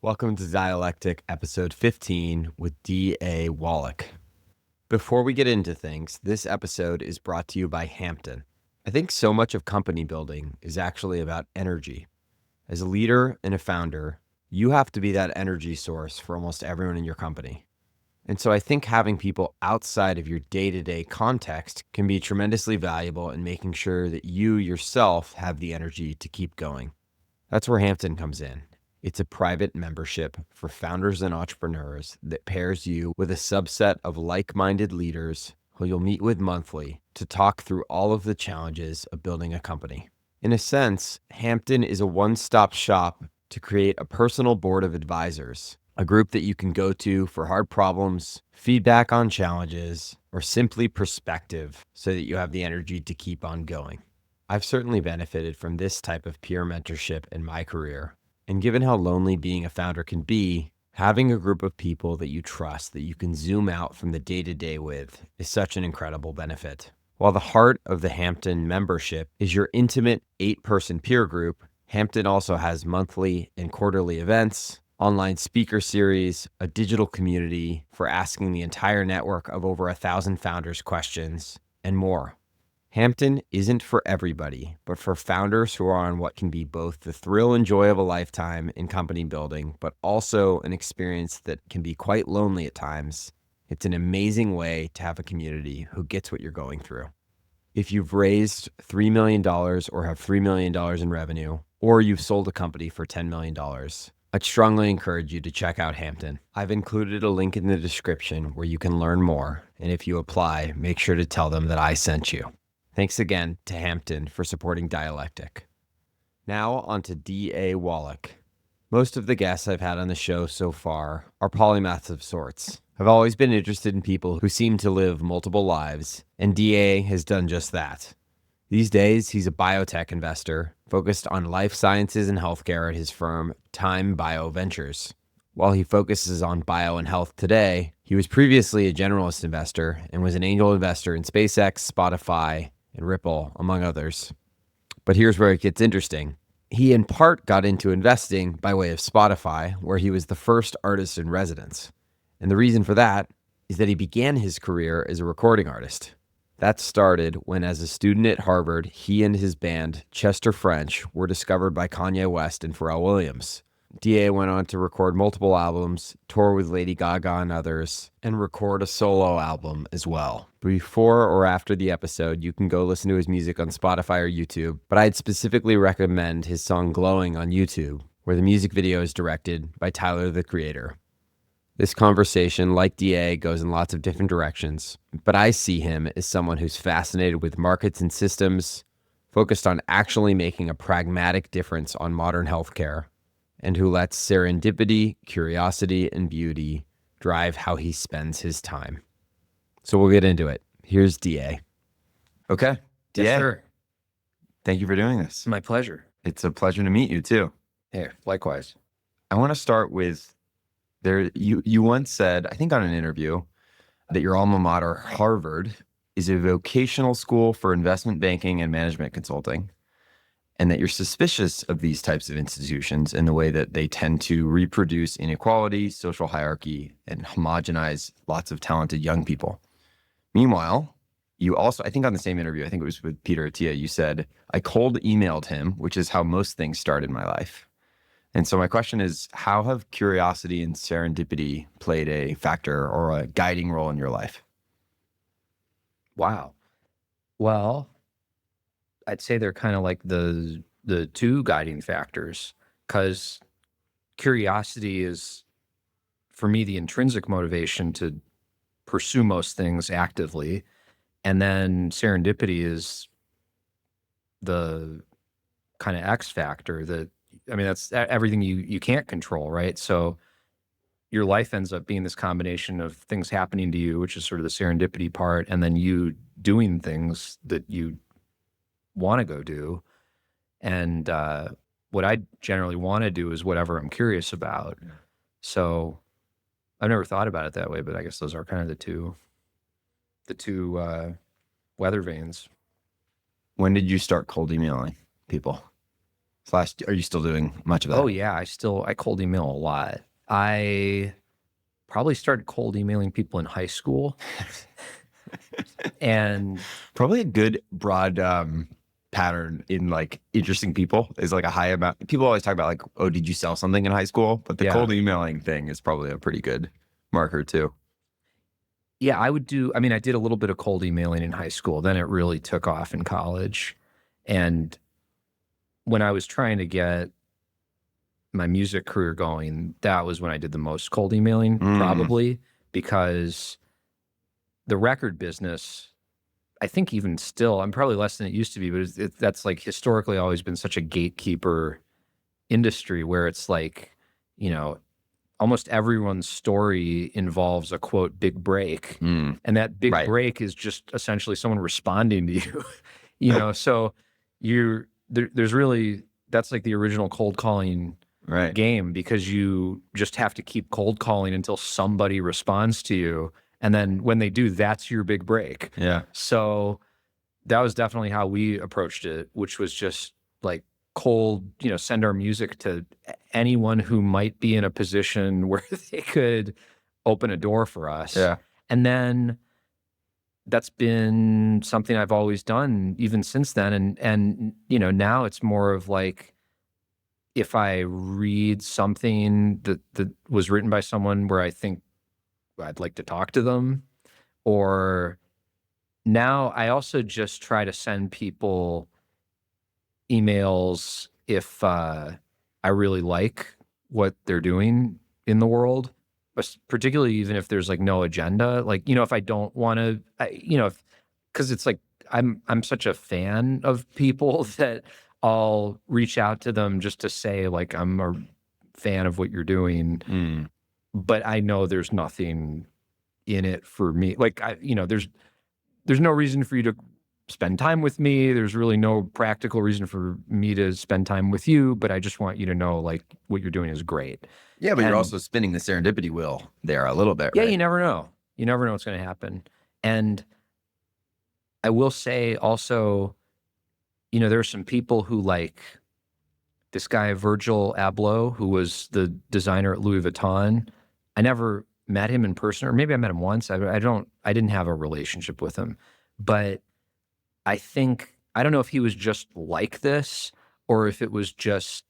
Welcome to Dialectic, episode 15 with D.A. Wallach. Before we get into things, this episode is brought to you by Hampton. I think so much of company building is actually about energy. As a leader and a founder, you have to be that energy source for almost everyone in your company. And so I think having people outside of your day-to-day context can be tremendously valuable in making sure that you yourself have the energy to keep going. That's where Hampton comes in. It's a private membership for founders and entrepreneurs that pairs you with a subset of like-minded leaders who you'll meet with monthly to talk through all of the challenges of building a company. In a sense, Hampton is a one-stop shop to create a personal board of advisors, a group that you can go to for hard problems, feedback on challenges, or simply perspective so that you have the energy to keep on going. I've certainly benefited from this type of peer mentorship in my career. And given how lonely being a founder can be, having a group of people that you trust, that you can zoom out from the day-to-day with, is such an incredible benefit. While the heart of the Hampton membership is your intimate 8-person peer group, Hampton also has monthly and quarterly events, online speaker series, a digital community for asking the entire network of over 1,000 founders questions, and more. Hampton isn't for everybody, but for founders who are on what can be both the thrill and joy of a lifetime in company building, but also an experience that can be quite lonely at times. It's an amazing way to have a community who gets what you're going through. If you've raised $3 million or have $3 million in revenue, or you've sold a company for $10 million, I'd strongly encourage you to check out Hampton. I've included a link in the description where you can learn more, and if you apply, make sure to tell them that I sent you. Thanks again to Hampton for supporting Dialectic. Now on to D.A. Wallach. Most of the guests I've had on the show so far are polymaths of sorts. I've always been interested in people who seem to live multiple lives, and D.A. has done just that. These days, he's a biotech investor focused on life sciences and healthcare at his firm, Time BioVentures. While he focuses on bio and health today, he was previously a generalist investor and was an angel investor in SpaceX, Spotify, and Ripple, among others. But here's where it gets interesting. He in part got into investing by way of Spotify, where he was the first artist in residence. And the reason for that is that he began his career as a recording artist. That started when, as a student at Harvard, he and his band, Chester French, were discovered by Kanye West and Pharrell Williams. D.A. went on to record multiple albums, tour with Lady Gaga and others, and record a solo album as well. Before or after the episode, you can go listen to his music on Spotify or YouTube, but I'd specifically recommend his song Glowing on YouTube, where the music video is directed by Tyler, the Creator. This conversation, like D.A., goes in lots of different directions, but I see him as someone who's fascinated with markets and systems, focused on actually making a pragmatic difference on modern healthcare, and who lets serendipity, curiosity, and beauty drive how he spends his time. So we'll get into it. Here's D.A. Okay. Yes, D.A., sir. thank you for doing this. It's my pleasure. It's a pleasure to meet you too. Here, likewise. I want to start with you once said, I think on an interview, that your alma mater, Harvard, is a vocational school for investment banking and management consulting, and that you're suspicious of these types of institutions in the way that they tend to reproduce inequality, social hierarchy, and homogenize lots of talented young people. Meanwhile, you also, I think on the same interview, I think it was with Peter Attia, you said, I cold emailed him, which is how most things start in my life. And so my question is, how have curiosity and serendipity played a factor or a guiding role in your life? Wow. Well, I'd say they're kind of like the two guiding factors, because curiosity is, for me, the intrinsic motivation to pursue most things actively. And then serendipity is the kind of X factor that, I mean, that's everything you can't control, right? So your life ends up being this combination of things happening to you, which is sort of the serendipity part, and then you doing things that you want to go do. And what I generally want to do is whatever I'm curious about. So I've never thought about it that way, but I guess those are kind of the two weather vanes. When did you start cold emailing people? Slash, are you still doing much of that? Oh yeah, I cold email a lot. I probably started cold emailing people in high school. And Probably a good broad pattern in like interesting people is like a high amount. People always talk about like, oh, did you sell something in high school? But the Yeah. cold emailing thing is probably a pretty good marker too. yeah, I did a little bit of cold emailing in high school. Then it really took off in college. And when I was trying to get my music career going, that was when I did the most cold emailing, probably, because the record business, I think even still, I'm probably less than it used to be, but that's like historically always been such a gatekeeper industry where it's like, you know, almost everyone's story involves a quote big break, and that big break is just essentially someone responding to you, you know. So there's really, that's like the original cold calling game, because you just have to keep cold calling until somebody responds to you, and then when they do, that's your big break. Yeah. So that was definitely how we approached it, which was just like cold, send our music to anyone who might be in a position where they could open a door for us. Yeah. And then that's been something I've always done even since then. And now it's more of like, if I read something that was written by someone where I think I'd like to talk to them, or now I also just try to send people emails if I really like what they're doing in the world, particularly even if there's like no agenda. Like, if I don't want to, because it's like I'm such a fan of people that I'll reach out to them just to say like I'm a fan of what you're doing, but I know there's nothing in it for me. Like there's no reason for you to spend time with me. There's really no practical reason for me to spend time with you, but I just want you to know like what you're doing is great. Yeah, but you're also spinning the serendipity wheel there a little bit, Yeah, right? you never know. You never know what's going to happen. And I will say also, there are some people who like this guy, Virgil Abloh, who was the designer at Louis Vuitton. I never met him in person, or maybe I met him once. I didn't have a relationship with him, but I don't know if he was just like this or if it was just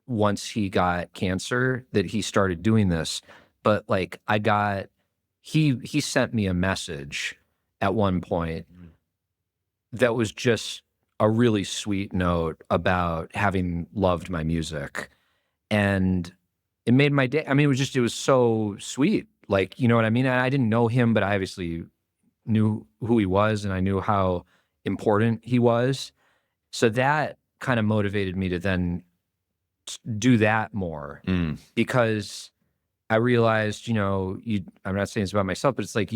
once he got cancer that he started doing this. But like he sent me a message at one point that was just a really sweet note about having loved my music. And it made my day. I mean, it was so sweet. Like, you know what I mean? I didn't know him, but I obviously knew who he was and I knew how important he was. So that kind of motivated me to then do that more, because I realized, I'm not saying this about myself, but it's like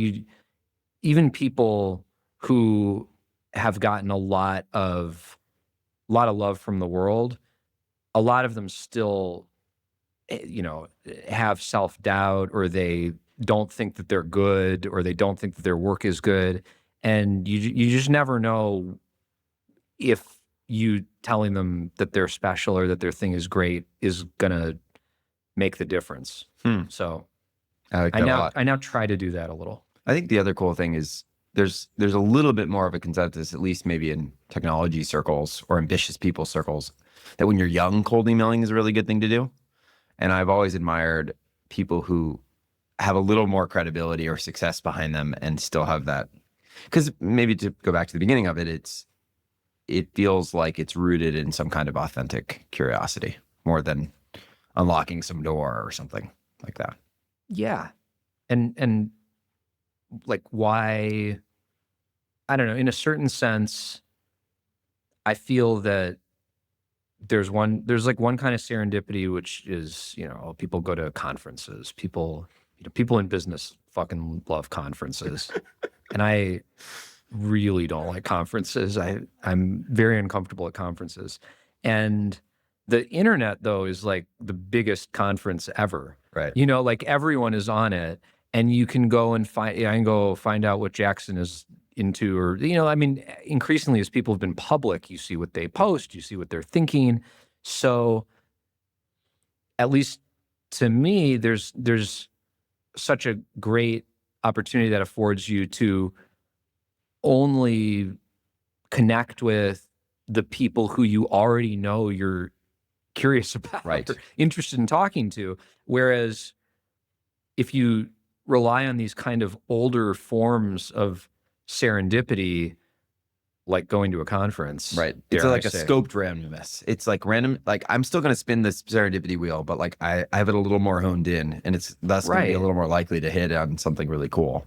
even people who have gotten a lot of love from the world, a lot of them still, have self-doubt, or they don't think that they're good, or they don't think that their work is good. And you just never know if you telling them that they're special or that their thing is great is gonna make the difference. So I like that a lot. I now try to do that a little. I think the other cool thing is there's a little bit more of a consensus, at least maybe in technology circles or ambitious people circles, that when you're young, cold emailing is a really good thing to do. And I've always admired people who have a little more credibility or success behind them and still have that. Because maybe to go back to the beginning of it, it feels like it's rooted in some kind of authentic curiosity more than unlocking some door or something like that. Yeah. And like why, I don't know, in a certain sense, I feel that there's like one kind of serendipity, which is, people go to conferences, people in business fucking love conferences. And I really don't like conferences. I'm very uncomfortable at conferences. And the internet, though, is like the biggest conference ever. Right. Like everyone is on it, and you can go and I can go find out what Jackson is into, or, I mean, increasingly as people have been public, you see what they post, you see what they're thinking. So at least to me, there's such a great opportunity that affords you to only connect with the people who you already know you're curious about, Right. or interested in talking to. Whereas if you rely on these kind of older forms of serendipity, like going to a conference, Right. It's dare I like a say. scoped randomness. It's like random, like I'm still going to spin this serendipity wheel, but like I have it a little more honed in, and it's thus going to be a Right. little more likely to hit on something really cool.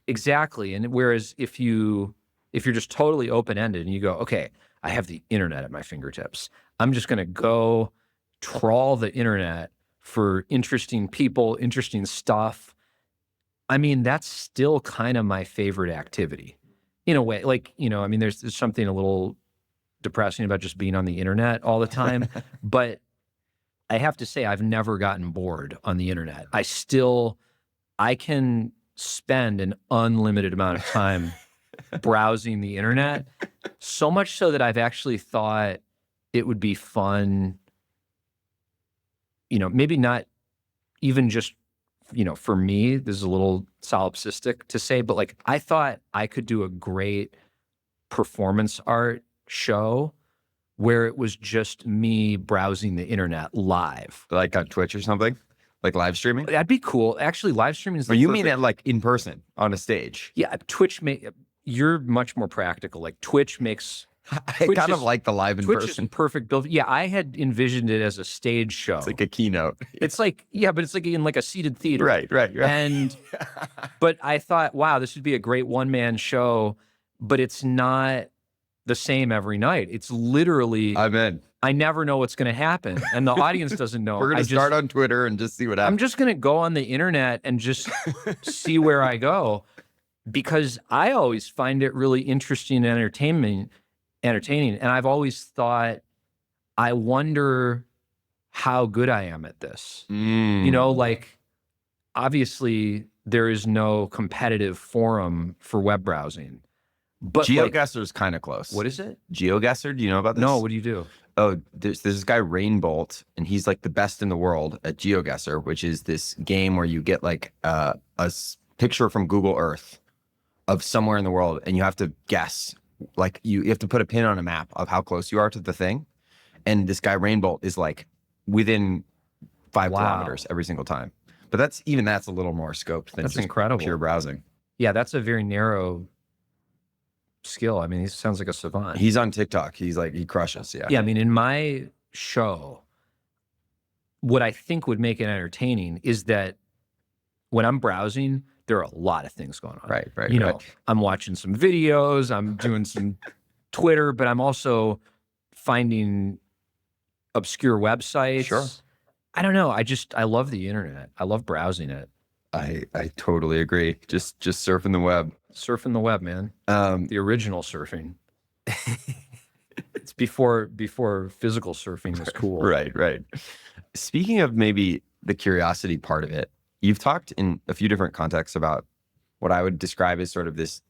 Exactly. And whereas if you're just totally open-ended and you go, okay, I have the internet at my fingertips, I'm just going to go trawl the internet for interesting people, interesting stuff. I mean, that's still kind of my favorite activity in a way. Like, I mean, there's something a little depressing about just being on the internet all the time, but I have to say I've never gotten bored on the internet. I can spend an unlimited amount of time browsing the internet, so much so that I've actually thought it would be fun, maybe not even just, for me, this is a little solipsistic to say, but like I thought I could do a great performance art show where it was just me browsing the internet live. Like on Twitch or something, like live streaming. That'd be cool. Actually, live streaming is Or you mean it like in person on a stage? Yeah, you're much more practical. Like Twitch makes I kind of like the live in Twitch person. is perfect build. Yeah, I had envisioned it as a stage show. It's like a keynote. It's like, yeah, but it's like in like a seated theater. Right. And but I thought, wow, this would be a great one-man show, but it's not the same every night. It's literally I'm in. I never know what's going to happen, and the audience doesn't know. We're going to start on Twitter and just see what happens. I'm just going to go on the internet and just see where I go, because I always find it really interesting and entertaining. And I've always thought, I wonder how good I am at this. Like obviously there is no competitive forum for web browsing. But GeoGuessr's kind of close. What is it? GeoGuessr, do you know about this? No, what do you do? Oh, there's this guy Revolt, and he's like the best in the world at GeoGuessr, which is this game where you get like a picture from Google Earth of somewhere in the world, and you have to guess. Like you have to put a pin on a map of how close you are to the thing. And this guy Revolt is like within 5 kilometers every single time. But that's a little more scoped than just incredible. Pure browsing. Yeah, that's a very narrow skill. I mean, he sounds like a savant. He's on TikTok. He crushes. Yeah. Yeah. I mean, in my show, what I think would make it entertaining is that when I'm browsing, there are a lot of things going on. Right. I'm watching some videos, I'm doing some Twitter, but I'm also finding obscure websites. Sure. I don't know. I love the internet. I love browsing it. I totally agree. Just surfing the web. Surfing the web, man. The original surfing. It's before physical surfing was cool. Right. Speaking of maybe the curiosity part of it, you've talked in a few different contexts about what I would describe as sort of this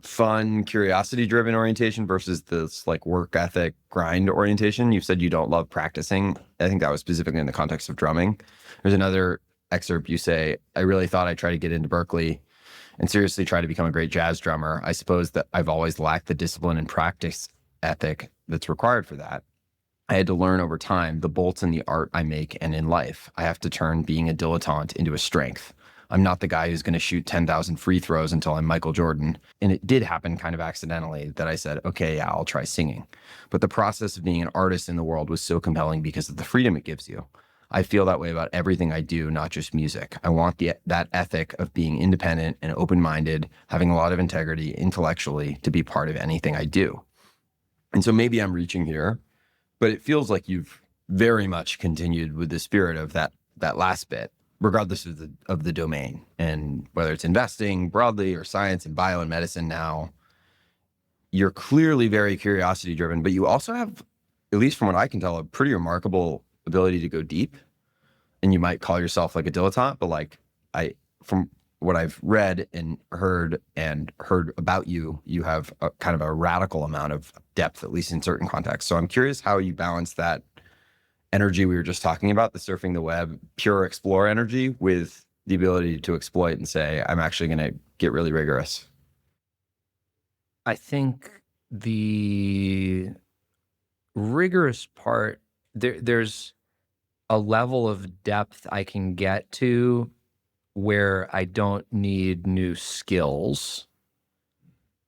fun, curiosity-driven orientation versus this like work ethic grind orientation. You've said you don't love practicing. I think that was specifically in the context of drumming. There's another excerpt you say, I really thought I'd try to get into Berkeley and seriously try to become a great jazz drummer. I suppose that I've always lacked the discipline and practice ethic that's required for that. I had to learn over time the bolts in the art I make and in life. I have to turn being a dilettante into a strength. I'm not the guy who's going to shoot 10,000 free throws until I'm Michael Jordan. And it did happen kind of accidentally that I said, okay, yeah, I'll try singing. But the process of being an artist in the world was so compelling because of the freedom it gives you. I feel that way about everything I do, not just music. I want that ethic of being independent and open-minded, having a lot of integrity intellectually to be part of anything I do. And so maybe I'm reaching here, but it feels like you've very much continued with the spirit of that last bit, regardless of the domain, and whether it's investing broadly or science and bio and medicine now. You're clearly very curiosity driven, but you also have, at least from what I can tell, a pretty remarkable ability to go deep. And you might call yourself like a dilettante, but like from what I've read and heard about you, you have a kind of a radical amount of depth, at least in certain contexts. So I'm curious how you balance that energy we were just talking about, the surfing the web, pure explore energy with the ability to exploit and say, I'm actually going to get really rigorous? I think the rigorous part, there's a level of depth I can get to where I don't need new skills,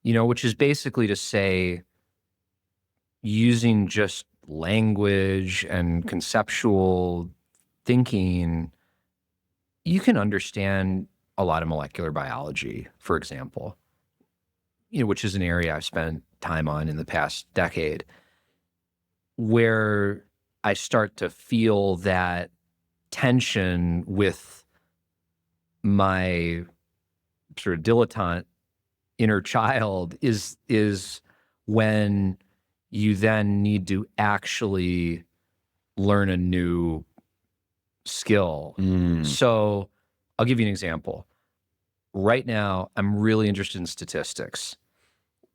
which is basically to say, using just language and conceptual thinking, you can understand a lot of molecular biology, for example, which is an area I've spent time on in the past decade, where I start to feel that tension with my sort of dilettante inner child is when you then need to actually learn a new skill. So I'll give you an example. Right now, I'm really interested in statistics,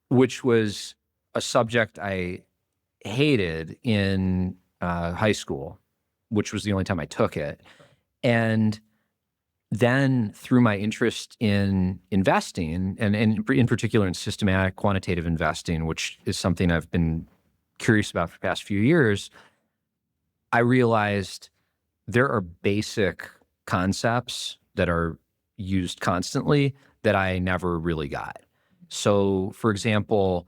which was a subject I hated in high school, which was the only time I took it. And then through my interest in investing, and in particular in systematic quantitative investing, which is something I've been curious about for the past few years, I realized there are basic concepts that are used constantly that I never really got. So, for example,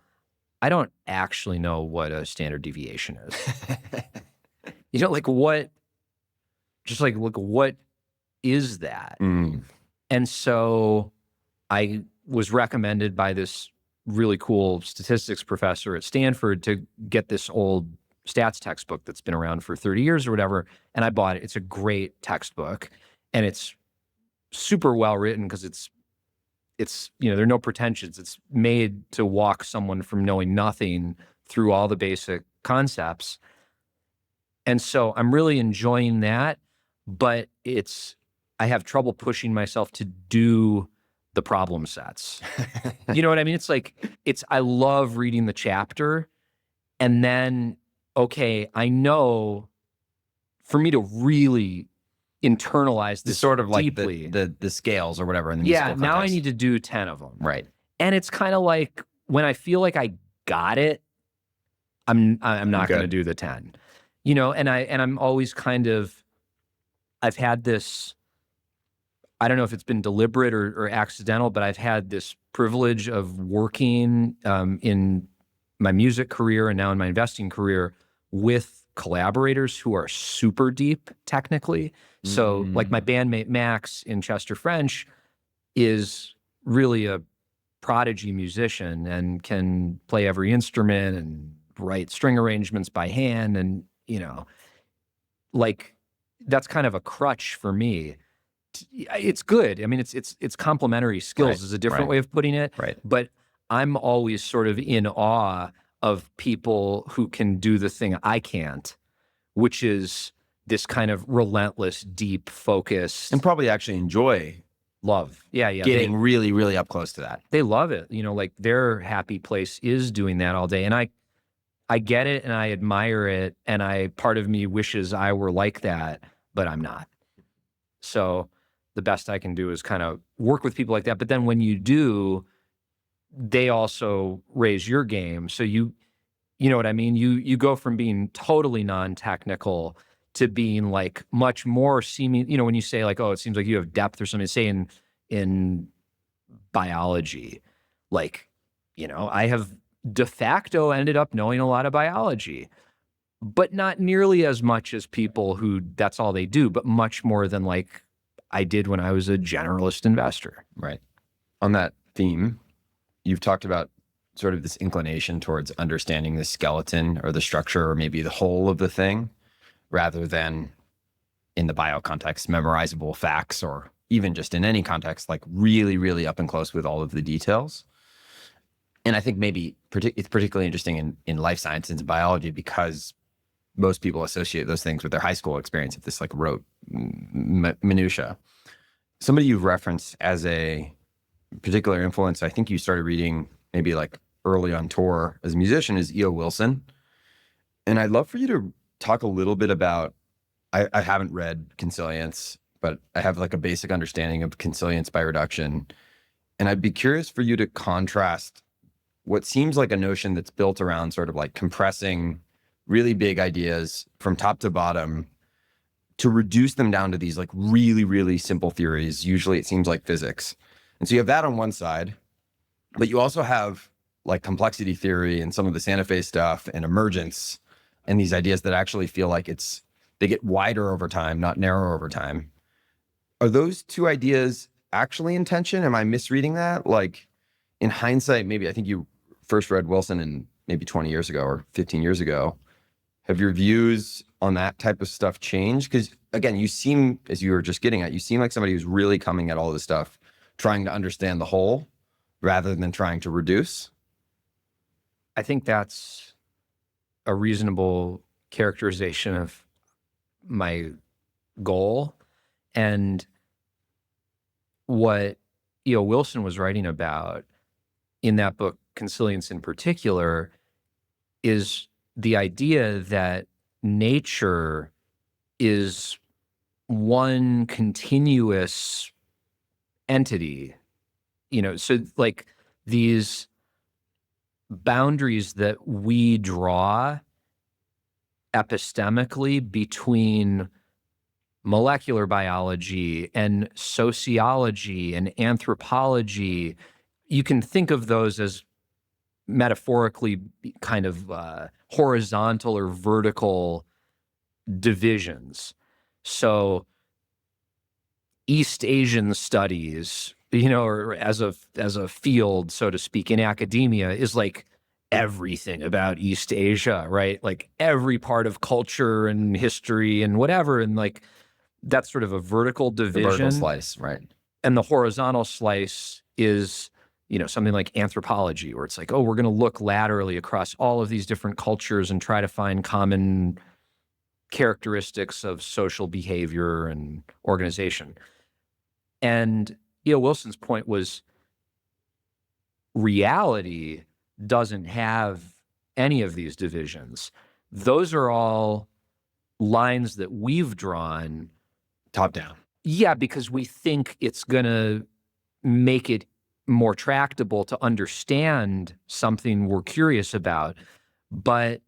I don't actually know what a standard deviation is. What is that? And so I was recommended by this really cool statistics professor at Stanford to get this old stats textbook that's been around for 30 years or whatever. And I bought it. It's a great textbook and it's super well written because it's there are no pretensions. It's made to walk someone from knowing nothing through all the basic concepts. And so I'm really enjoying that, but I have trouble pushing myself to do the problem sets. You know what I mean? I love reading the chapter and then, okay, I know for me to really internalize this sort of deeply, like the scales or whatever in the yeah, musical now I context. need to do 10 of them. Right. And it's kind of like when I feel like I got it, I'm not going to do the 10. And I'm always I've had this, I don't know if it's been deliberate or accidental, but I've had this privilege of working in my music career and now in my investing career with collaborators who are super deep technically. So like my bandmate Max in Chester French is really a prodigy musician and can play every instrument and write string arrangements by hand. And, that's kind of a crutch for me. It's good. I mean, it's complementary skills is a different way of putting it. Right. But I'm always sort of in awe of people who can do the thing I can't, which is this kind of relentless, deep focus. And probably actually enjoy Love. Yeah. getting really, really up close to that. They love it. Their happy place is doing that all day. And I get it and I admire it. And part of me wishes I were like that, but I'm not. So the best I can do is kind of work with people like that. But then when you do, they also raise your game. So you know what I mean? You go from being totally non-technical to being like much more seeming, when you say like, oh, it seems like you have depth or something, say in biology, I have de facto ended up knowing a lot of biology, but not nearly as much as people who that's all they do, but much more than like I did when I was a generalist investor. Right. On that theme, you've talked about sort of this inclination towards understanding the skeleton or the structure or maybe the whole of the thing rather than in the bio context, memorizable facts, or even just in any context, like really, really up and close with all of the details. And I think maybe it's particularly interesting in life sciences and biology because most people associate those things with their high school experience of this like rote minutia. Somebody you've referenced as a particular influence, I think you started reading maybe like early on tour as a musician, is E.O. Wilson. And I'd love for you to talk a little bit about I haven't read Consilience, but I have like a basic understanding of consilience by reduction. And I'd be curious for you to contrast what seems like a notion that's built around sort of like compressing really big ideas from top to bottom to reduce them down to these like really, really simple theories. Usually it seems like physics. And so you have that on one side, but you also have like complexity theory and some of the Santa Fe stuff and emergence and these ideas that actually feel like they get wider over time, not narrower over time. Are those two ideas actually in tension? Am I misreading that? Like in hindsight, maybe I think you first read Wilson in maybe 20 years ago or 15 years ago. Have your views on that type of stuff changed? Because again, you seem, as you were just getting at, you seem like somebody who's really coming at all this stuff, trying to understand the whole rather than trying to reduce. I think that's a reasonable characterization of my goal. And what E.O. Wilson was writing about in that book, Consilience in particular, is the idea that nature is one continuous entity, so like these boundaries that we draw epistemically between molecular biology and sociology and anthropology, you can think of those as metaphorically kind of horizontal or vertical divisions. So East Asian studies, or as a field, so to speak, in academia is like everything about East Asia, right? Like every part of culture and history and whatever. And like, that's sort of a vertical division. The vertical slice, right. And the horizontal slice is, something like anthropology, where it's like, oh, we're going to look laterally across all of these different cultures and try to find common characteristics of social behavior and organization. And E.O. Wilson's point was reality doesn't have any of these divisions. Those are all lines that we've drawn top down. Yeah, because we think it's going to make it more tractable to understand something we're curious about. But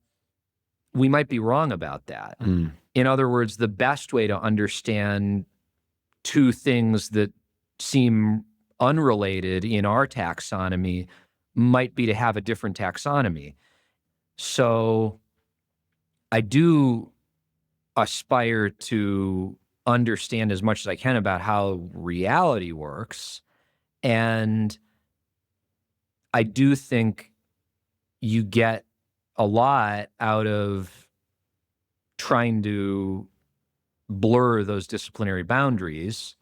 we might be wrong about that. In other words, the best way to understand two things that seem unrelated in our taxonomy might be to have a different taxonomy. So I do aspire to understand as much as I can about how reality works. And I do think you get a lot out of trying to blur those disciplinary boundaries,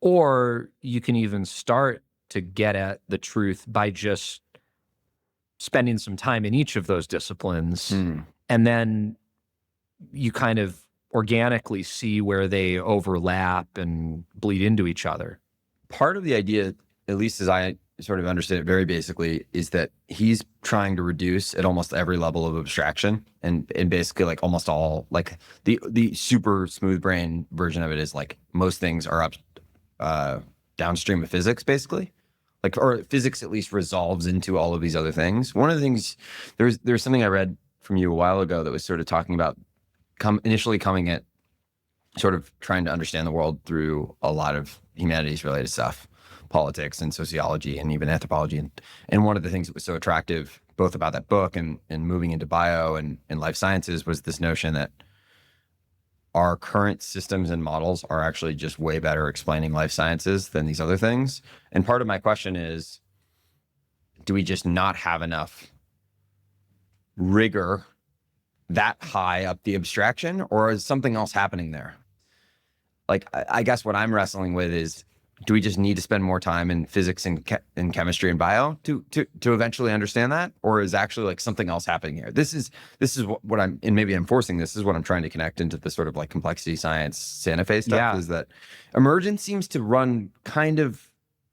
or you can even start to get at the truth by just spending some time in each of those disciplines. And then you kind of organically see where they overlap and bleed into each other. Part of the idea, at least as I sort of understand it very basically, is that he's trying to reduce at almost every level of abstraction, and basically like almost all, like the super smooth brain version of it is like most things are up downstream of physics, basically. Like, or physics at least resolves into all of these other things. One of the things, there's something I read from you a while ago that was sort of talking about initially coming at sort of trying to understand the world through a lot of humanities related stuff, politics and sociology and even anthropology. And one of the things that was so attractive both about that book and moving into bio and life sciences was this notion that our current systems and models are actually just way better explaining life sciences than these other things. And part of my question is, do we just not have enough rigor that high up the abstraction, or is something else happening there? Like, I guess what I'm wrestling with is, do we just need to spend more time in physics and chemistry and bio to eventually understand that? Or is actually like something else happening here? This is what I'm, and maybe I'm forcing this is what I'm trying to connect into the sort of like complexity science Santa Fe stuff, is that emergence seems to run kind of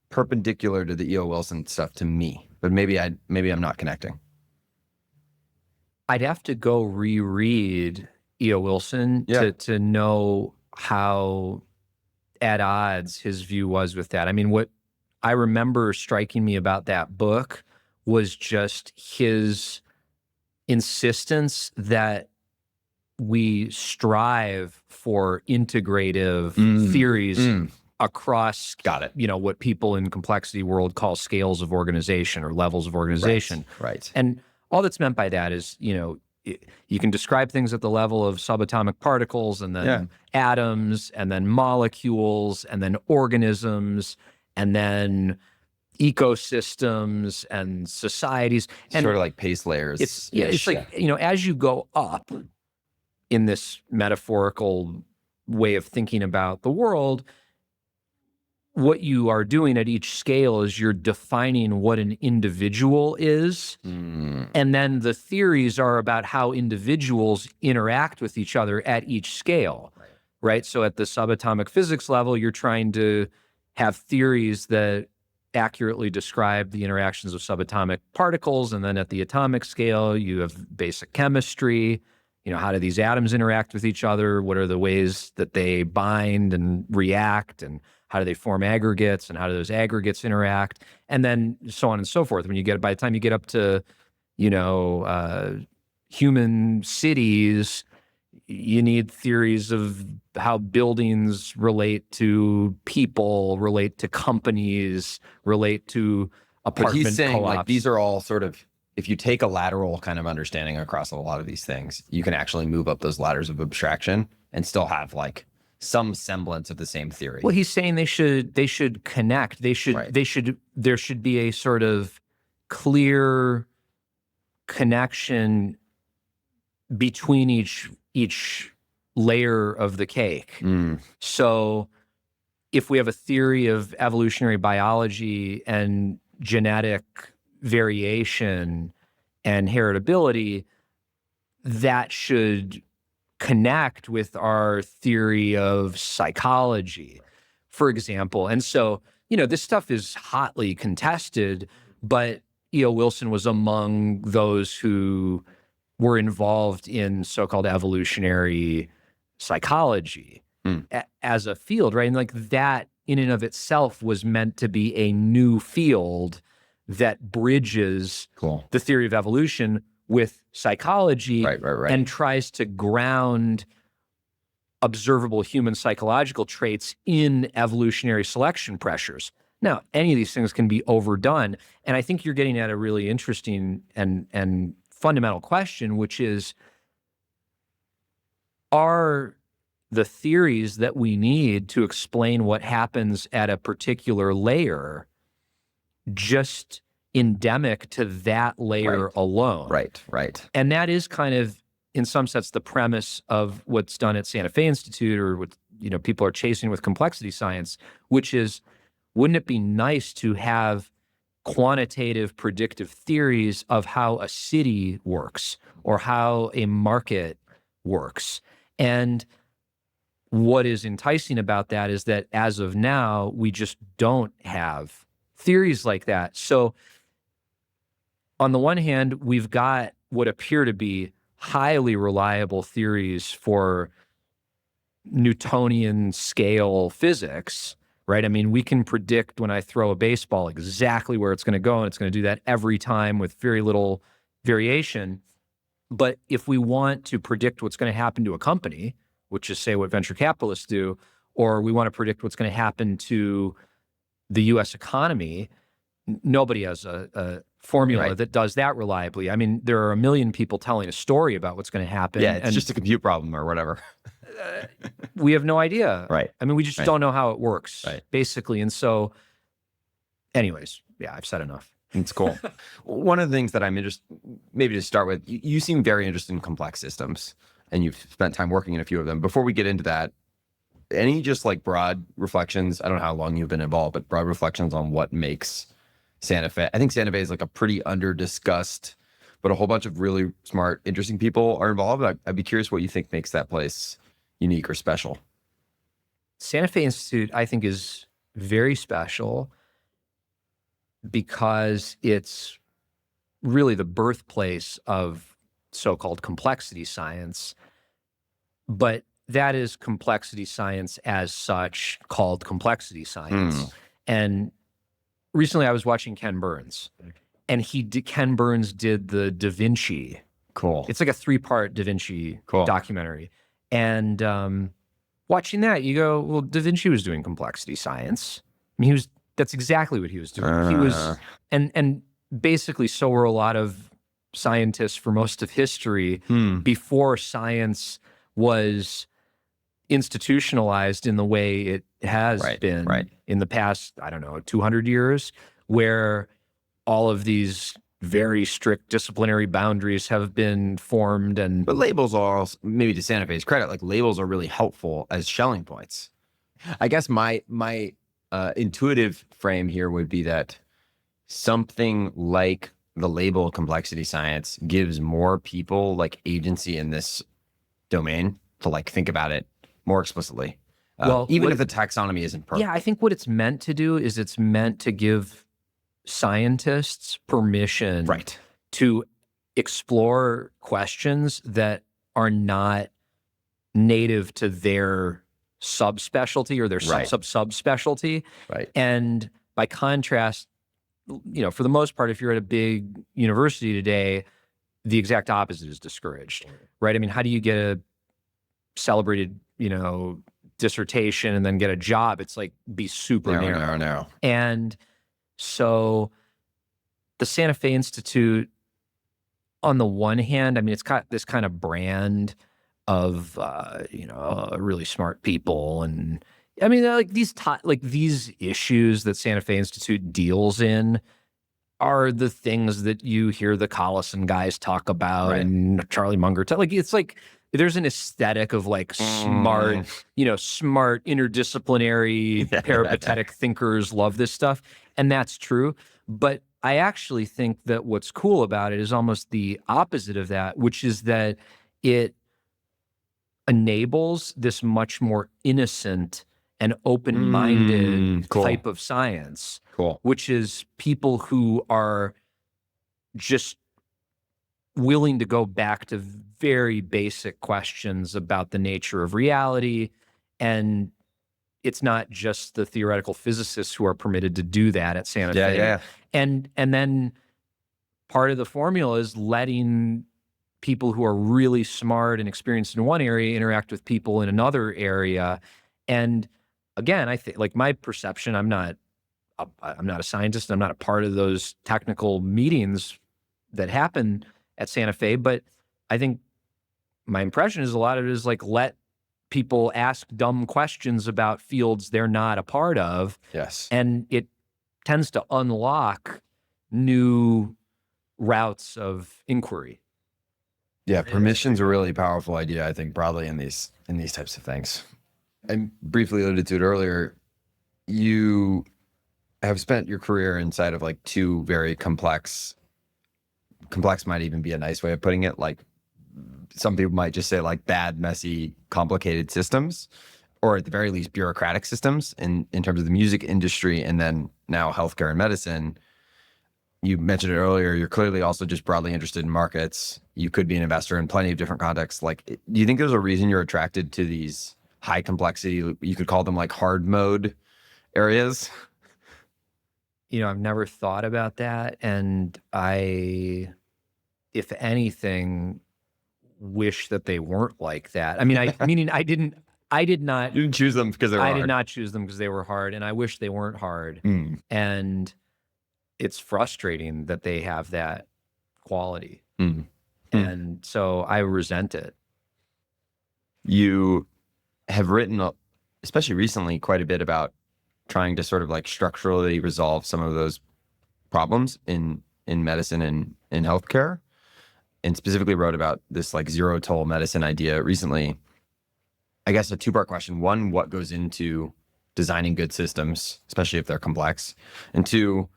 perpendicular to the E.O. Wilson stuff to me, but maybe I'm not connecting. I'd have to go reread E.O. Wilson to know how at odds his view was with that. I mean, what I remember striking me about that book was just his insistence that we strive for integrative theories across, what people in complexity world call scales of organization or levels of organization. Right. And all that's meant by that is, you can describe things at the level of subatomic particles and then atoms and then molecules and then organisms and then ecosystems and societies. And sort of like pace layers. It's like, as you go up in this metaphorical way of thinking about the world, what you are doing at each scale is you're defining what an individual is. And then the theories are about how individuals interact with each other at each scale, right? So at the subatomic physics level, you're trying to have theories that accurately describe the interactions of subatomic particles. And then at the atomic scale, you have basic chemistry. How do these atoms interact with each other? What are the ways that they bind and react? And how do they form aggregates? And how do those aggregates interact? And then so on and so forth. By the time you get up to, human cities, you need theories of how buildings relate to people, relate to companies, relate to apartment But he's saying co-ops. these are all sort of, if you take a lateral kind of understanding across a lot of these things, you can actually move up those ladders of abstraction and still have some semblance of the same theory. Well, he's saying they should connect. There should be a sort of clear connection between each layer of the cake. So if we have a theory of evolutionary biology and genetic variation and heritability, that should connect with our theory of psychology, for example. And so, this stuff is hotly contested, but E.O. Wilson was among those who were involved in so-called evolutionary psychology as a field, right? And that in and of itself was meant to be a new field that bridges the theory of evolution with psychology and tries to ground observable human psychological traits in evolutionary selection pressures. Now, any of these things can be overdone. And I think you're getting at a really interesting and fundamental question, which is, are the theories that we need to explain what happens at a particular layer just endemic to that layer alone? Right. And that is kind of, in some sense, the premise of what's done at Santa Fe Institute, or what people are chasing with complexity science, which is, wouldn't it be nice to have quantitative predictive theories of how a city works or how a market works? And what is enticing about that is that as of now, we just don't have theories like that. So on the one hand, we've got what appear to be highly reliable theories for Newtonian scale physics, right? I mean, we can predict when I throw a baseball exactly where it's going to go, and it's going to do that every time with very little variation. But if we want to predict what's going to happen to a company, which is, say, what venture capitalists do, or we want to predict what's going to happen to the U.S. economy, nobody has a formula that does that reliably. I mean, there are a million people telling a story about what's going to happen. Yeah, it's just a compute problem or whatever. We have no idea. Right. I mean, we just don't know how it works, Right. basically. And so, anyways, yeah, I've said enough. It's cool. One of the things that I'm interested, maybe to start with, you seem very interested in complex systems, and you've spent time working in a few of them. Before we get into that, any just broad reflections? I don't know how long you've been involved, but broad reflections on what makes Santa Fe. I think Santa Fe is a pretty under-discussed, but a whole bunch of really smart, interesting people are involved. I'd be curious what you think makes that place unique or special. Santa Fe Institute, I think, is very special because it's really the birthplace of so-called complexity science. but that is complexity science as such, called complexity science. And recently I was watching Ken Burns, and Ken Burns did the Da Vinci. Cool. It's like a 3-part Da Vinci documentary. And watching that, you go, well, Da Vinci was doing complexity science. I mean, that's exactly what he was doing. He was, and basically so were a lot of scientists for most of history before science was institutionalized in the way it has been in the past, I don't know, 200 years, where all of these very strict disciplinary boundaries have been formed. But labels are also, maybe to Santa Fe's credit, like labels are really helpful as Schelling points. I guess my intuitive frame here would be that something like the label complexity science gives more people like agency in this domain to like think about it more explicitly. Even if the taxonomy isn't perfect. Yeah, I think what it's meant to do is it's meant to give scientists permission to explore questions that are not native to their subspecialty or their subspecialty. Right. And by contrast, for the most part, if you're at a big university today, the exact opposite is discouraged, right? I mean, how do you get a celebrated, dissertation and then get a job? It's like be super narrow. And so the Santa Fe Institute, on the one hand, I mean, it's got this kind of brand of, really smart people. And I mean, like these issues that Santa Fe Institute deals in are the things that you hear the Collison guys talk about and Charlie Munger. It's like there's an aesthetic of like smart, smart interdisciplinary peripatetic thinkers love this stuff. And that's true. But I actually think that what's cool about it is almost the opposite of that, which is that it enables this much more innocent and open-minded type of science, which is people who are just willing to go back to very basic questions about the nature of reality. And it's not just the theoretical physicists who are permitted to do that at Santa Fe. Yeah. And then part of the formula is letting people who are really smart and experienced in one area interact with people in another area. And again, I think, like, my perception, I'm not a scientist. I'm not a part of those technical meetings that happen at Santa Fe, but I think my impression is a lot of it is like, let people ask dumb questions about fields they're not a part of. Yes. And it tends to unlock new routes of inquiry. Yeah, permission's a really powerful idea, I think, broadly in these types of things. I briefly alluded to it earlier. You have spent your career inside of like two very complex might even be a nice way of putting it. Like, some people might just say like bad, messy, complicated systems, or at the very least bureaucratic systems in terms of the music industry, and then now healthcare and medicine. You mentioned it earlier, you're clearly also just broadly interested in markets. You could be an investor in plenty of different contexts. Like, do you think there's a reason you're attracted to these high complexity, you could call them like hard mode areas? I've never thought about that. And I, if anything, wish that they weren't like that. I mean, I did not. You didn't choose them because they were hard. I did not choose them because they were hard, and I wish they weren't hard. And it's frustrating that they have that quality. And so I resent it. You have written, especially recently, quite a bit about trying to sort of like structurally resolve some of those problems in medicine and in healthcare, and specifically wrote about this like zero toll medicine idea recently. I guess a two-part question. One, what goes into designing good systems, especially if they're complex? And two,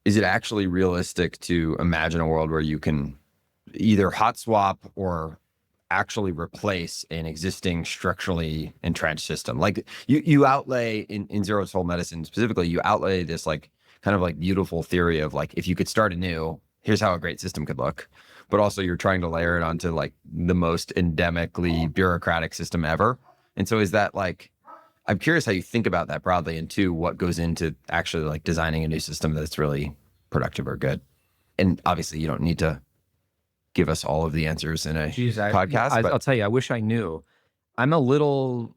is it actually realistic to imagine a world where you can either hot swap or actually replace an existing structurally entrenched system? Like, you outlay in zero toll medicine specifically, you outlay this like kind of like beautiful theory of like, if you could start anew, here's how a great system could look. but also you're trying to layer it onto like the most endemically bureaucratic system ever. And so is that like, I'm curious how you think about that broadly, and two, what goes into actually like designing a new system that's really productive or good. And obviously you don't need to give us all of the answers in a podcast, but I'll tell you, I wish I knew. I'm a little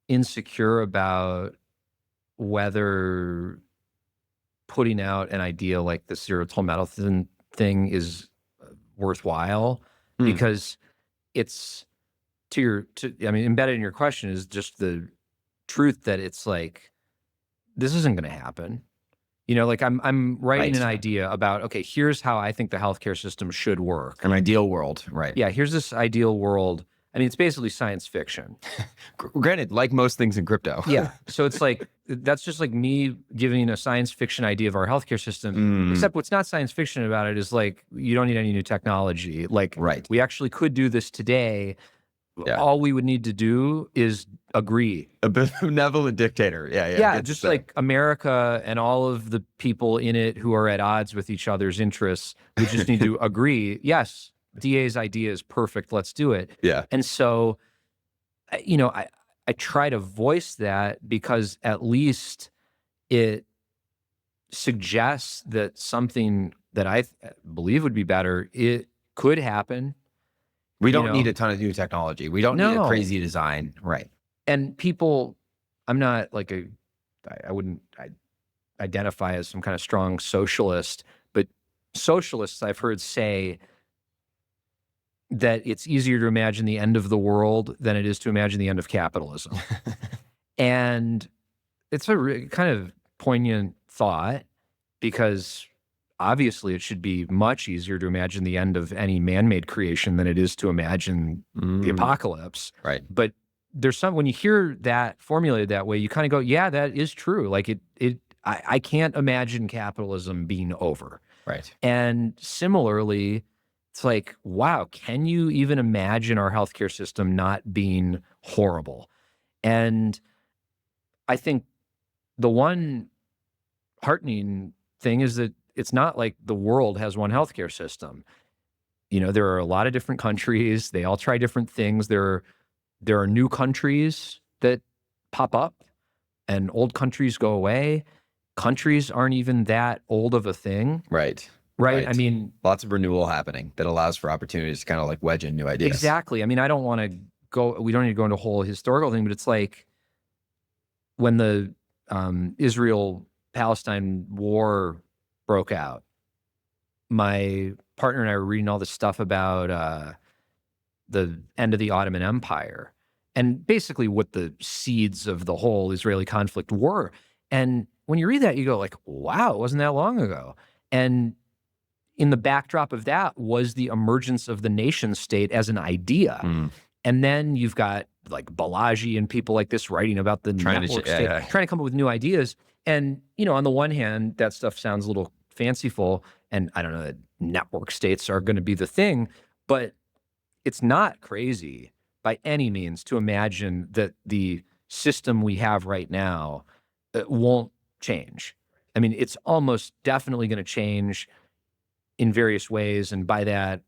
insecure about whether putting out an idea like the serial medicine thing is worthwhile, because it's embedded in your question is just the truth that it's like, this isn't going to happen. Like I'm writing an idea about, okay, here's how I think the healthcare system should work. An ideal world, right? Yeah, here's this ideal world. I mean, it's basically science fiction. Granted, like most things in crypto. Yeah. So it's like, that's just like me giving a science fiction idea of our healthcare system, except what's not science fiction about it is like, you don't need any new technology. Like, we actually could do this today. Yeah. All we would need to do is agree. A benevolent dictator. Yeah, just like America and all of the people in it who are at odds with each other's interests. We just need to agree. Yes, DA's idea is perfect. Let's do it. Yeah. And so, I try to voice that because at least it suggests that something that I believe would be better, it could happen. We don't need a ton of new technology. We don't need a crazy design. Right. And people, I'm not like I wouldn't identify as some kind of strong socialist, but socialists I've heard say that it's easier to imagine the end of the world than it is to imagine the end of capitalism. And it's a kind of poignant thought, because obviously it should be much easier to imagine the end of any man-made creation than it is to imagine the apocalypse. Right. But there's when you hear that formulated that way, you kind of go, yeah, that is true. Like I can't imagine capitalism being over. Right. And similarly, it's like, wow, can you even imagine our healthcare system not being horrible? And I think the one heartening thing is that it's not like the world has one healthcare system. There are a lot of different countries. They all try different things. There are new countries that pop up and old countries go away. Countries aren't even that old of a thing. Right. Right. I mean, lots of renewal happening that allows for opportunities to kind of like wedge in new ideas. Exactly. I mean, I don't want to we don't need to go into a whole historical thing, but it's like when the Israel-Palestine war broke out, my partner and I were reading all this stuff about the end of the Ottoman Empire and basically what the seeds of the whole Israeli conflict were. And when you read that, you go like, wow, it wasn't that long ago. And in the backdrop of that was the emergence of the nation state as an idea. And then you've got like Balaji and people like this writing about the network state, trying to come up with new ideas. And, on the one hand, that stuff sounds a little fanciful, and I don't know that network states are going to be the thing, but it's not crazy by any means to imagine that the system we have right now won't change. I mean, it's almost definitely going to change in various ways. And by that,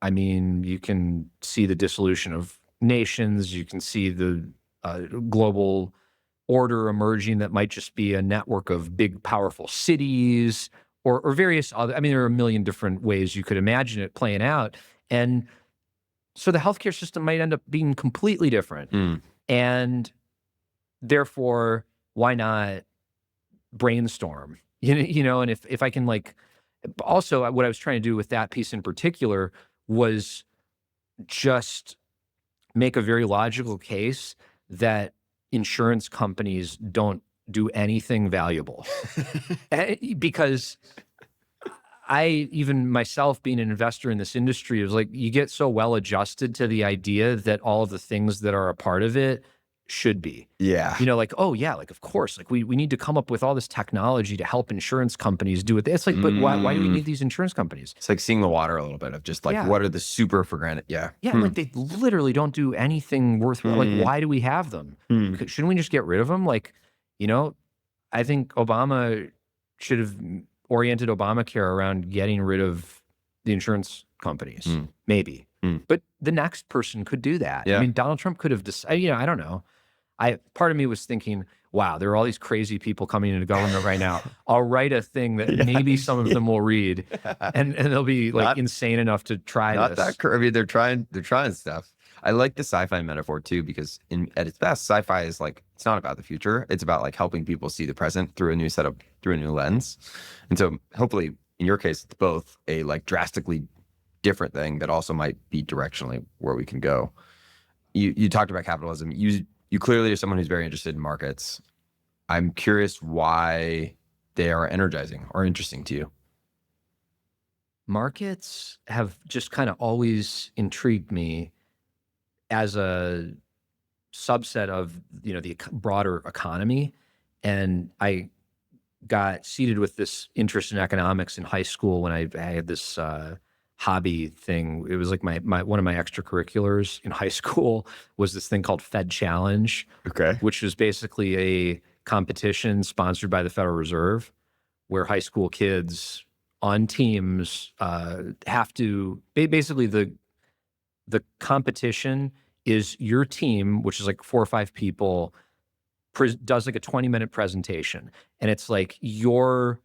I mean, you can see the dissolution of nations. You can see the global order emerging that might just be a network of big, powerful cities or various other, I mean, there are a million different ways you could imagine it playing out. And so the healthcare system might end up being completely different. And therefore, why not brainstorm? And if I can also what I was trying to do with that piece in particular was just make a very logical case that insurance companies don't do anything valuable. Because I, even myself being an investor in this industry, was like, you get so well adjusted to the idea that all of the things that are a part of it should be. Yeah. Oh yeah, of course, we need to come up with all this technology to help insurance companies do it. It's like, but why do we need these insurance companies? It's like seeing the water a little bit of just what are the super for granted? Yeah. Yeah. Like they literally don't do anything worthwhile. Like, why do we have them? Shouldn't we just get rid of them? I think Obama should have oriented Obamacare around getting rid of the insurance companies, Mm. maybe. Mm. But the next person could do that. Yeah. I mean, Donald Trump could have decided, I don't know. Part of me was thinking, wow, there are all these crazy people coming into government right now. I'll write a thing that maybe some of them will read, and they'll be like insane enough to try Not this. that I mean, they're trying stuff. I like the sci-fi metaphor too, because at its best, sci-fi is like, it's not about the future. It's about like helping people see the present through a new lens. And so hopefully in your case, it's both a like drastically different thing that also might be directionally where we can go. You talked about capitalism. You clearly are someone who's very interested in markets. I'm curious why they are energizing or interesting to you. Markets have just kind of always intrigued me as a subset of, the broader economy. And I got seated with this interest in economics in high school when I had this hobby thing. It was like my one of my extracurriculars in high school was this thing called Fed Challenge, Okay. which was basically a competition sponsored by the Federal Reserve, where high school kids on teams have to basically the competition is your team, which is like 4 or 5 people, does like a 20-minute presentation, and it's like your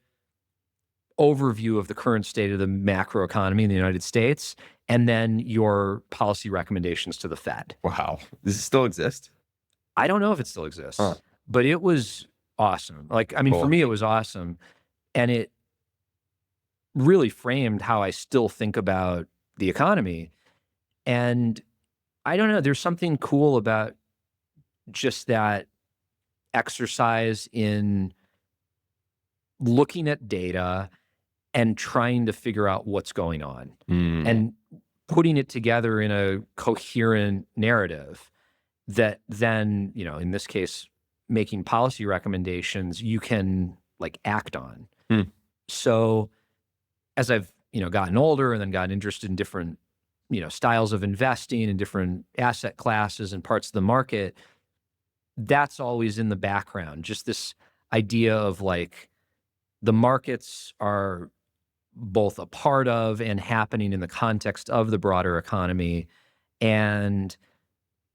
overview of the current state of the macroeconomy in the United States, and then your policy recommendations to the Fed. Wow. Does it still exist? I don't know if it still exists, but it was awesome. Like, I mean, Cool. for me, it was awesome. And it really framed how I still think about the economy. And I don't know, there's something cool about just that exercise in looking at data and trying to figure out what's going on and putting it together in a coherent narrative that then, in this case, making policy recommendations you can like act on. So as I've, gotten older and then gotten interested in different, styles of investing and different asset classes and parts of the market, that's always in the background. Just this idea of like the markets are both a part of and happening in the context of the broader economy. And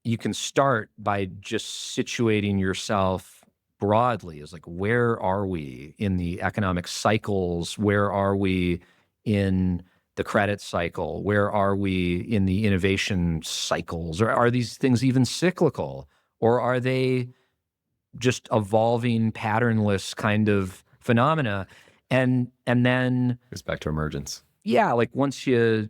you can start by just situating yourself broadly as like, where are we in the economic cycles? Where are we in the credit cycle? Where are we in the innovation cycles? Or are these things even cyclical? Or are they just evolving, patternless kind of phenomena? And then Goes back to emergence. Yeah, like once you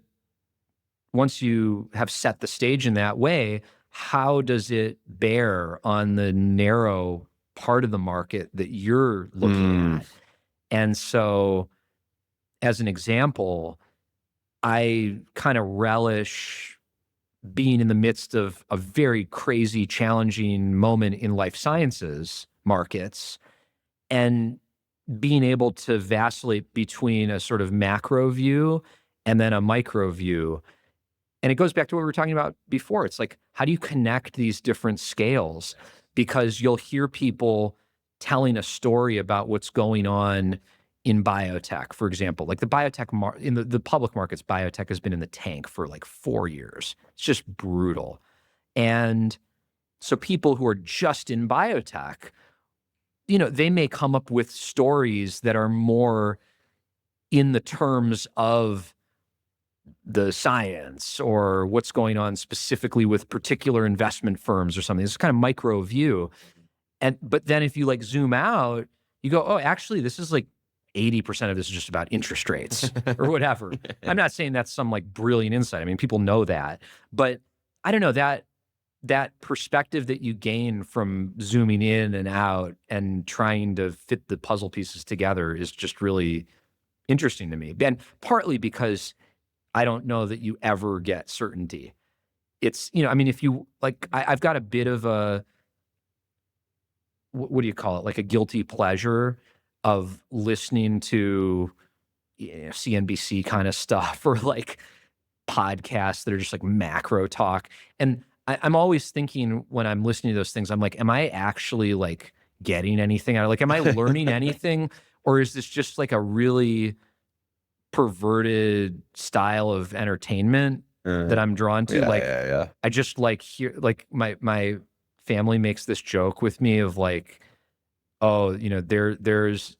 have set the stage in that way, how does it bear on the narrow part of the market that you're looking at? And so, as an example, I kind of relish being in the midst of a very crazy, challenging moment in life sciences markets and being able to vacillate between a sort of macro view and then a micro view. And it goes back to what we were talking about before. It's like, how do you connect these different scales? Because you'll hear people telling a story about what's going on in biotech, for example. Like the biotech in the public markets, biotech has been in the tank for like 4 years. It's just brutal. And so people who are just in biotech, they may come up with stories that are more in the terms of the science or what's going on specifically with particular investment firms or something. It's kind of micro view. But then if you like zoom out, you go, oh, actually, this is like 80% of this is just about interest rates or whatever. I'm not saying that's some like brilliant insight. I mean, people know that, but I don't know, that perspective that you gain from zooming in and out and trying to fit the puzzle pieces together is just really interesting to me. And partly because I don't know that you ever get certainty. It's, I mean, if you like, I've got a bit of a, what do you call it? Like a guilty pleasure of listening to CNBC kind of stuff or like podcasts that are just like macro talk. And I'm always thinking when I'm listening to those things, I'm like, am I actually like getting anything out of, like, am I learning anything? Or is this just like a really perverted style of entertainment that I'm drawn to. Yeah. I just like hear, like my family makes this joke with me of like, oh, you know, there's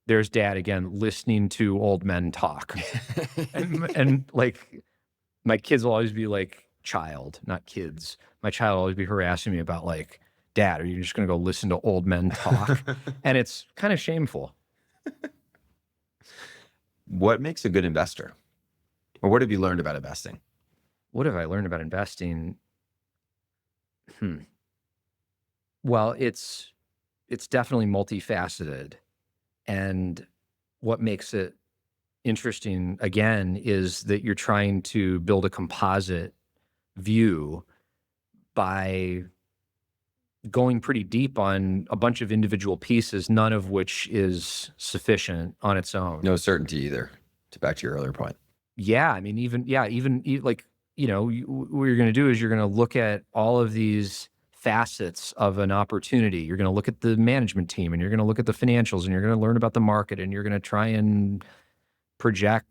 dad again listening to old men talk. and like my kids will always be like, child, not kids. My child will always be harassing me about like, dad, are you just going to go listen to old men talk? And it's kind of shameful. What makes a good investor? Or what have you learned about investing? What have I learned about investing? Well, it's definitely multifaceted. And what makes it interesting, again, is that you're trying to build a composite view by going pretty deep on a bunch of individual pieces, none of which is sufficient on its own. No certainty either, to back to your earlier point. Yeah, I mean, even like, you know, what you're going to do is you're going to look at all of these facets of an opportunity. You're going to look at the management team, and you're going to look at the financials, and you're going to learn about the market, and you're going to try and project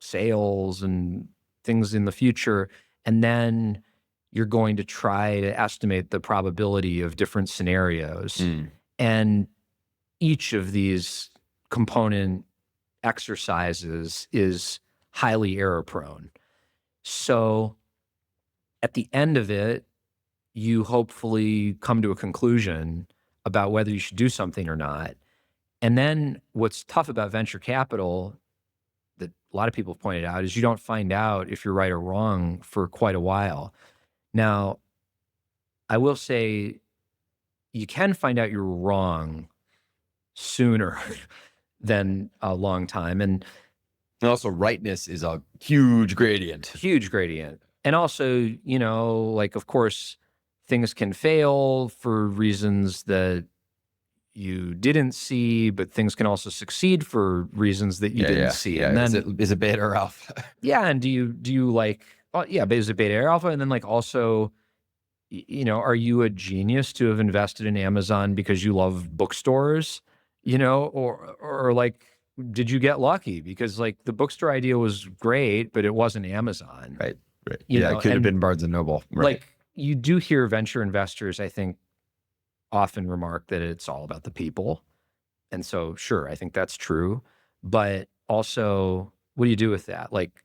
sales and things in the future. And then you're going to try to estimate the probability of different scenarios. And each of these component exercises is highly error prone. So at the end of it, you hopefully come to a conclusion about whether you should do something or not. And then what's tough about venture capital that a lot of people have pointed out is you don't find out if you're right or wrong for quite a while. Now, I will say you can find out you're wrong sooner than a long time. And also, rightness is a huge gradient. Huge gradient. And also, you know, like, of course, things can fail for reasons that you didn't see, but things can also succeed for reasons that you didn't see. Yeah. And then Is it beta or alpha? Yeah. And do you like, oh, yeah, but is it beta or alpha? And then like also, you know, are you a genius to have invested in Amazon because you love bookstores, you know, or like, did you get lucky because like the bookstore idea was great, but it wasn't Amazon. Right. You Yeah, know, it could have and been Barnes and Noble. Right. like you do hear venture investors, I think, often remark that it's all about the people. And so, sure, I think that's true. But also, what do you do with that? Like,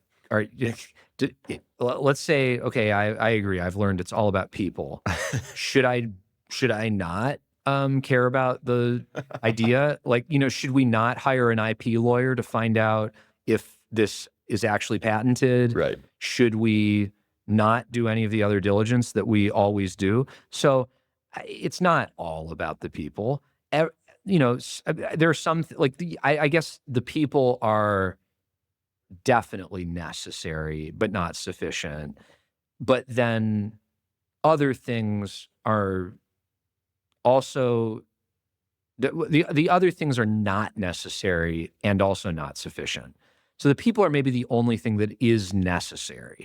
let's say, okay, I agree. I've learned it's all about people. Should I not care about the idea? Like, you know, should we not hire an IP lawyer to find out if this is actually patented? Right. Should we not do any of the other diligence that we always do? So it's not all about the people. You know, there are some, like, I guess the people are definitely necessary, but not sufficient. But then other things are also, the other things are not necessary and also not sufficient. So the people are maybe the only thing that is necessary.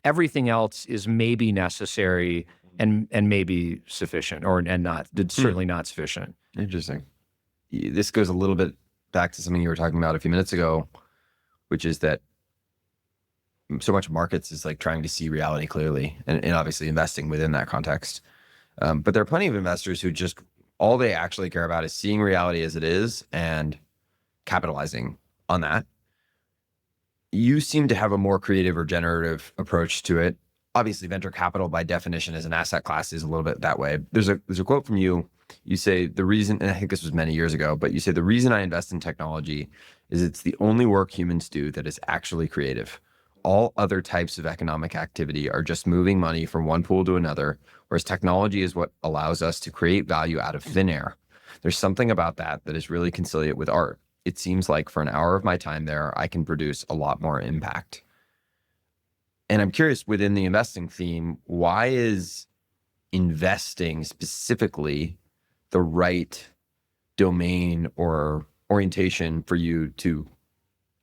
Everything else is maybe necessary and maybe sufficient, and not, certainly not sufficient. Interesting. This goes a little bit back to something you were talking about a few minutes ago, which is that so much markets is like trying to see reality clearly and obviously investing within that context. But there are plenty of investors who just, all they actually care about is seeing reality as it is and capitalizing on that. You seem to have a more creative or generative approach to it. Obviously, venture capital by definition as an asset class is a little bit that way. There's a quote from you. You say the reason, and I think this was many years ago, but you say the reason I invest in technology is it's the only work humans do that is actually creative. All other types of economic activity are just moving money from one pool to another, whereas technology is what allows us to create value out of thin air. There's something about that is really conciliate with art. It seems like for an hour of my time there, I can produce a lot more impact. And I'm curious, within the investing theme, why is investing specifically the right domain or orientation for you to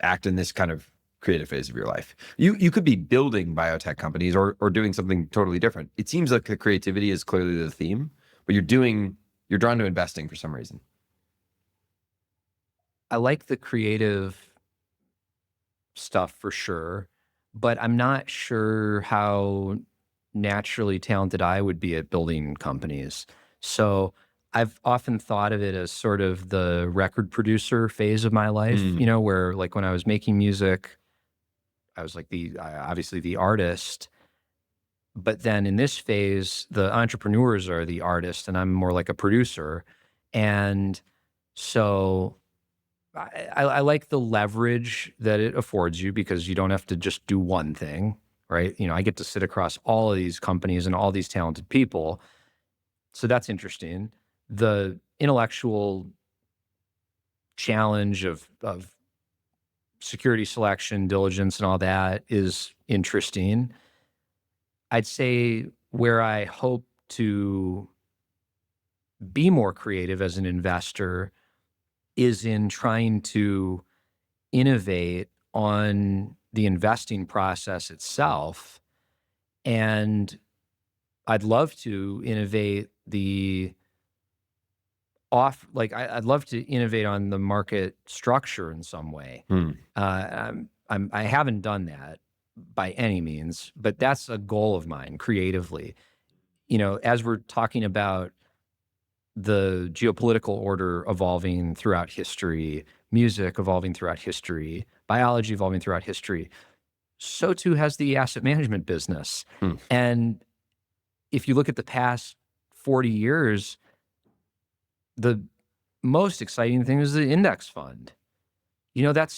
act in this kind of creative phase of your life? You could be building biotech companies or doing something totally different. It seems like the creativity is clearly the theme, but you're drawn to investing for some reason. I like the creative stuff for sure, but I'm not sure how naturally talented I would be at building companies. So I've often thought of it as sort of the record producer phase of my life, you know, where like when I was making music, I was like obviously the artist. But then in this phase, the entrepreneurs are the artist and I'm more like a producer. And so I like the leverage that it affords you because you don't have to just do one thing, right? You know, I get to sit across all of these companies and all these talented people. So that's interesting. The intellectual challenge of security selection, diligence, and all that is interesting. I'd say where I hope to be more creative as an investor is in trying to innovate on the investing process itself. And I'd love to innovate I'd love to innovate on the market structure in some way. I haven't done that by any means, but that's a goal of mine creatively. You know, as we're talking about the geopolitical order evolving throughout history, music evolving throughout history, biology evolving throughout history, so too has the asset management business. And if you look at the past 40 years, the most exciting thing is the index fund. You know, that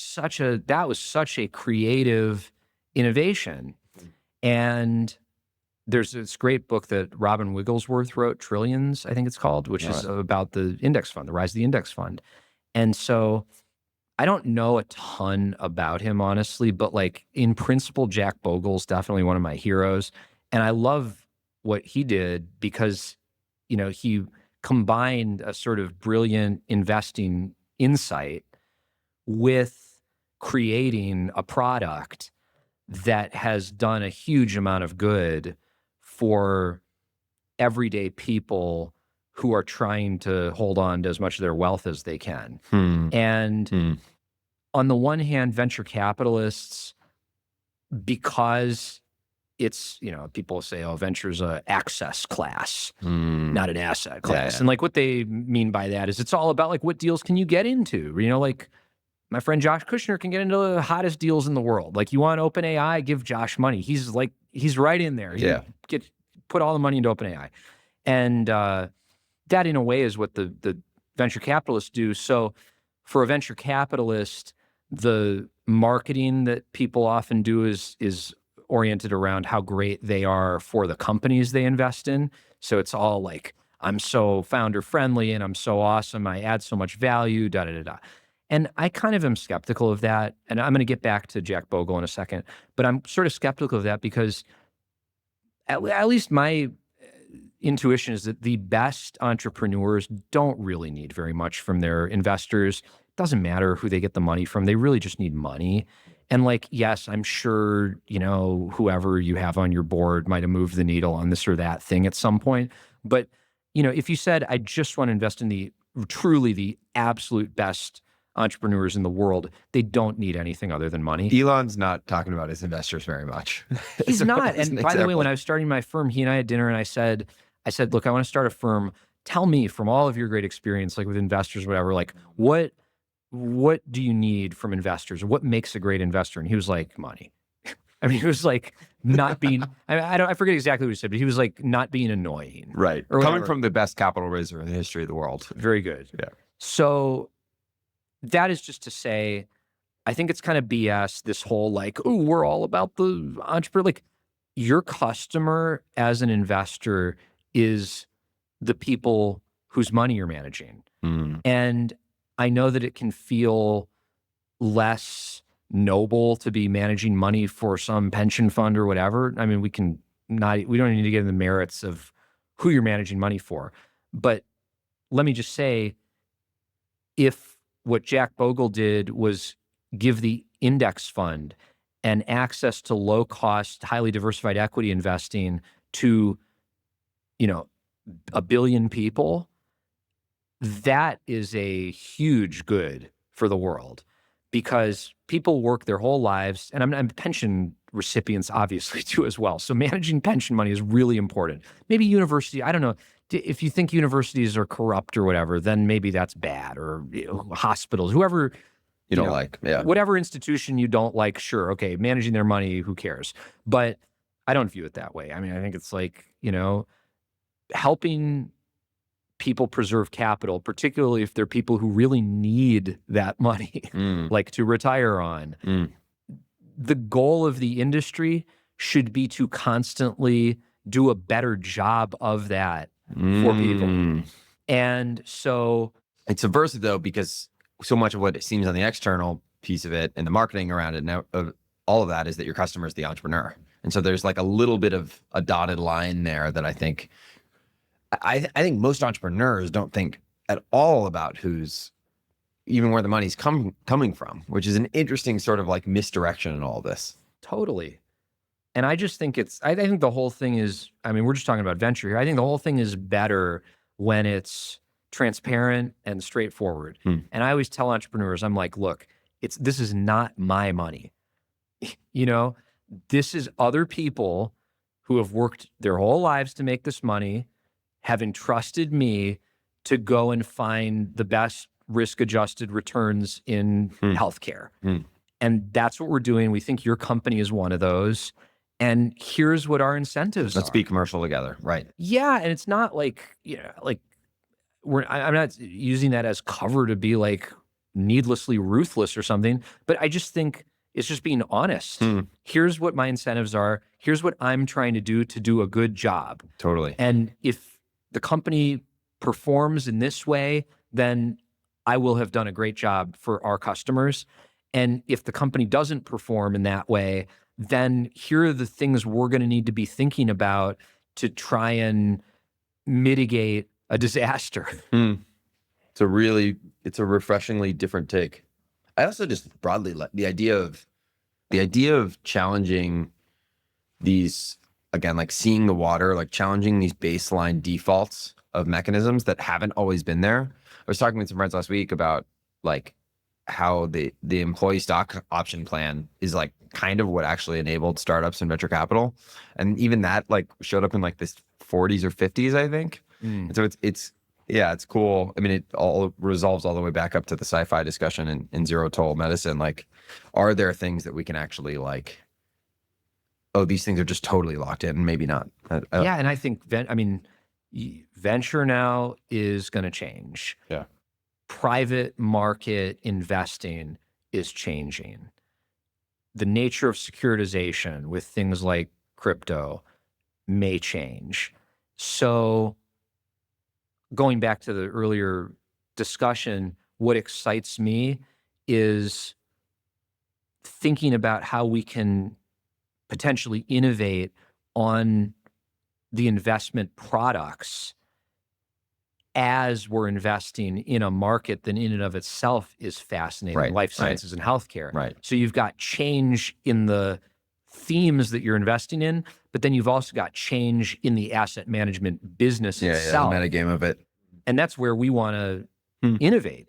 was such a creative innovation. And there's this great book that Robin Wigglesworth wrote, Trillions, I think it's called, which is about the index fund, the rise of the index fund. And so I don't know a ton about him, honestly, but like in principle, Jack Bogle's definitely one of my heroes. And I love what he did because, you know, he combined a sort of brilliant investing insight with creating a product that has done a huge amount of good for everyday people who are trying to hold on to as much of their wealth as they can. And on the one hand, venture capitalists, because it's, you know, people say, oh, venture's a access class, not an asset class. And like what they mean by that is it's all about like what deals can you get into? You know, like my friend Josh Kushner can get into the hottest deals in the world. Like you want OpenAI, give Josh money. He's right in there. Put all the money into OpenAI. And that in a way is what the venture capitalists do. So for a venture capitalist, the marketing that people often do is oriented around how great they are for the companies they invest in. So it's all like, I'm so founder friendly and I'm so awesome. I add so much value, da da da da. And I kind of am skeptical of that. And I'm going to get back to Jack Bogle in a second, but I'm sort of skeptical of that because at least my intuition is that the best entrepreneurs don't really need very much from their investors. It doesn't matter who they get the money from. They really just need money. And like, yes, I'm sure, you know, whoever you have on your board might have moved the needle on this or that thing at some point. But, you know, if you said, I just want to invest in truly the absolute best entrepreneurs in the world, they don't need anything other than money. Elon's not talking about his investors very much. He's not. And by the way, when I was starting my firm, he and I had dinner and I said, look, I want to start a firm. Tell me from all of your great experience, like with investors, whatever, like what do you need from investors? What makes a great investor? And he was like, money. I mean, he was like not being, I forget exactly what he said, but he was like not being annoying. Right. Coming from the best capital raiser in the history of the world. Very good. Yeah. So that is just to say, I think it's kind of BS, this whole like, oh, we're all about the entrepreneur. Like your customer as an investor is the people whose money you're managing. And I know that it can feel less noble to be managing money for some pension fund or whatever. I mean, we don't need to get into the merits of who you're managing money for. But let me just say, if what Jack Bogle did was give the index fund and access to low cost, highly diversified equity investing to, you know, 1 billion people, that is a huge good for the world because people work their whole lives, and I'm pension recipients obviously too as well. So managing pension money is really important. Maybe university, I don't know. If you think universities are corrupt or whatever, then maybe that's bad. Or hospitals, whoever You don't like, yeah. whatever institution you don't like, sure, okay, managing their money, who cares? But I don't view it that way. I mean, I think it's like, helping people preserve capital, particularly if they're people who really need that money, like to retire on. The goal of the industry should be to constantly do a better job of that for people. And so it's subversive though, because so much of what it seems on the external piece of it and the marketing around it, now all of that is that your customer is the entrepreneur. And so there's like a little bit of a dotted line there that I think most entrepreneurs don't think at all about even where the money's coming from, which is an interesting sort of like misdirection in all this. Totally. And I just think I think the whole thing is, I mean, we're just talking about venture here. I think the whole thing is better when it's transparent and straightforward. And I always tell entrepreneurs, I'm like, look, this is not my money. This is other people who have worked their whole lives to make this money, have entrusted me to go and find the best risk-adjusted returns in healthcare. And that's what we're doing. We think your company is one of those. And here's what our incentives are. Let's be commercial together, right? Yeah, and it's not like, I'm not using that as cover to be like needlessly ruthless or something, but I just think it's just being honest. Here's what my incentives are. Here's what I'm trying to do a good job. Totally. And if the company performs in this way, then I will have done a great job for our customers. And if the company doesn't perform in that way, then here are the things we're going to need to be thinking about to try and mitigate a disaster. It's a refreshingly different take. I also just broadly like the idea of challenging these, again, like seeing the water, like challenging these baseline defaults of mechanisms that haven't always been there. I was talking with some friends last week about like how the employee stock option plan is like kind of what actually enabled startups and venture capital. And even that like showed up in like this 40s or 50s, I think. And so it's cool. I mean, it all resolves all the way back up to the sci-fi discussion in zero toll medicine. Like, are there things that we can actually like, oh, these things are just totally locked in and maybe not. Yeah. And I think, venture now is going to change. Yeah. Private market investing is changing. The nature of securitization with things like crypto may change. So going back to the earlier discussion, what excites me is thinking about how we can potentially innovate on the investment products as we're investing in a market that in and of itself is fascinating, Right, life sciences and healthcare. Right. So you've got change in the themes that you're investing in, but then you've also got change in the asset management business itself. Yeah, the metagame of it. And that's where we want to innovate.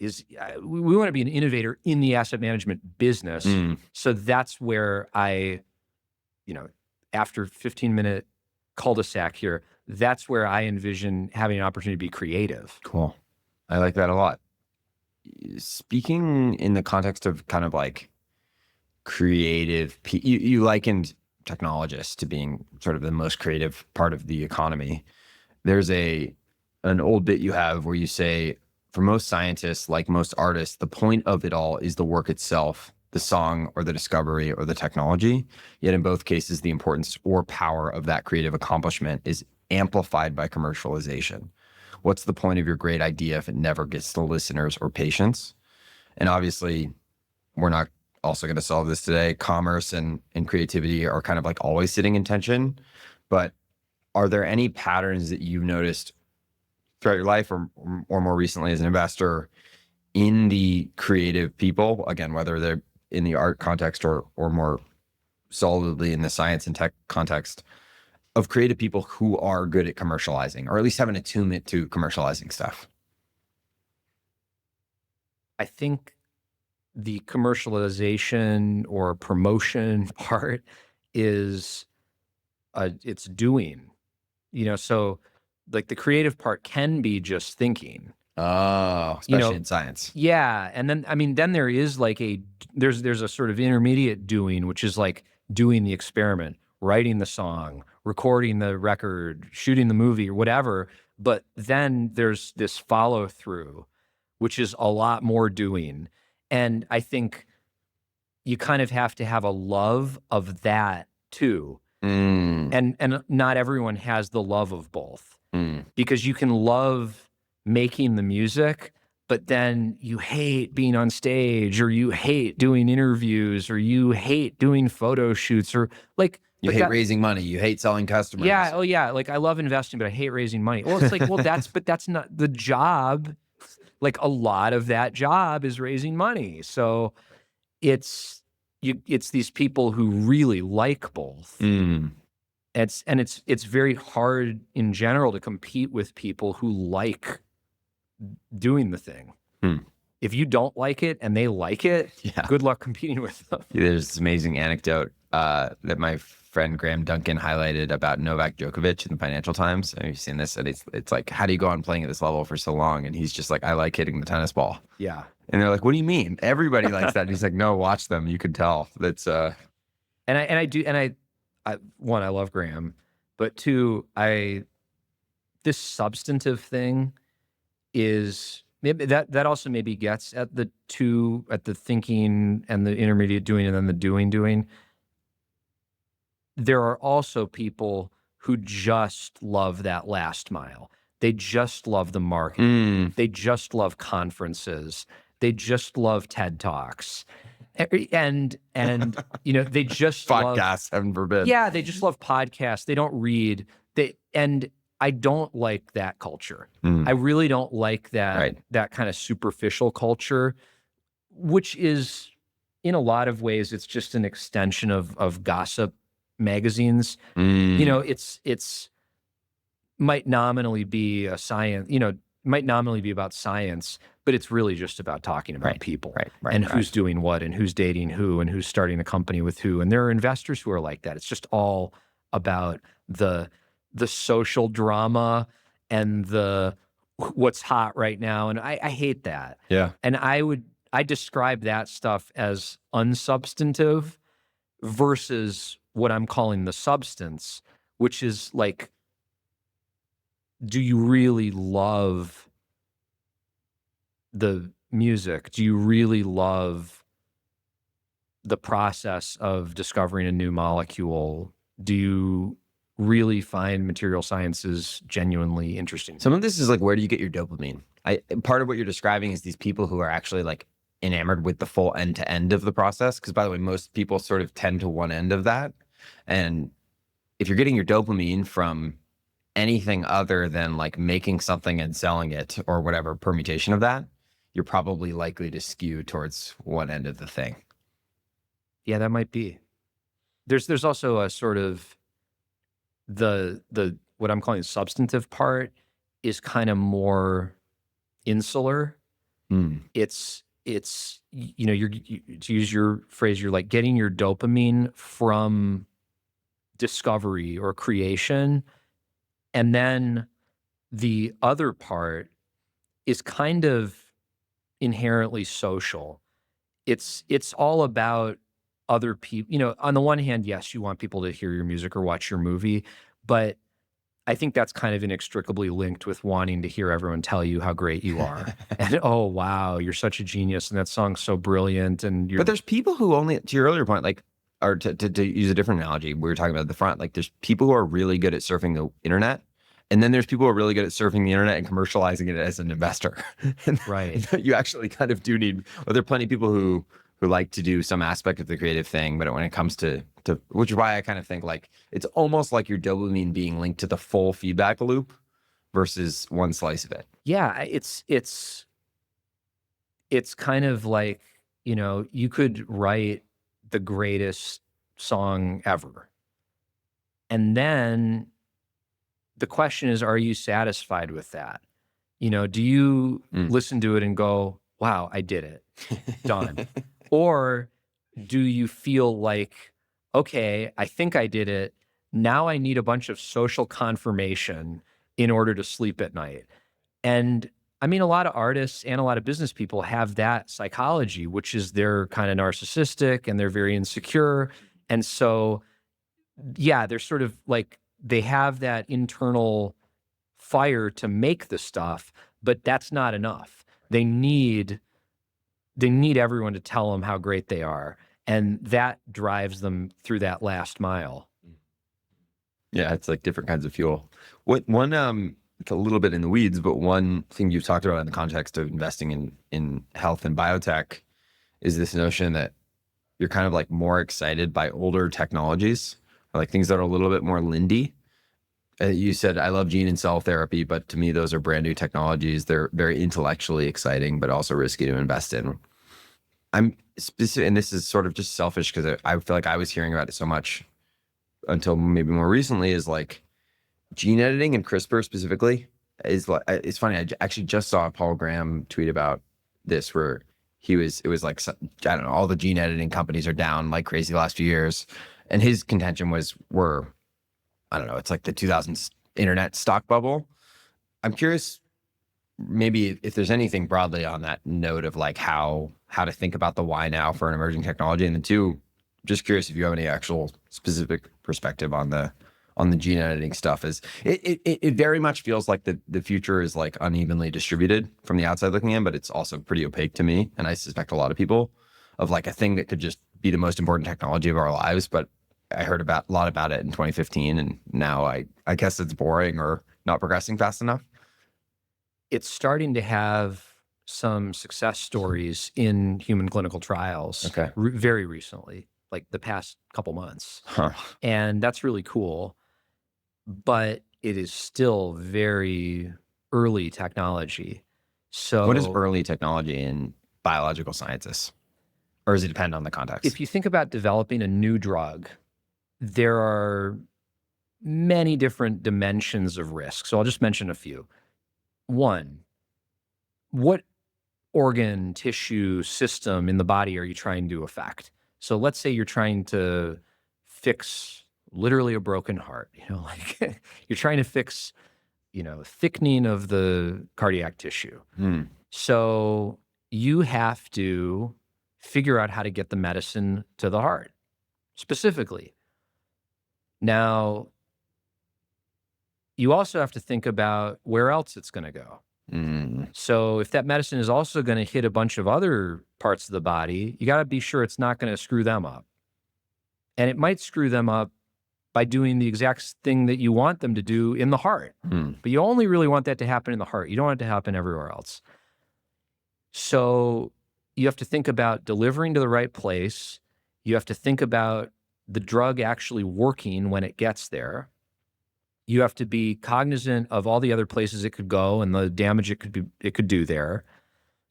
We want to be an innovator in the asset management business. So that's where after 15-minute cul-de-sac here, that's where I envision having an opportunity to be creative. Cool. I like that a lot. Speaking in the context of kind of like creative, you likened technologists to being sort of the most creative part of the economy. There's an old bit you have where you say, for most scientists, like most artists, the point of it all is the work itself, the song or the discovery or the technology. Yet in both cases, the importance or power of that creative accomplishment is amplified by commercialization. What's the point of your great idea if it never gets to listeners or patients? And obviously, we're not also going to solve this today. Commerce and creativity are kind of like always sitting in tension. But are there any patterns that you've noticed throughout your life or more recently as an investor in the creative people, again, whether they're in the art context or more solidly in the science and tech context, of creative people who are good at commercializing or at least have an attunement to commercializing stuff? I think the commercialization or promotion part is it's doing, so like the creative part can be just thinking. Oh, especially in science. Yeah. And then, I mean, then there is like there's a sort of intermediate doing, which is like doing the experiment, writing the song, recording the record, shooting the movie or whatever. But then there's this follow through, which is a lot more doing. And I think you kind of have to have a love of that too. And not everyone has the love of both, because you can love making the music, but then you hate being on stage, or you hate doing interviews, or you hate doing photo shoots, or like you hate raising money, you hate selling customers. Yeah. Oh yeah. Like I love investing, but I hate raising money. Well, it's like, well, that's not the job. Like a lot of that job is raising money. So it's these people who really like both. It's very hard in general to compete with people who like doing the thing. If you don't like it and they like it, good luck competing with them. There's this amazing anecdote that my friend Graham Duncan highlighted about Novak Djokovic in the Financial Times. Have you seen this? And it's like, how do you go on playing at this level for so long? And he's just like, I like hitting the tennis ball. Yeah. And they're like, what do you mean? Everybody likes that. And he's like, no, watch them. You can tell. That's And one, I love Graham, but two, this substantive thing is maybe that also maybe gets at the thinking and the intermediate doing and then the doing. There are also people who just love that last mile. They just love the marketing. They just love conferences. They just love TED Talks. And they just podcasts, heaven forbid. Yeah, they just love podcasts. They don't read. And I don't like that culture. I really don't like that that kind of superficial culture, which is in a lot of ways it's just an extension of gossip magazines. It's might nominally be a science, might nominally be about science, but it's really just about talking about people and who's doing what and who's dating who and who's starting a company with who. And there are investors who are like that. It's just all about the social drama and the what's hot right now. And I hate that. Yeah. And I describe that stuff as unsubstantive versus what I'm calling the substance, which is like, do you really love the music? Do you really love the process of discovering a new molecule? Do you really find material sciences genuinely interesting? Some of this is like, where do you get your dopamine? Part of what you're describing is these people who are actually like enamored with the full end to end of the process. Because by the way, most people sort of tend to one end of that. And if you're getting your dopamine from anything other than like making something and selling it or whatever permutation of that, you're probably likely to skew towards one end of the thing. Yeah, that might be. There's also a sort of the what I'm calling the substantive part is kind of more insular. It's you're to use your phrase, you're like getting your dopamine from discovery or creation. And then the other part is kind of inherently social. It's all about other people. On the one hand, yes, you want people to hear your music or watch your movie, but I think that's kind of inextricably linked with wanting to hear everyone tell you how great you are. And, oh, wow, you're such a genius, and that song's so brilliant. But there's people who only, to your earlier point, like, or to use a different analogy, we were talking about at the front, like there's people who are really good at surfing the internet. And then there's people who are really good at surfing the internet and commercializing it as an investor. Right. You actually kind of do need, well, there are plenty of people who like to do some aspect of the creative thing, but when it comes to which is why I kind of think like, it's almost like your dopamine being linked to the full feedback loop versus one slice of it. Yeah. It's kind of like, you could write the greatest song ever. And then the question is, are you satisfied with that? Do you listen to it and go, wow, I did it? done? Or do you feel like, okay, I think I did it. Now I need a bunch of social confirmation in order to sleep at night. And I mean, a lot of artists and a lot of business people have that psychology, which is they're kind of narcissistic and they're very insecure. And so, yeah, they're sort of like, they have that internal fire to make the stuff, but that's not enough. They need everyone to tell them how great they are. And that drives them through that last mile. Yeah, it's like different kinds of fuel. It's a little bit in the weeds, but one thing you've talked about in the context of investing in health and biotech is this notion that you're kind of like more excited by older technologies, or like things that are a little bit more Lindy. You said, I love gene and cell therapy, but to me, those are brand new technologies. They're very intellectually exciting, but also risky to invest in. I'm specific, and this is sort of just selfish because I feel like I was hearing about it so much until maybe more recently, is like gene editing and CRISPR specifically is like, it's funny. I actually just saw Paul Graham tweet about this where it was like, I don't know, all the gene editing companies are down like crazy the last few years. And his contention I don't know, it's like the 2000s internet stock bubble. I'm curious, maybe if there's anything broadly on that note of like how to think about the why now for an emerging technology. And then two, just curious if you have any actual specific perspective on the gene editing stuff. Is it very much feels like the future is like unevenly distributed from the outside looking in, but it's also pretty opaque to me. And I suspect a lot of people, of like a thing that could just be the most important technology of our lives. But I heard a lot about it in 2015, and now I guess it's boring or not progressing fast enough. It's starting to have some success stories in human clinical trials. Okay. Very recently, like the past couple months. Huh. And that's really cool. But it is still very early technology. So What is early technology in biological sciences? Or does it depend on the context? if you think about developing a new drug, there are many different dimensions of risk. So I'll just mention a few. One, what organ, tissue, system in the body are you trying to affect? So let's say you're trying to fix literally a broken heart, like you're trying to fix, thickening of the cardiac tissue. So you have to figure out how to get the medicine to the heart specifically. Now, you also have to think about where else it's going to go. So if that medicine is also going to hit a bunch of other parts of the body, you got to be sure it's not going to screw them up. And it might screw them up by doing the exact thing that you want them to do in the heart. But you only really want that to happen in the heart. You don't want it to happen everywhere else. So you have to think about delivering to the right place. You have to think about the drug actually working when it gets there. You have to be cognizant of all the other places it could go and the damage it could do there.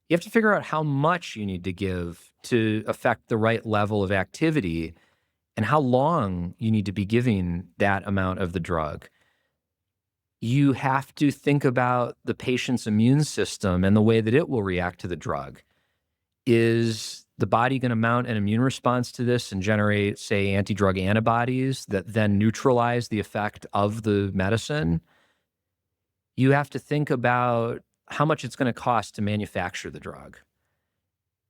You have to figure out how much you need to give to affect the right level of activity and how long you need to be giving that amount of the drug. You have to think about the patient's immune system and the way that it will react to the drug. Is the body going to mount an immune response to this and generate, say, anti-drug antibodies that then neutralize the effect of the medicine? You have to think about how much it's going to cost to manufacture the drug.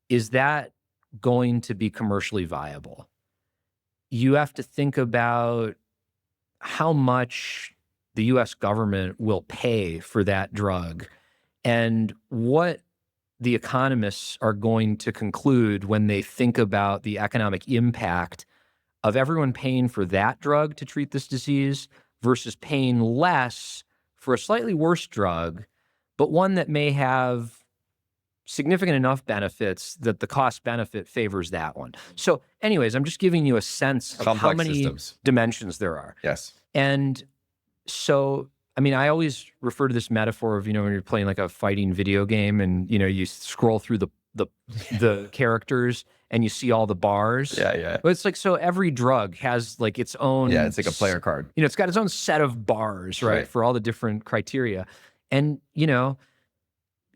Is that going to be commercially viable? You have to think about how much the US government will pay for that drug and what the economists are going to conclude when they think about the economic impact of everyone paying for that drug to treat this disease versus paying less for a slightly worse drug, but one that may have significant enough benefits that the cost benefit favors that one. So anyways, I'm just giving you a sense of how many dimensions there are. Yes. And so, I mean, I always refer to this metaphor of, when you're playing like a fighting video game and, you scroll through the characters and you see all the bars. Yeah. But it's like, so every drug has like its own. Yeah, it's like a player card. It's got its own set of bars, right? For all the different criteria. And,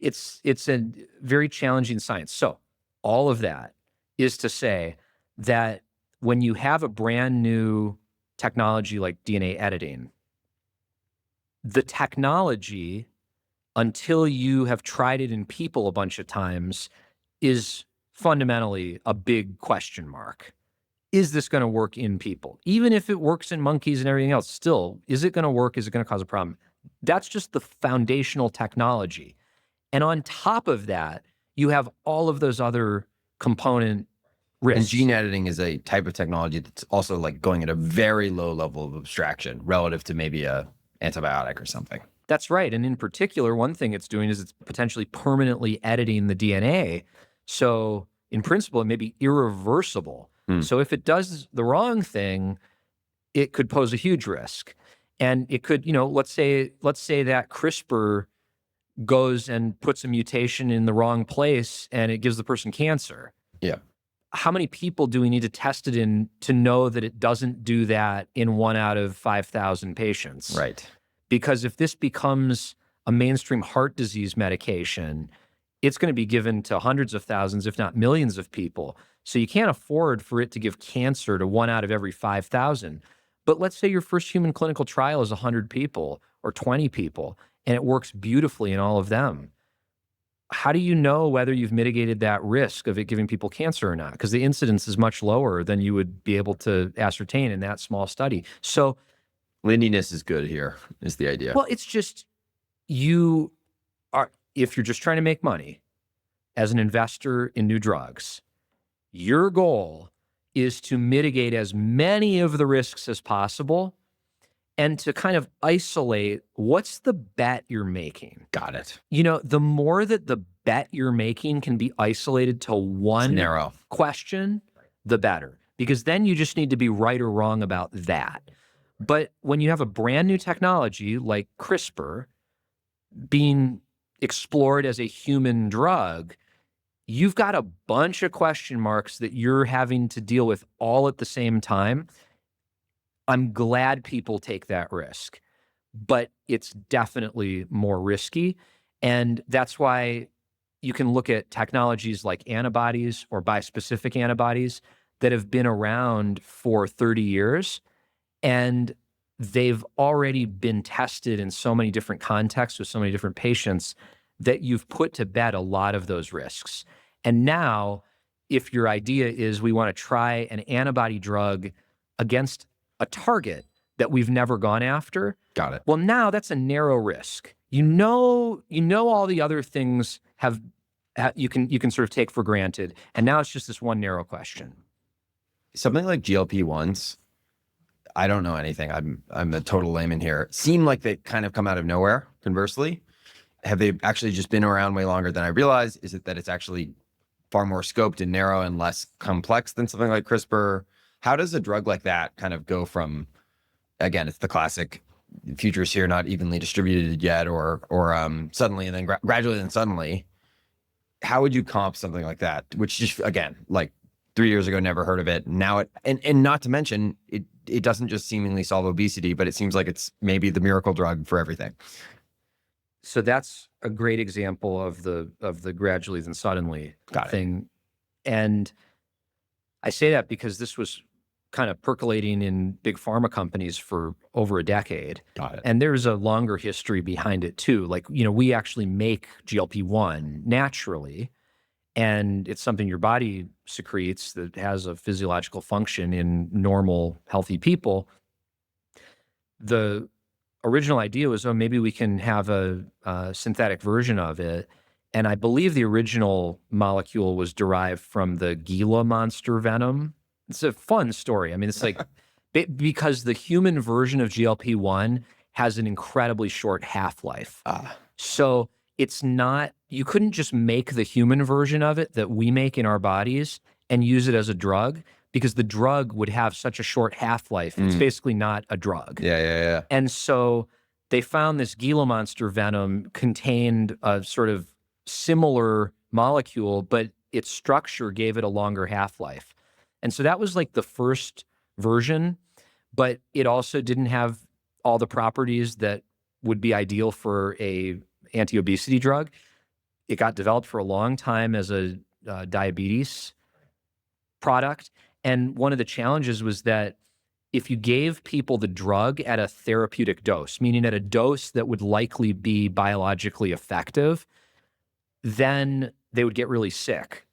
it's a very challenging science. So all of that is to say that when you have a brand new technology like DNA editing, the technology, until you have tried it in people a bunch of times, is fundamentally a big question mark. Is this going to work in people? Even if it works in monkeys and everything else, still, is it going to work? Is it going to cause a problem? That's just the foundational technology. And on top of that, you have all of those other component risks. And gene editing is a type of technology that's also like going at a very low level of abstraction relative to maybe a antibiotic or something. That's right. And in particular, one thing it's doing is it's potentially permanently editing the DNA. So in principle, it may be irreversible. So if it does the wrong thing, it could pose a huge risk. And it could, let's say that CRISPR goes and puts a mutation in the wrong place and it gives the person cancer. Yeah. How many people do we need to test it in to know that it doesn't do that in 1 out of 5,000 patients? Right. Because if this becomes a mainstream heart disease medication, it's going to be given to hundreds of thousands, if not millions of people. So you can't afford for it to give cancer to 1 out of every 5,000. But let's say your first human clinical trial is 100 people or 20 people, and it works beautifully in all of them. How do you know whether you've mitigated that risk of it giving people cancer or not? Because the incidence is much lower than you would be able to ascertain in that small study. So lindiness is good here, is the idea. Well, it's just if you're just trying to make money as an investor in new drugs, your goal is to mitigate as many of the risks as possible and to kind of isolate what's the bet you're making. Got it. The more that the bet you're making can be isolated to one narrow question, the better. Because then you just need to be right or wrong about that. But when you have a brand new technology like CRISPR being explored as a human drug, you've got a bunch of question marks that you're having to deal with all at the same time. I'm glad people take that risk, but it's definitely more risky. And that's why you can look at technologies like antibodies or bispecific antibodies that have been around for 30 years. And they've already been tested in so many different contexts with so many different patients that you've put to bed a lot of those risks. And now, if your idea is we want to try an antibody drug against a target that we've never gone after, got it. Well, now that's a narrow risk. All the other things you can sort of take for granted, and now it's just this one narrow question. Something like GLP-1s, I don't know anything. I'm a total layman here. Seem like they kind of come out of nowhere, conversely. Have they actually just been around way longer than I realized? Is it that it's actually far more scoped and narrow and less complex than something like CRISPR? How does a drug like that kind of go from, again, it's the classic, future is here, not evenly distributed yet, or suddenly and then gradually and suddenly. How would you comp something like that? Which just, again, like 3 years ago, never heard of it. Now and not to mention, it doesn't just seemingly solve obesity, but it seems like it's maybe the miracle drug for everything. So that's a great example of the gradually then suddenly thing. And I say that because this was kind of percolating in big pharma companies for over a decade. Got it. And there's a longer history behind it too. Like, we actually make GLP-1 naturally, and it's something your body secretes that has a physiological function in normal, healthy people. The original idea was, maybe we can have a synthetic version of it. And I believe the original molecule was derived from the Gila monster venom. It's a fun story. I mean, it's like, because the human version of GLP-1 has an incredibly short half-life. So it's not, you couldn't just make the human version of it that we make in our bodies and use it as a drug, because the drug would have such a short half-life. It's basically not a drug. Yeah. And so they found this Gila monster venom contained a sort of similar molecule, but its structure gave it a longer half-life. And so that was like the first version, but it also didn't have all the properties that would be ideal for a anti-obesity drug. It got developed for a long time as a diabetes product. And one of the challenges was that if you gave people the drug at a therapeutic dose, meaning at a dose that would likely be biologically effective, then they would get really sick.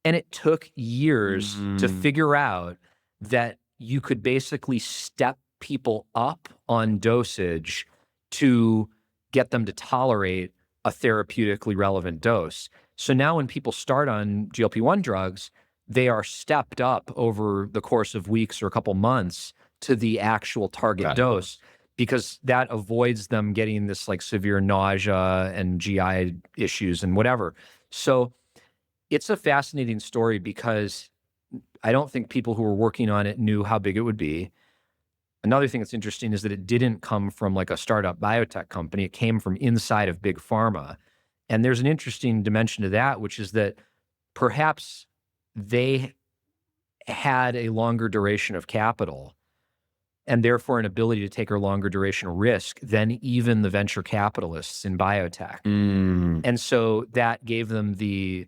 And it took years to figure out that you could basically step people up on dosage to get them to tolerate a therapeutically relevant dose. So now when people start on GLP-1 drugs, they are stepped up over the course of weeks or a couple months to the actual target dose, because that avoids them getting this like severe nausea and GI issues and whatever. So it's a fascinating story because I don't think people who were working on it knew how big it would be. Another thing that's interesting is that it didn't come from like a startup biotech company. It came from inside of big pharma. And there's an interesting dimension to that, which is that perhaps they had a longer duration of capital and therefore an ability to take a longer duration risk than even the venture capitalists in biotech. And so that gave them the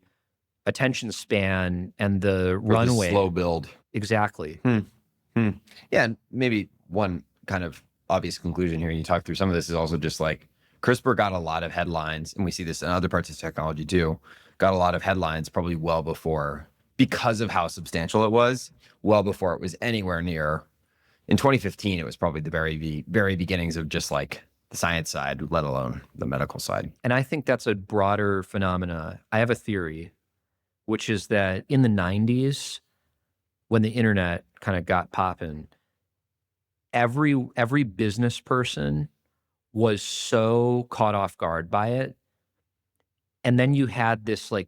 attention span and the runway. The slow build. Exactly. Yeah, and maybe one kind of obvious conclusion here, you talk through some of this, is also just like CRISPR got a lot of headlines, and we see this in other parts of technology too, got a lot of headlines probably well before, because of how substantial it was, well before it was anywhere near. In 2015, it was probably the very beginnings of just like the science side, let alone the medical side. And I think that's a broader phenomena. I have a theory, which is that in the 90s, when the internet kind of got popping, every business person was so caught off guard by it. And then you had this like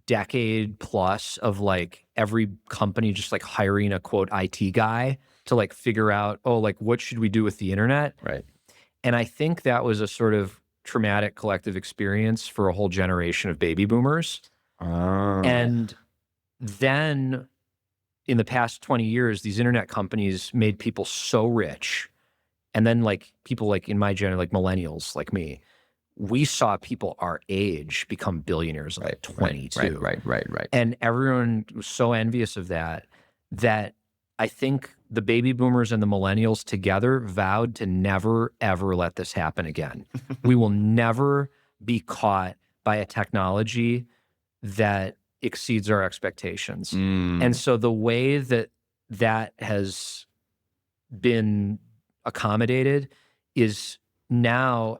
decade plus of like every company just like hiring a quote IT guy to like figure out, oh, like what should we do with the internet? Right. And I think that was a sort of traumatic collective experience for a whole generation of baby boomers. And then in the past 20 years, these internet companies made people so rich. And then like people like in my generation, like millennials like me, we saw people our age become billionaires at 22. Right. And everyone was so envious of that, that I think the baby boomers and the millennials together vowed to never, ever let this happen again. We will never be caught by a technology that exceeds our expectations. And so the way that that has been accommodated is now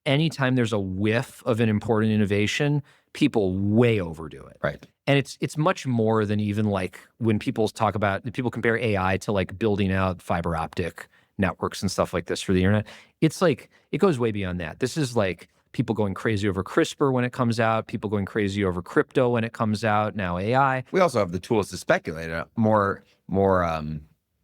anytime there's a whiff of an important innovation, people way overdo it. Right. And it's much more than even like when people compare AI to like building out fiber optic networks and stuff like this for the internet. It's like, it goes way beyond that. This is like people going crazy over CRISPR when it comes out, people going crazy over crypto when it comes out, now AI. We also have the tools to speculate more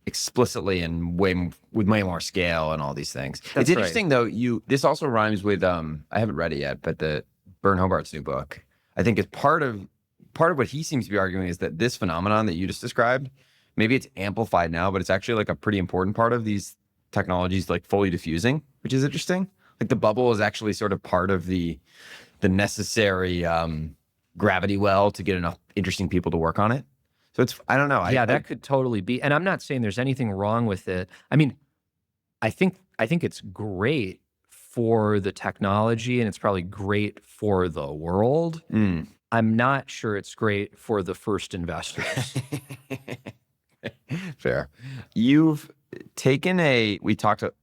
explicitly and with way more scale and all these things. That's it's interesting though, this also rhymes with I haven't read it yet, but the Bern Hobart's new book, I think is part of what he seems to be arguing is that this phenomenon that you just described, maybe it's amplified now, but it's actually like a pretty important part of these technologies like fully diffusing, which is interesting. Like the bubble is actually sort of part of the necessary gravity well to get enough interesting people to work on it. So it's, I don't know. Yeah, that could totally be. And I'm not saying there's anything wrong with it. I mean, I think it's great for the technology and it's probably great for the world. I'm not sure it's great for the first investors. Fair. You've taken we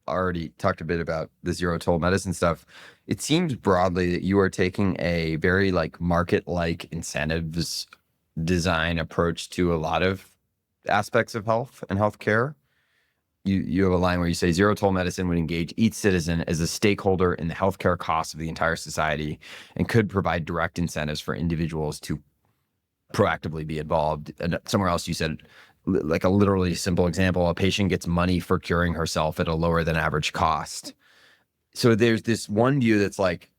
already talked a bit about the zero toll medicine stuff. It seems broadly that you are taking a very like market-like incentives design approach to a lot of aspects of health and healthcare. You have a line where you say zero toll medicine would engage each citizen as a stakeholder in the healthcare costs of the entire society and could provide direct incentives for individuals to proactively be involved. And somewhere else you said, like a literally simple example, a patient gets money for curing herself at a lower than average cost. So there's this one view that's like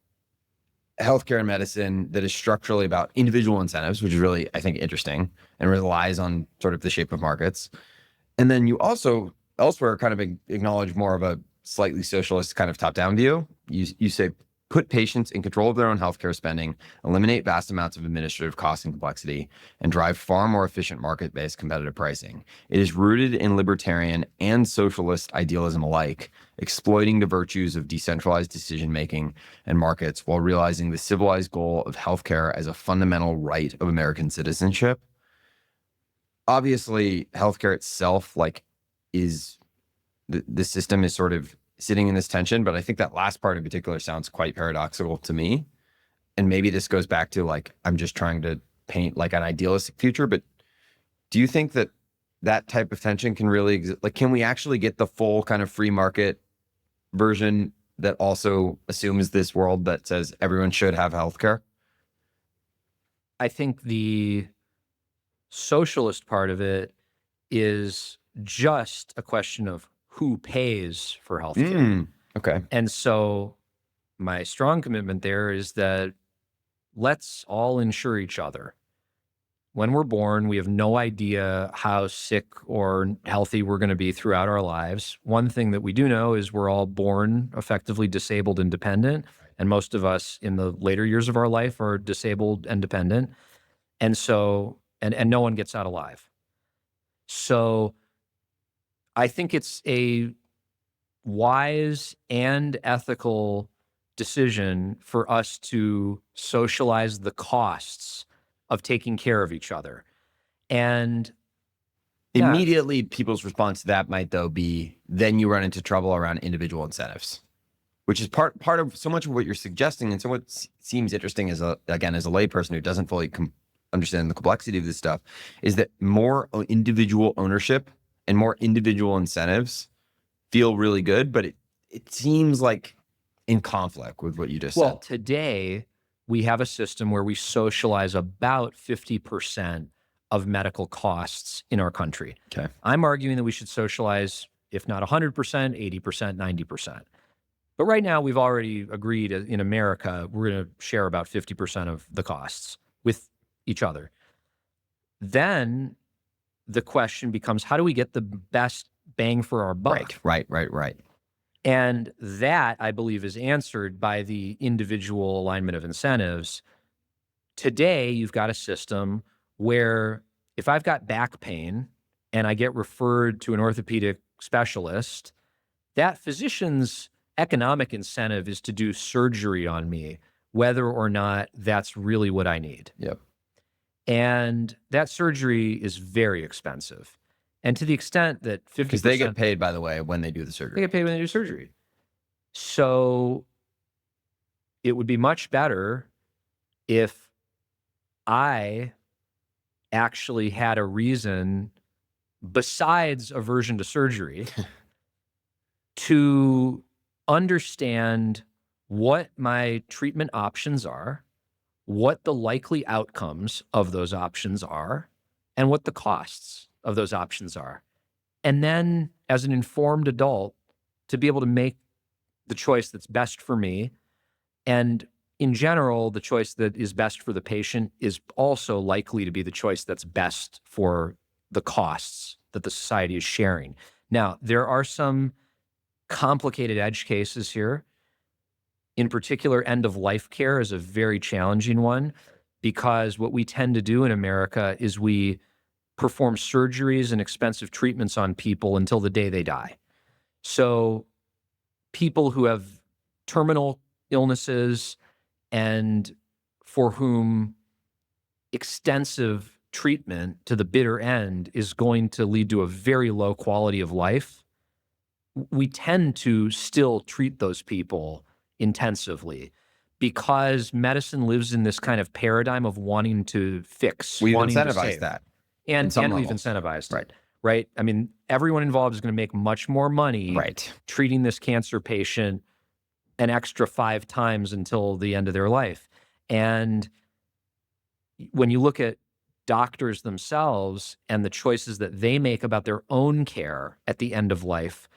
healthcare and medicine that is structurally about individual incentives, which is really, I think, interesting and relies on sort of the shape of markets. And then you also elsewhere kind of acknowledge more of a slightly socialist kind of top-down view. You say put patients in control of their own healthcare spending, eliminate vast amounts of administrative cost and complexity, and drive far more efficient market-based competitive pricing. It is rooted in libertarian and socialist idealism alike, exploiting the virtues of decentralized decision-making and markets while realizing the civilized goal of healthcare as a fundamental right of American citizenship. Obviously, healthcare itself, is the system is sort of sitting in this tension, but I think that last part in particular sounds quite paradoxical to me. And maybe this goes back to I'm just trying to paint an idealistic future, but do you think that that type of tension can really exist? Can we actually get the full kind of free market version that also assumes this world that says everyone should have healthcare? I think the socialist part of it is just a question of who pays for healthcare. Okay. And so my strong commitment there is that let's all insure each other. When we're born, we have no idea how sick or healthy we're going to be throughout our lives. One thing that we do know is we're all born effectively disabled and dependent. And most of us in the later years of our life are disabled and dependent. And so, and no one gets out alive. So I think it's a wise and ethical decision for us to socialize the costs of taking care of each other. And immediately people's response to that might though be, then you run into trouble around individual incentives, which is part of so much of what you're suggesting. And so what seems interesting as a layperson who doesn't fully understand the complexity of this stuff is that more individual ownership and more individual incentives feel really good, but it seems like in conflict with what you just said. Well, today we have a system where we socialize about 50% of medical costs in our country. Okay. I'm arguing that we should socialize, if not 100%, 80%, 90%. But right now we've already agreed in America, we're going to share about 50% of the costs with each other. Then the question becomes, how do we get the best bang for our buck? Right. And that, I believe, is answered by the individual alignment of incentives. Today, you've got a system where if I've got back pain and I get referred to an orthopedic specialist, that physician's economic incentive is to do surgery on me, whether or not that's really what I need. Yep. And that surgery is very expensive. And to the extent that 50%... Because they get paid, by the way, when they do the surgery. They get paid when they do surgery. So it would be much better if I actually had a reason, besides aversion to surgery, to understand what my treatment options are, what the likely outcomes of those options are, and what the costs of those options are. And then as an informed adult, to be able to make the choice that's best for me. And in general, the choice that is best for the patient is also likely to be the choice that's best for the costs that the society is sharing. Now, there are some complicated edge cases here. In particular, end-of-life care is a very challenging one because what we tend to do in America is we perform surgeries and expensive treatments on people until the day they die. So people who have terminal illnesses and for whom extensive treatment to the bitter end is going to lead to a very low quality of life, we tend to still treat those people intensively because medicine lives in this kind of paradigm of wanting to fix. We've wanting to incentivized save. that. And we've levels. incentivized Right. it, right? I mean, everyone involved is going to make much more money Right. treating this cancer patient an extra 5 times until the end of their life. And when you look at doctors themselves and the choices that they make about their own care at the end of life,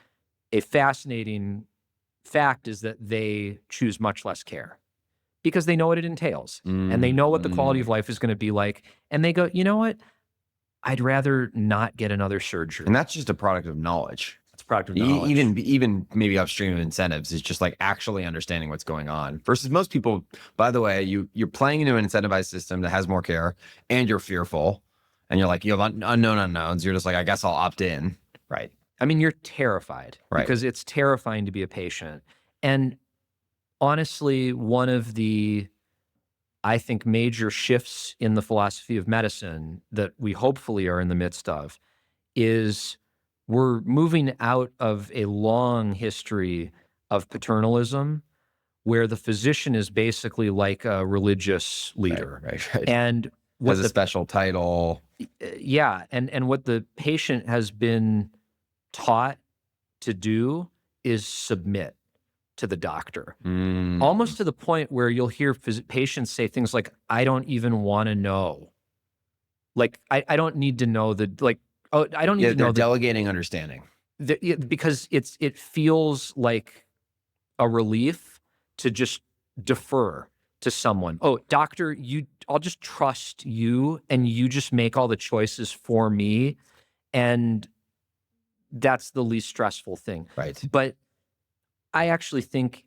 a fascinating fact is that they choose much less care because they know what it entails and they know what the quality of life is going to be like. And they go, you know what? I'd rather not get another surgery. And that's just a product of knowledge. product of knowledge. Even maybe upstream of incentives is just like actually understanding what's going on. Versus most people, by the way, you're playing into an incentivized system that has more care, and you're fearful, and you're like, you have unknown unknowns. You're just like, I guess I'll opt in. Right. I mean, you're terrified because it's terrifying to be a patient. And honestly, one of the, I think, major shifts in the philosophy of medicine that we hopefully are in the midst of is we're moving out of a long history of paternalism where the physician is basically like a religious leader. Right. And has a special title. Yeah. And what the patient has been taught to do is submit to the doctor, almost to the point where you'll hear patients say things like, I don't even want to know. Like, I don't need to know I don't need to know. They're delegating understanding. Because it feels like a relief to just defer to someone. Oh, doctor, I'll just trust you and you just make all the choices for me. And that's the least stressful thing. Right. But I actually think,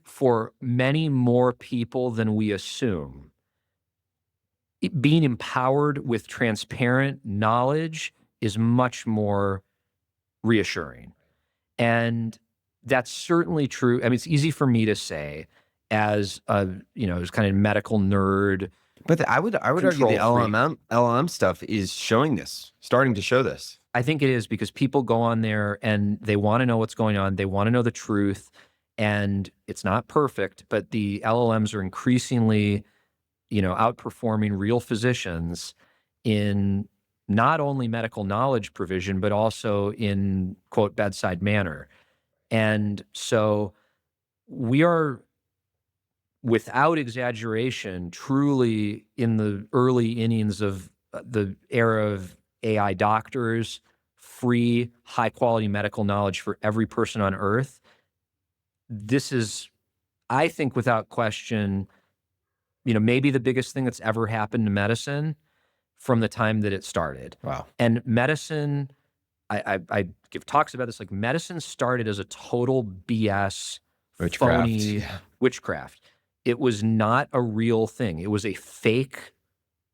for many more people than we assume, being empowered with transparent knowledge is much more reassuring. And that's certainly true. I mean, it's easy for me to say as kind of medical nerd. But I would argue the LLM stuff is starting to show this. I think it is because people go on there and they want to know what's going on. They want to know the truth. And it's not perfect, but the LLMs are increasingly, outperforming real physicians in not only medical knowledge provision, but also in, quote, bedside manner. And so we are, without exaggeration, truly in the early innings of the era of AI doctors, free, high-quality medical knowledge for every person on Earth. This is, I think, without question, maybe the biggest thing that's ever happened to medicine from the time that it started. Wow. And medicine, I give talks about this, like medicine started as a total BS, phony witchcraft. It was not a real thing. It was a fake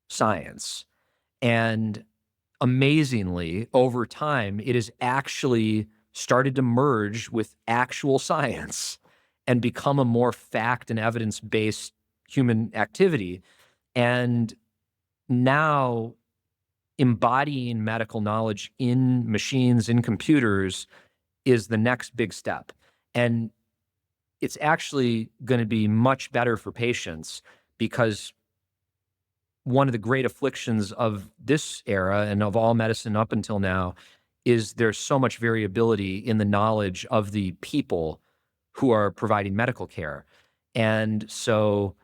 science. And amazingly, over time, it has actually started to merge with actual science and become a more fact and evidence-based human activity. And now embodying medical knowledge in machines, in computers, is the next big step. And it's actually going to be much better for patients because one of the great afflictions of this era and of all medicine up until now is there's so much variability in the knowledge of the people who are providing medical care. And so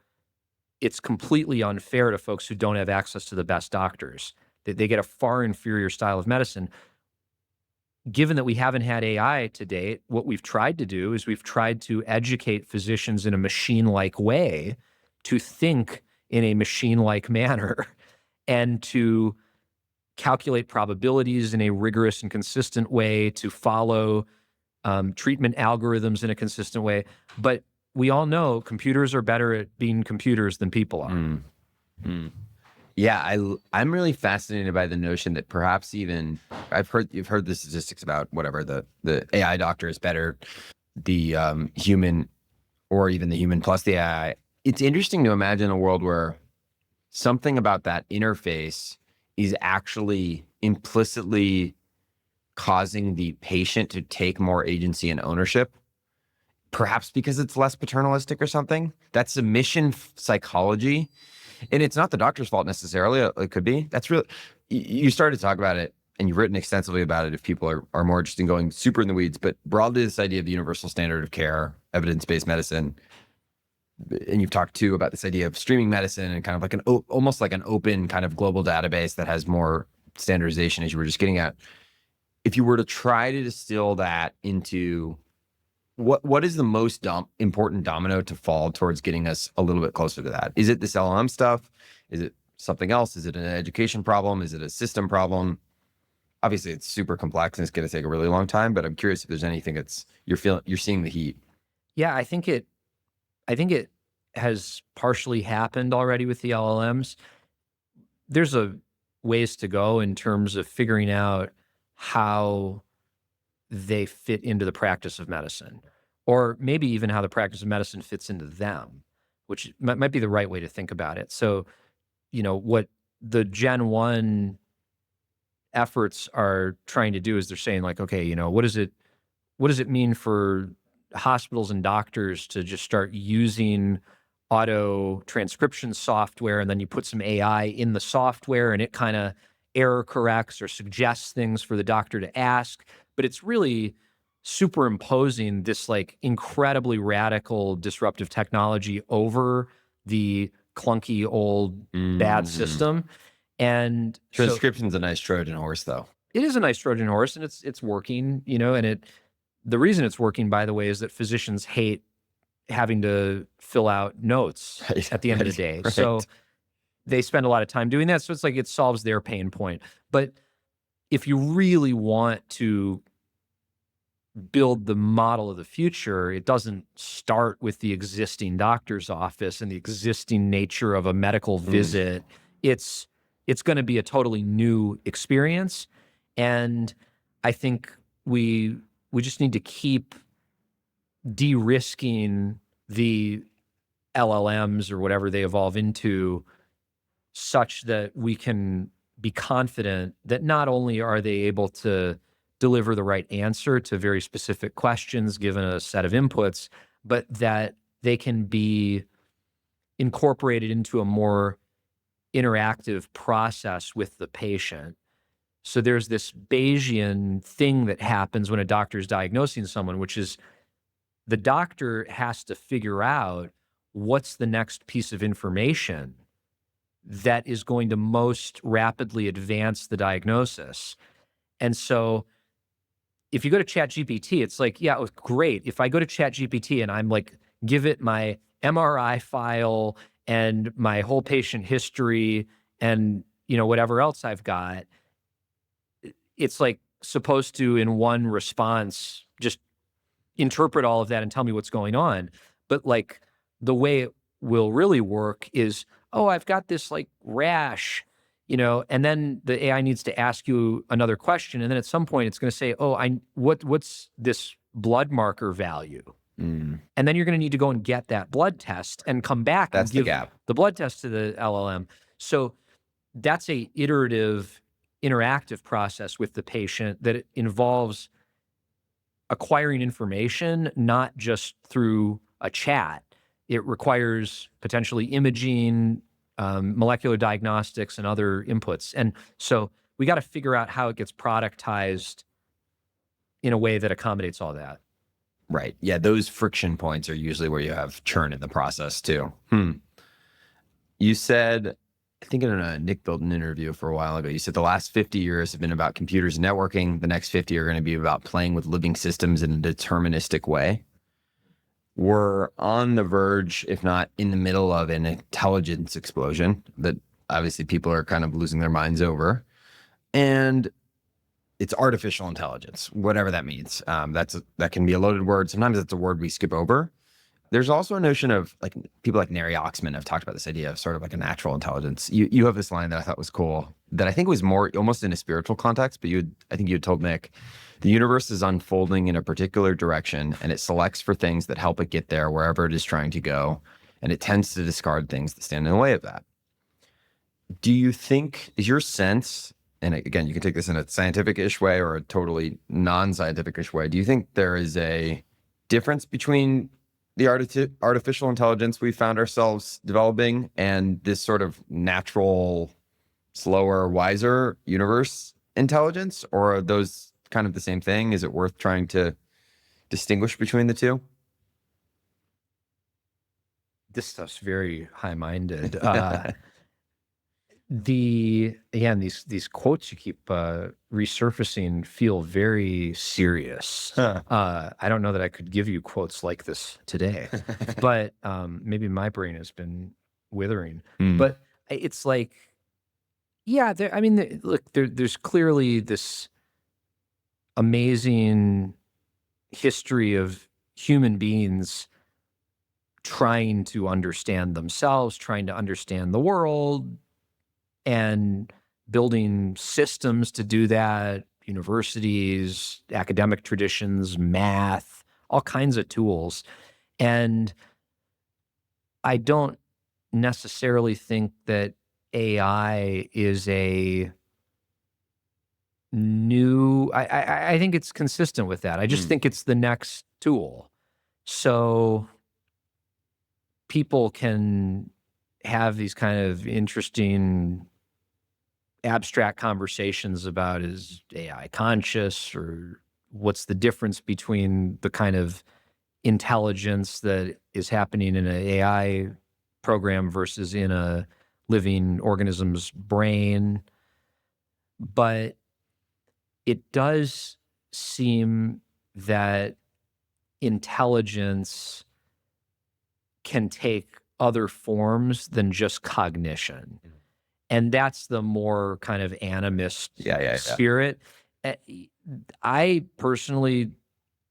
it's completely unfair to folks who don't have access to the best doctors. They get a far inferior style of medicine. Given that we haven't had AI to date, what we've tried to do is we've tried to educate physicians in a machine-like way to think in a machine-like manner and to calculate probabilities in a rigorous and consistent way, to follow treatment algorithms in a consistent way. But we all know computers are better at being computers than people are. Yeah, I'm really fascinated by the notion that perhaps even you've heard the statistics about whatever the AI doctor is better, the human, or even the human plus the AI. It's interesting to imagine a world where something about that interface is actually implicitly causing the patient to take more agency and ownership, perhaps because it's less paternalistic or something. That submission psychology. And it's not the doctor's fault necessarily. It could be. That's really, you started to talk about it and you've written extensively about it if people are more interested in going super in the weeds, but broadly this idea of the universal standard of care, evidence-based medicine. And you've talked too about this idea of streaming medicine and kind of like almost like an open kind of global database that has more standardization, as you were just getting at. If you were to try to distill that into what is the most important domino to fall towards getting us a little bit closer to that? Is it this LLM stuff? Is it something else? Is it an education problem? Is it a system problem? obviously it's super complex and it's going to take a really long time, but I'm curious if there's anything that's you're seeing the heat. Yeah, I think it has partially happened already with the LLMs. There's a ways to go in terms of figuring out how they fit into the practice of medicine, or maybe even how the practice of medicine fits into them, which might be the right way to think about it. So, what the Gen 1 efforts are trying to do is they're saying like, okay, what does it mean for hospitals and doctors to just start using auto transcription software, and then you put some AI in the software and it kind of error corrects or suggests things for the doctor to ask. But it's really superimposing this like incredibly radical disruptive technology over the clunky old bad system. And Transcription's a nice Trojan horse, though. It is a nice Trojan horse, and it's working, and the reason it's working, by the way, is that physicians hate having to fill out notes at the end of the day. Right. So they spend a lot of time doing that. So it's like it solves their pain point. But if you really want to build the model of the future, it doesn't start with the existing doctor's office and the existing nature of a medical visit. It's going to be a totally new experience. And I think we just need to keep de-risking the LLMs or whatever they evolve into, such that we can be confident that not only are they able to deliver the right answer to very specific questions given a set of inputs, but that they can be incorporated into a more interactive process with the patient. So there's this Bayesian thing that happens when a doctor is diagnosing someone, which is the doctor has to figure out what's the next piece of information that is going to most rapidly advance the diagnosis. And so if you go to ChatGPT, it's like, yeah, it was great. If I go to ChatGPT and I'm like, give it my MRI file and my whole patient history and, whatever else I've got, it's like supposed to, in one response, just interpret all of that and tell me what's going on. But like the way it will really work is, oh, I've got this like rash, and then the AI needs to ask you another question. And then at some point it's going to say, oh, what's this blood marker value? And then you're going to need to go and get that blood test and come back and give the blood test to the LLM. So that's a iterative, interactive process with the patient that involves acquiring information, not just through a chat. It requires potentially imaging, molecular diagnostics, and other inputs. And so we got to figure out how it gets productized in a way that accommodates all that. Right. Yeah, those friction points are usually where you have churn in the process too. You said, I think in a Nick Bilton interview for a while ago, you said the last 50 years have been about computers and networking. The next 50 are going to be about playing with living systems in a deterministic way. We're on the verge, if not in the middle of an intelligence explosion that obviously people are kind of losing their minds over. And it's artificial intelligence, whatever that means. That can be a loaded word. Sometimes it's a word we skip over. There's also a notion of like people like Neri Oxman have talked about this idea of sort of like a natural intelligence. You have this line that I thought was cool that I think was more almost in a spiritual context, but I think you had told Nick, the universe is unfolding in a particular direction and it selects for things that help it get there wherever it is trying to go. And it tends to discard things that stand in the way of that. Do you think, is your sense, and again, you can take this in a scientific-ish way or a totally non-scientific-ish way, do you think there is a difference between the artificial intelligence we found ourselves developing and this sort of natural, slower, wiser universe intelligence? Or are those kind of the same thing? Is it worth trying to distinguish between the two? This stuff's very high-minded. These quotes you keep resurfacing feel very serious. I don't know that I could give you quotes like this today, but maybe my brain has been withering. But it's like, yeah, look, there's clearly this amazing history of human beings trying to understand themselves, trying to understand the world, and building systems to do that, universities, academic traditions, math, all kinds of tools. And I don't necessarily think that AI is a new, I think it's consistent with that. I just think it's the next tool. So people can have these kind of interesting abstract conversations about, is AI conscious, or what's the difference between the kind of intelligence that is happening in an AI program versus in a living organism's brain. But it does seem that intelligence can take other forms than just cognition. And that's the more kind of animist spirit. I personally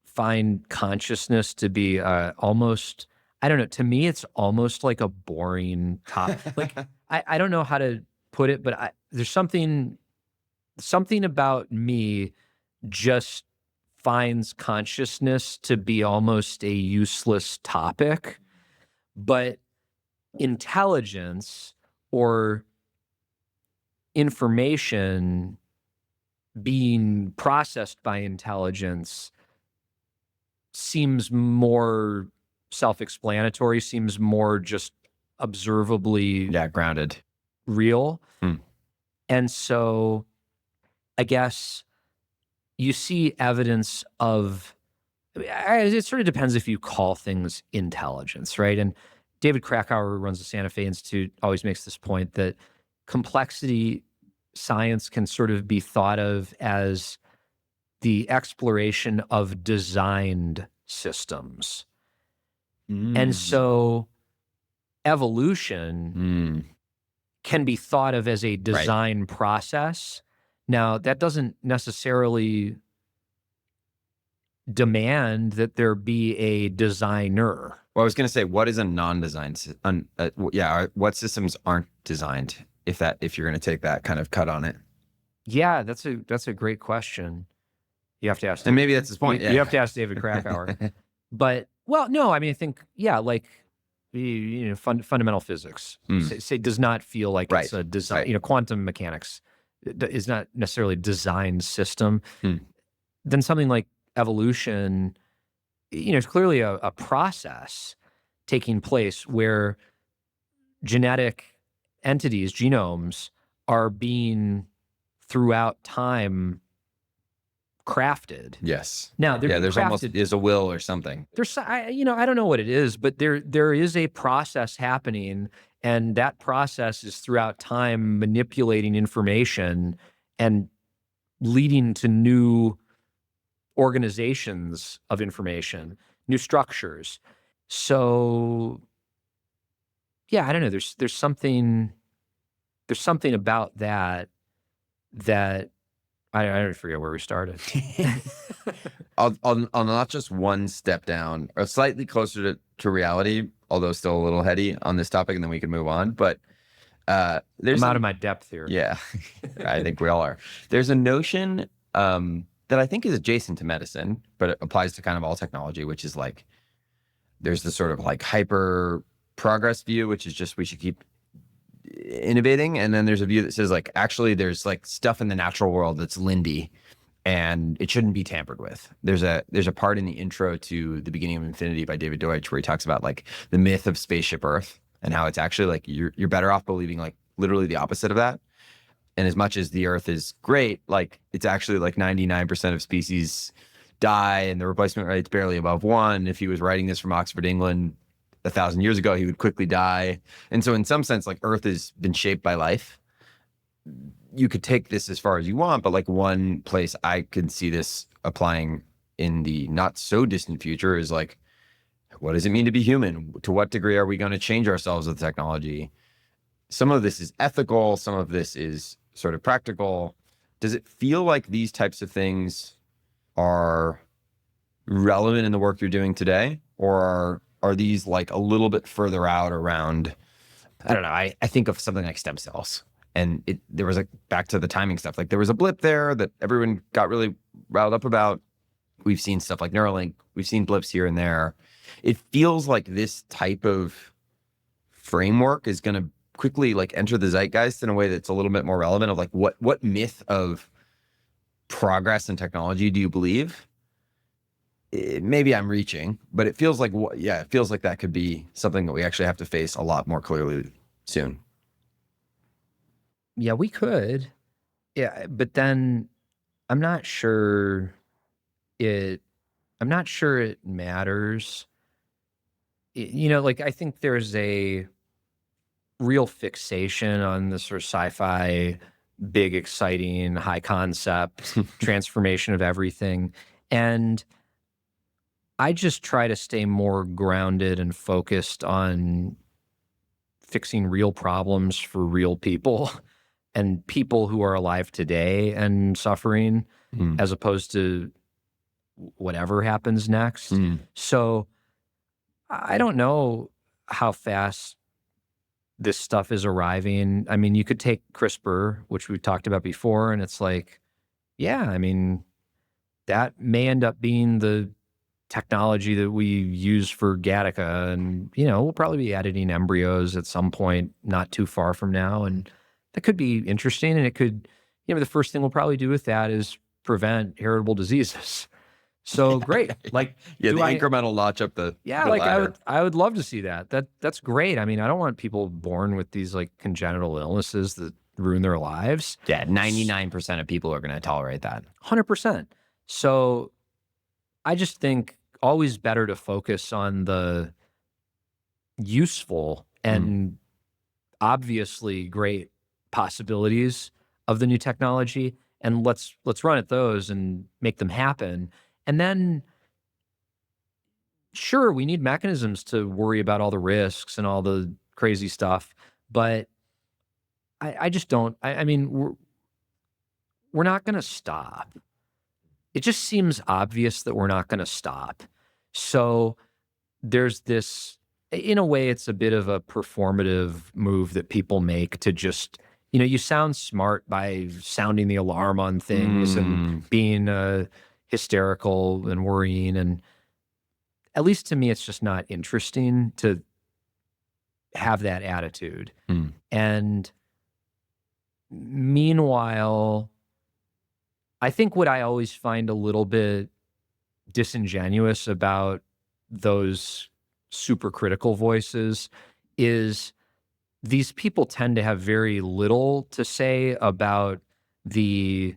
find consciousness to be almost, I don't know, to me, it's almost like a boring topic. Like, I don't know how to put it, but there's something about me just finds consciousness to be almost a useless topic. But intelligence or information being processed by intelligence seems more self-explanatory, seems more just observably grounded, real. And so I guess you see evidence of, it sort of depends if you call things intelligence, right? And David Krakauer, who runs the Santa Fe Institute, always makes this point that complexity science can sort of be thought of as the exploration of designed systems. And so evolution can be thought of as a design process. Now, that doesn't necessarily demand that there be a designer. Well, I was going to say, what is a non-designed? What systems aren't designed? If you're going to take that kind of cut on it. Yeah, that's a great question. You have to ask. And maybe that's his point. You have to ask David Krakauer. But well, no, I mean, I think like fundamental physics say does not feel like it's a design. Quantum mechanics is not necessarily a designed system. Then something like evolution, it's clearly a process taking place where genetic entities, genomes, are being throughout time crafted. Yes. Now, there's almost is a will or something. There's, I don't know what it is, but there is a process happening, and that process is throughout time manipulating information and leading to new organizations of information, new structures. So, yeah, I don't know. There's something about that I don't forget where we started. I'll not just one step down or slightly closer to reality, although still a little heady on this topic, and then we can move on. But I'm out of my depth here. Yeah, I think we all are. There's a notion that I think is adjacent to medicine, but it applies to kind of all technology, which is like there's the sort of like hyper progress view, which is just we should keep innovating, and then there's a view that says like actually there's like stuff in the natural world that's lindy and it shouldn't be tampered with. There's a part in the intro to The Beginning of Infinity by David Deutsch where he talks about like the myth of spaceship Earth and how it's actually like you're better off believing like literally the opposite of that. And as much as the Earth is great, like it's actually like 99% of species die and the replacement rate's barely above 1. If he was writing this from Oxford, England 1,000 years ago, he would quickly die. And so in some sense, like Earth has been shaped by life. You could take this as far as you want, but like one place I can see this applying in the not so distant future is like, what does it mean to be human? To what degree are we going to change ourselves with technology? Some of this is ethical. Some of this is sort of practical. Does it feel like these types of things are relevant in the work you're doing today, or are these like a little bit further out around? I don't know. I think of something like stem cells, and there was back to the timing stuff. Like there was a blip there that everyone got really riled up about. We've seen stuff like Neuralink. We've seen blips here and there. It feels like this type of framework is going to quickly like enter the zeitgeist in a way that's a little bit more relevant of like what myth of progress and technology do you believe? Maybe I'm reaching, but it feels like, it feels like that could be something that we actually have to face a lot more clearly soon. Yeah, we could. Yeah, but then I'm not sure it matters. Like I think there's a real fixation on the sort of sci-fi, big, exciting, high concept transformation of everything. And I just try to stay more grounded and focused on fixing real problems for real people and people who are alive today and suffering, as opposed to whatever happens next. So I don't know how fast this stuff is arriving. I mean, you could take CRISPR, which we talked about before, and it's like, yeah, I mean, that may end up being the technology that we use for Gattaca, and we'll probably be editing embryos at some point not too far from now, and that could be interesting. And it could, the first thing we'll probably do with that is prevent heritable diseases. So great, like incremental notch up the like ladder. I would love to see that. That's great. I mean, I don't want people born with these like congenital illnesses that ruin their lives. Yeah, 99% of people are going to tolerate that. 100%. So I just think always better to focus on the useful and obviously great possibilities of the new technology, and let's run at those and make them happen. And then sure, we need mechanisms to worry about all the risks and all the crazy stuff, but I just don't. I mean, we're not going to stop. It just seems obvious that we're not going to stop. So there's this, in a way, it's a bit of a performative move that people make to just, you sound smart by sounding the alarm on things and being hysterical and worrying. And at least to me, it's just not interesting to have that attitude. And meanwhile, I think what I always find a little bit disingenuous about those super critical voices is these people tend to have very little to say about the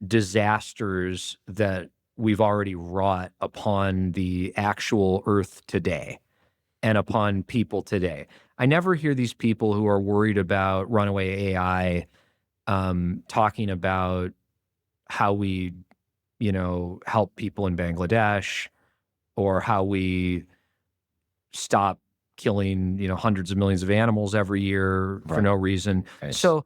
disasters that we've already wrought upon the actual Earth today and upon people today. I never hear these people who are worried about runaway AI talking about how we, help people in Bangladesh, or how we stop killing, hundreds of millions of animals every year for no reason. Right. So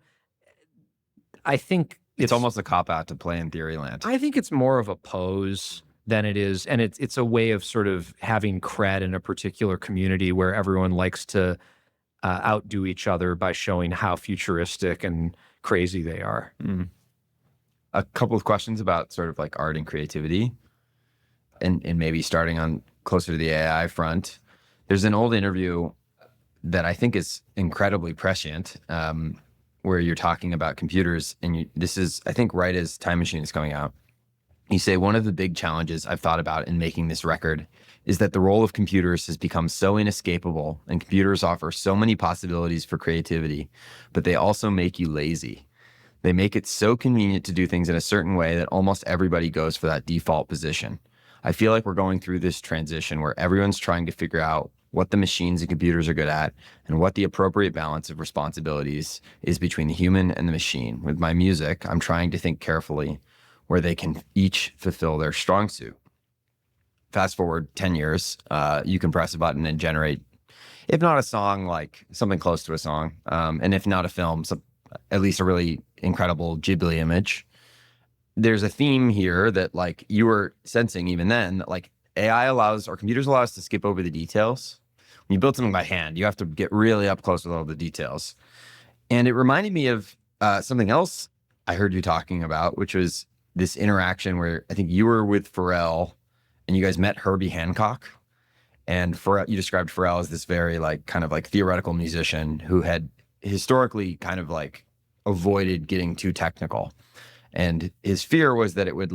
I think it's almost a cop-out to play in theory land. I think it's more of a pose than it is, and it's a way of sort of having cred in a particular community where everyone likes to outdo each other by showing how futuristic and crazy they are. A couple of questions about sort of like art and creativity, and maybe starting on closer to the AI front. There's an old interview that I think is incredibly prescient, where you're talking about computers, and this is, I think, right as Time Machine is coming out. You say, one of the big challenges I've thought about in making this record is that the role of computers has become so inescapable, and computers offer so many possibilities for creativity, but they also make you lazy. They make it so convenient to do things in a certain way that almost everybody goes for that default position. I feel like we're going through this transition where everyone's trying to figure out what the machines and computers are good at and what the appropriate balance of responsibilities is between the human and the machine. With my music, I'm trying to think carefully where they can each fulfill their strong suit. Fast forward 10 years, you can press a button and generate, if not a song, like something close to a song, and if not a film, at least a really incredible Ghibli image. there's a theme here that like you were sensing even then that like AI allows, or computers allow us to skip over the details. When you build something by hand, you have to get really up close with all the details. And it reminded me of something else I heard you talking about, which was this interaction where I think you were with Pharrell and you guys met Herbie Hancock. And Pharrell, you described Pharrell as this very like kind of like theoretical musician who had historically kind of like avoided getting too technical. And his fear was that it would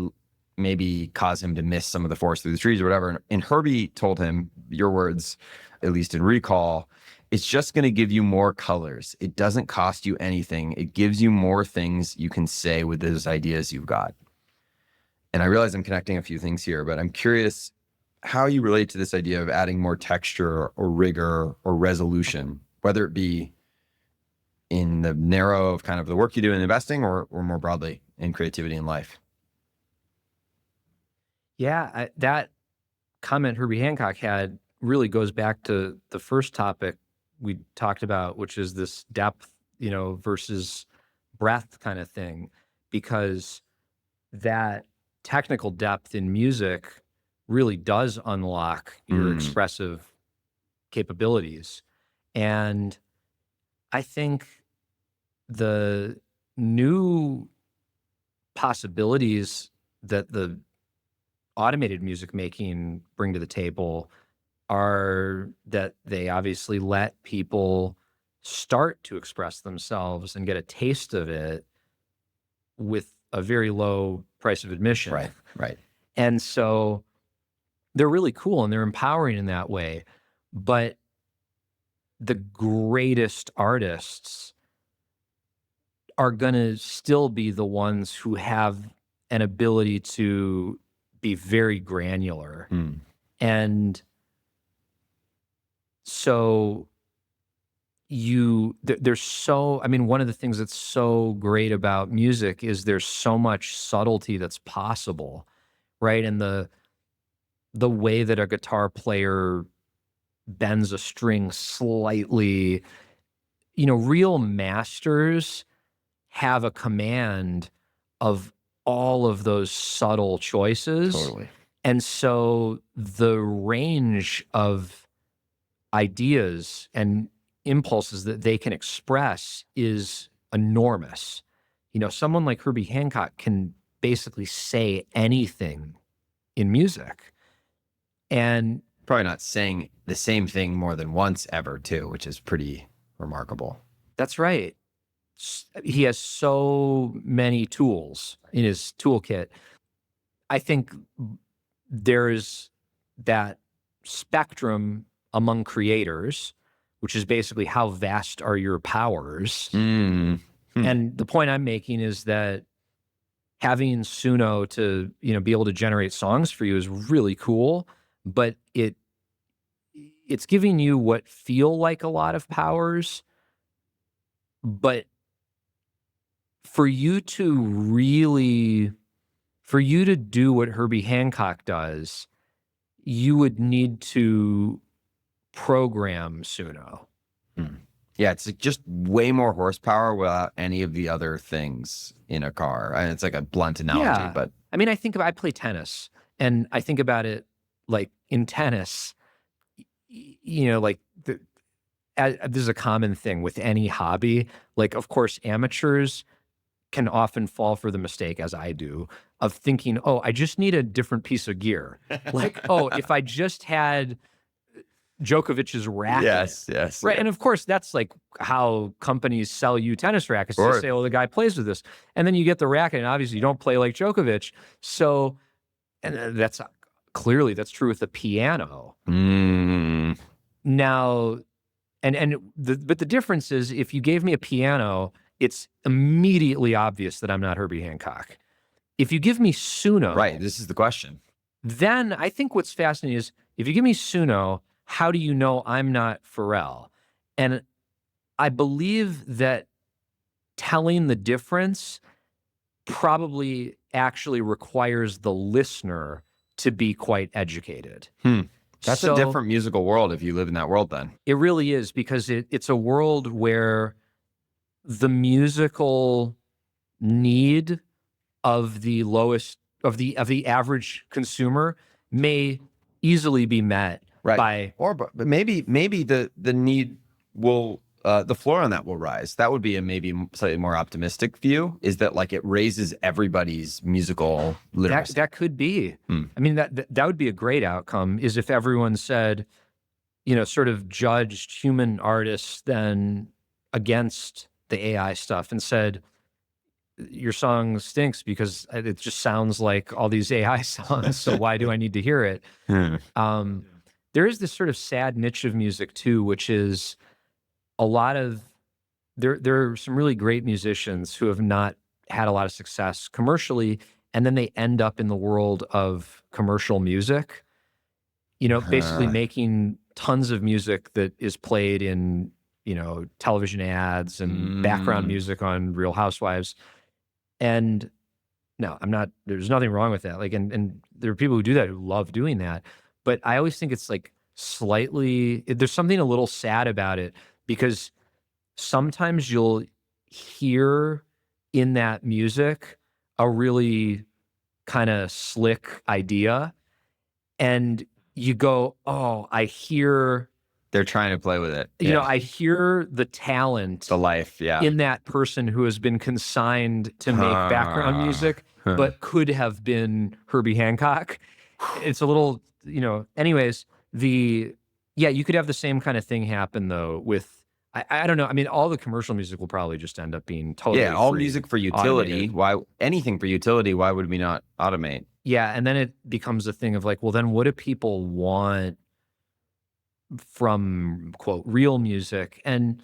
maybe cause him to miss some of the forest through the trees or whatever. And Herbie told him, your words, at least in recall, it's just going to give you more colors. It doesn't cost you anything. It gives you more things you can say with those ideas you've got. And I realize I'm connecting a few things here, but I'm curious how you relate to this idea of adding more texture or rigor or resolution, whether it be in the narrow of kind of the work you do in investing or more broadly in creativity in life. Yeah, that comment Herbie Hancock had really goes back to the first topic we talked about, which is this depth, versus breadth kind of thing, because that technical depth in music really does unlock your expressive capabilities. And I think the new possibilities that the automated music making bring to the table are that they obviously let people start to express themselves and get a taste of it with a very low price of admission. Right. And so they're really cool and they're empowering in that way. But the greatest artists are going to still be the ones who have an ability to be very granular. And so there's so, I mean, one of the things that's so great about music is there's so much subtlety that's possible, right? And the way that a guitar player bends a string slightly, real masters have a command of all of those subtle choices. Totally. And so the range of ideas and impulses that they can express is enormous. Someone like Herbie Hancock can basically say anything in music. And probably not saying the same thing more than once ever too, which is pretty remarkable. That's right. He has so many tools in his toolkit. I think there's that spectrum among creators, which is basically how vast are your powers. And the point I'm making is that having Suno to, be able to generate songs for you is really cool, but it's giving you what feel like a lot of powers. But for you to do what Herbie Hancock does, you would need to program Suno. Yeah, it's just way more horsepower without any of the other things in a car. And it's like a blunt analogy, but I mean, I play tennis, and I think about it like in tennis, like this is a common thing with any hobby. Like, of course, amateurs can often fall for the mistake, as I do, of thinking, oh, I just need a different piece of gear. Like, oh, if I just had Djokovic's racket. Yes. Right. And of course, that's like how companies sell you tennis rackets. They say, oh, the guy plays with this. And then you get the racket, and obviously you don't play like Djokovic. So, and that's clearly true with the piano. Now, but the difference is, if you gave me a piano, it's immediately obvious that I'm not Herbie Hancock. If you give me Suno. Right. This is the question. Then I think what's fascinating is, if you give me Suno, how do you know I'm not Pharrell? And I believe that telling the difference probably actually requires the listener to be quite educated. That's a different musical world if you live in that world then. It really is, because it's a world where the musical need of the lowest of the average consumer may easily be met by but maybe the need will the floor on that will rise. That would be a maybe slightly more optimistic view, is that like it raises everybody's musical literacy. that could be. I mean, that would be a great outcome, is if everyone said, sort of judged human artists then against the AI stuff and said, your song stinks because it just sounds like all these AI songs. So why do I need to hear it? There is this sort of sad niche of music too, which is a lot of, there are some really great musicians who have not had a lot of success commercially, and then they end up in the world of commercial music, basically making tons of music that is played in, television ads and background music on Real Housewives. And no, there's nothing wrong with that. Like, and there are people who do that who love doing that. But I always think it's like there's something a little sad about it, because sometimes you'll hear in that music a really kind of slick idea, and you go, oh, I hear they're trying to play with it. I hear the talent, the life, in that person who has been consigned to make background music, but could have been Herbie Hancock. It's a little, anyways, you could have the same kind of thing happen though with, I don't know. I mean, all the commercial music will probably just end up being totally all free, music for utility. automated. Anything for utility? Why would we not automate? Yeah, and then it becomes a thing of like, well, then what do people want from, quote, real music? And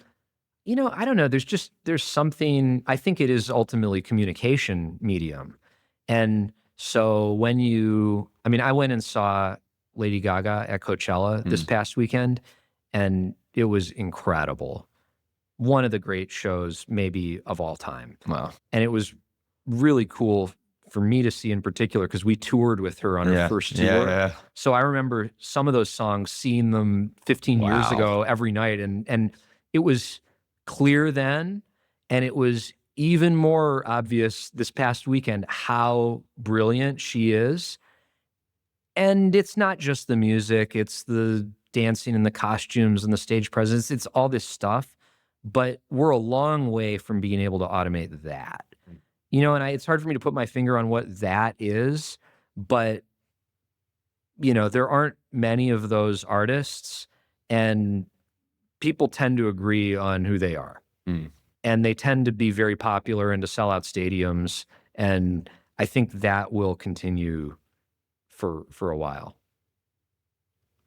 I don't know. There's something. I think it is ultimately communication medium, and so I went and saw Lady Gaga at Coachella this past weekend, and it was incredible. One of the great shows maybe of all time. Wow. And it was really cool for me to see in particular, because we toured with her on her first tour. Yeah. So I remember some of those songs, seeing them 15 years ago every night. And it was clear then, and it was even more obvious this past weekend how brilliant she is. And it's not just the music, it's the dancing and the costumes and the stage presence. It's all this stuff, but we're a long way from being able to automate that. And it's hard for me to put my finger on what that is, but there aren't many of those artists, and people tend to agree on who they are. And they tend to be very popular and to sell out stadiums. And I think that will continue for a while.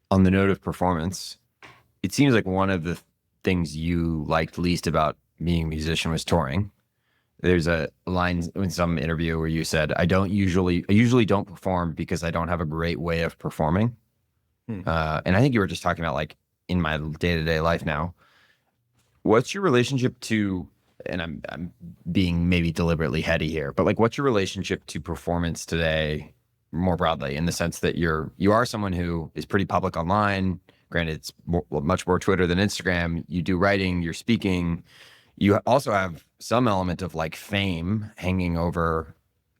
On the note of performance, it seems like one of the things you liked least about being a musician was touring. There's a line in some interview where you said, I usually don't perform because I don't have a great way of performing. And I think you were just talking about like in my day-to-day life now. What's your relationship to, and I'm being maybe deliberately heady here, but like what's your relationship to performance today more broadly, in the sense that you are someone who is pretty public online. Granted, it's much more Twitter than Instagram. You do writing, you're speaking. You also have some element of like fame hanging over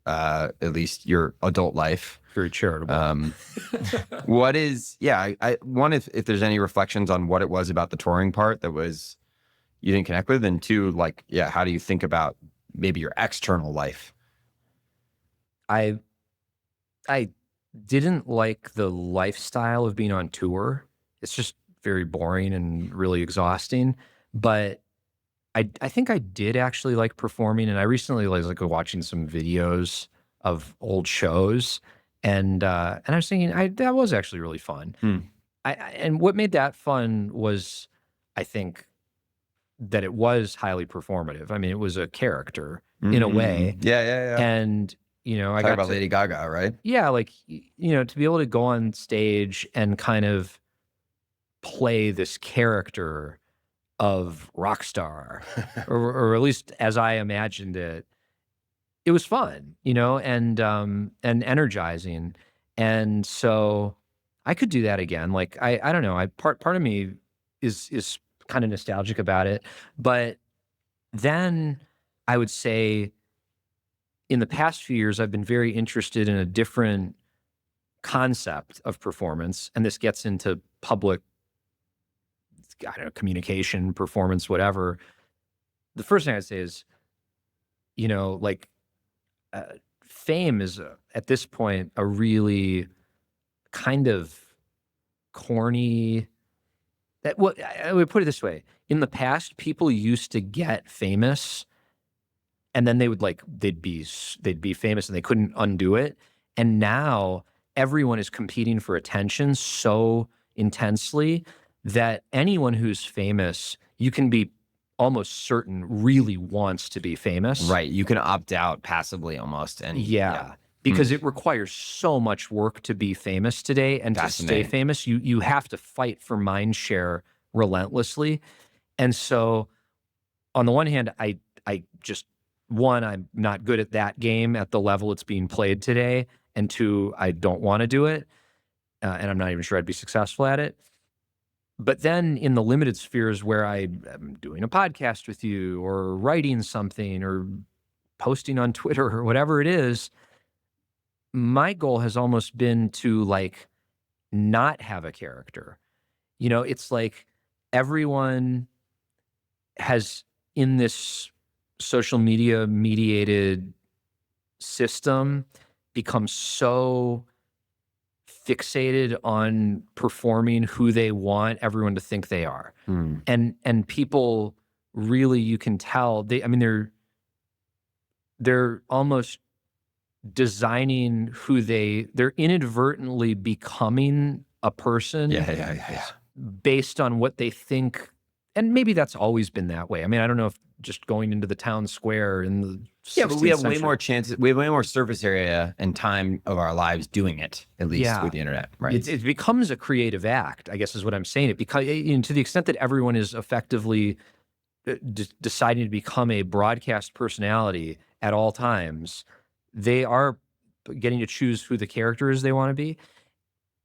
at least your adult life. Very charitable. What is, I one, if there's any reflections on what it was about the touring part that was you didn't connect with, and two, like, how do you think about maybe your external life? I didn't like the lifestyle of being on tour. It's just very boring and really exhausting. But I think I did actually like performing, and I recently was like watching some videos of old shows, and I was thinking that was actually really fun. And what made that fun was, I think, that it was highly performative. I mean, it was a character in a way. Yeah. And I got about Lady Gaga, right? Yeah, like to be able to go on stage and kind of play this character of rock star, or at least as I imagined it, it was fun, and energizing. And so I could do that again. Like, I don't know. Part of me is kind of nostalgic about it, but then I would say in the past few years, I've been very interested in a different concept of performance. And this gets into public, I don't know, communication, performance, whatever. The first thing I'd say is, like fame is at this point a really kind of corny, I would put it this way. In the past, people used to get famous and then they'd be famous and they couldn't undo it. And now everyone is competing for attention so intensely that anyone who's famous, you can be almost certain really wants to be famous. Right. You can opt out passively almost. And because it requires so much work to be famous today and to stay famous. You have to fight for mind share relentlessly. And so on the one hand, I just, one, I'm not good at that game at the level it's being played today. And two, I don't want to do it. And I'm not even sure I'd be successful at it. But then in the limited spheres where I'm doing a podcast with you or writing something or posting on Twitter or whatever it is, my goal has almost been to like not have a character. It's like everyone has in this social media mediated system become so fixated on performing who they want everyone to think they are. And people really, you can tell they're almost designing who they're inadvertently becoming a person based on what they think. And maybe that's always been that way. I don't know if just going into the town square in the 16th but we have century. way more chances. We have way more surface area and time of our lives doing it, at least with the internet. Right. It becomes a creative act, I guess is what I'm saying. Because to the extent that everyone is effectively deciding to become a broadcast personality at all times, they are getting to choose who the character is they want to be.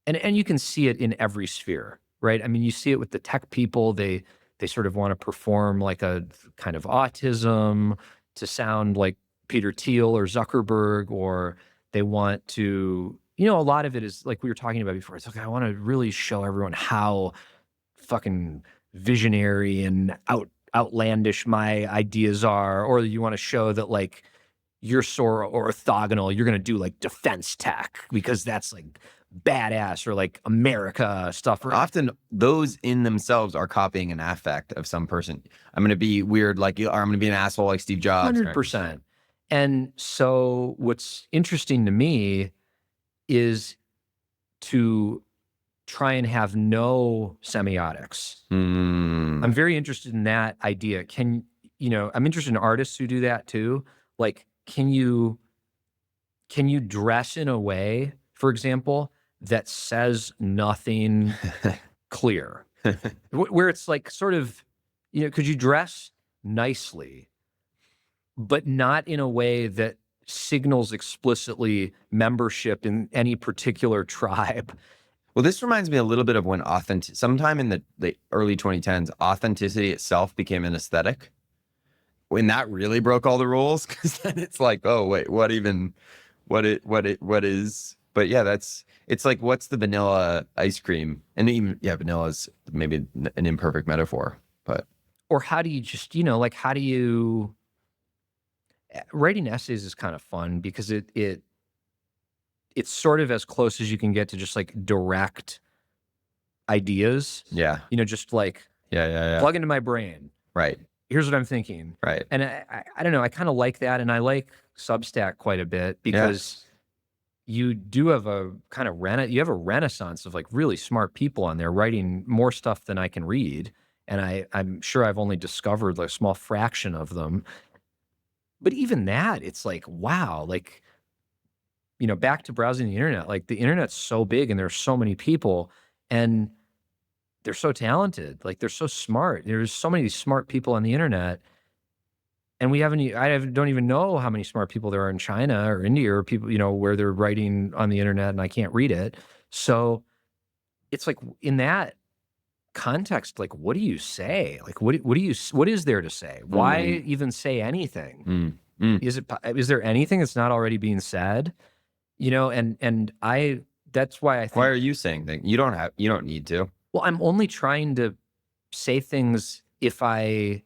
And you can see it in every sphere, right? You see it with the tech people. They sort of want to perform like a kind of autism to sound like Peter Thiel or Zuckerberg, or they want to, a lot of it is like we were talking about before. It's like, I want to really show everyone how fucking visionary and outlandish my ideas are. Or you want to show that like you're so orthogonal, you're going to do like defense tech because that's like badass, or like America stuff. Often those in themselves are copying an affect of some person. I'm going to be weird like you, or I'm going to be an asshole like Steve Jobs. 100%. And so what's interesting to me is to try and have no semiotics. I'm very interested in that idea. I'm interested in artists who do that too. Like, can you dress in a way, for example, that says nothing clear, where it's like sort of, could you dress nicely, but not in a way that signals explicitly membership in any particular tribe? Well, this reminds me a little bit of when sometime in the early 2010s, authenticity itself became an aesthetic. When that really broke all the rules, because then it's like, oh wait, what is? But yeah, it's like, what's the vanilla ice cream? And even vanilla is maybe an imperfect metaphor, but or how do you just writing essays is kind of fun because it's sort of as close as you can get to just like direct ideas. Yeah. Just like plug into my brain. Right. Here's what I'm thinking. Right. And I don't know, I kind of like that. And I like Substack quite a bit because you do have a kind of renaissance of like really smart people on there writing more stuff than I can read. And I'm sure I've only discovered like a small fraction of them. But even that, it's like, wow, like, back to browsing the internet, like the internet's so big and there's so many people and they're so talented. Like they're so smart. There's so many smart people on the internet. And I don't even know how many smart people there are in China or India or people, where they're writing on the internet and I can't read it. So it's like in that context, like, what do you say? Like, what is there to say? Why even say anything? Is there anything that's not already being said? That's why I think. Why are you saying things? You don't need to. Well, I'm only trying to say things if I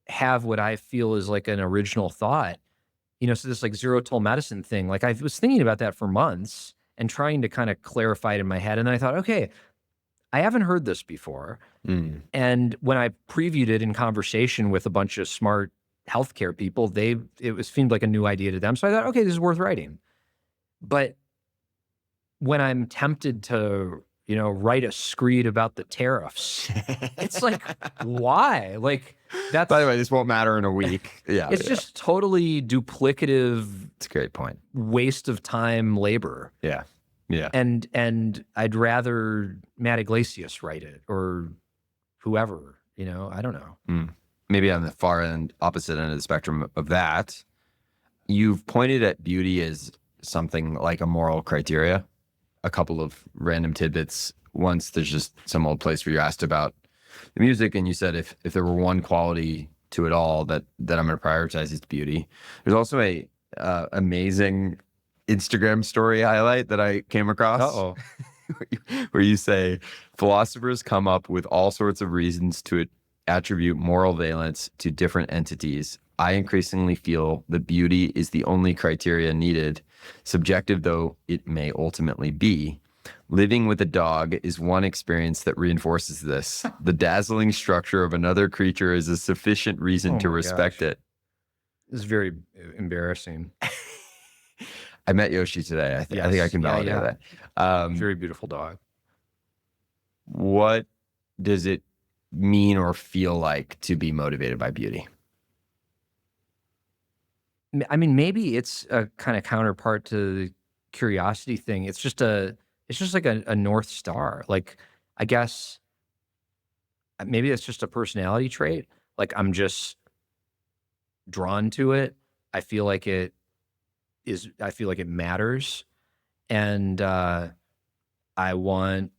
have what I feel is like an original thought. So this like zero toll medicine thing, like I was thinking about that for months and trying to kind of clarify it in my head. And then I thought, okay, I haven't heard this before. And when I previewed it in conversation with a bunch of smart healthcare people, it seemed like a new idea to them. So I thought, okay, this is worth writing. But when I'm tempted to, write a screed about the tariffs, it's like, why? Like, that's. By the way, this won't matter in a week. Yeah. It's just totally duplicative. It's a great point. Waste of time, labor. Yeah. Yeah. And I'd rather Matt Iglesias write it or whoever, I don't know. Maybe on the opposite end of the spectrum of that, you've pointed at beauty as something like a moral criteria. A couple of random tidbits. Once there's just some old place where you asked about the music and you said if there were one quality to it all that I'm going to prioritize, it's beauty. There's also a amazing Instagram story highlight that I came across. Where you say philosophers come up with all sorts of reasons to attribute moral valence to different entities. I increasingly feel that beauty is the only criteria needed, subjective though it may ultimately be. Living with a dog is one experience that reinforces this. The dazzling structure of another creature is a sufficient reason to respect it. This is very embarrassing. I met Yoshi today. I think I can validate that. Very beautiful dog. What does it mean or feel like to be motivated by beauty? I mean, maybe it's a kind of counterpart to the curiosity thing. It's just like a North Star. Like, I guess maybe it's just a personality trait. Like, I'm just drawn to it. I feel like it matters. And I don't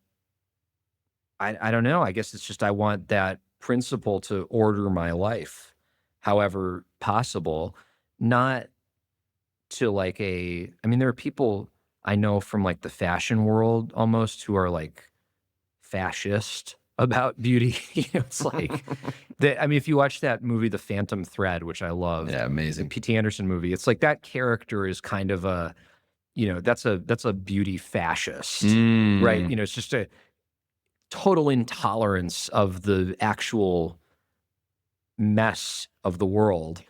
know. I guess it's just I want that principle to order my life however possible. Not to like there are people I know from like the fashion world almost who are like fascist about beauty. It's like, if you watch that movie, The Phantom Thread, which I love. Yeah, amazing. The P.T. Anderson movie. It's like that character is kind of a, that's a beauty fascist, right? It's just a total intolerance of the actual mess of the world,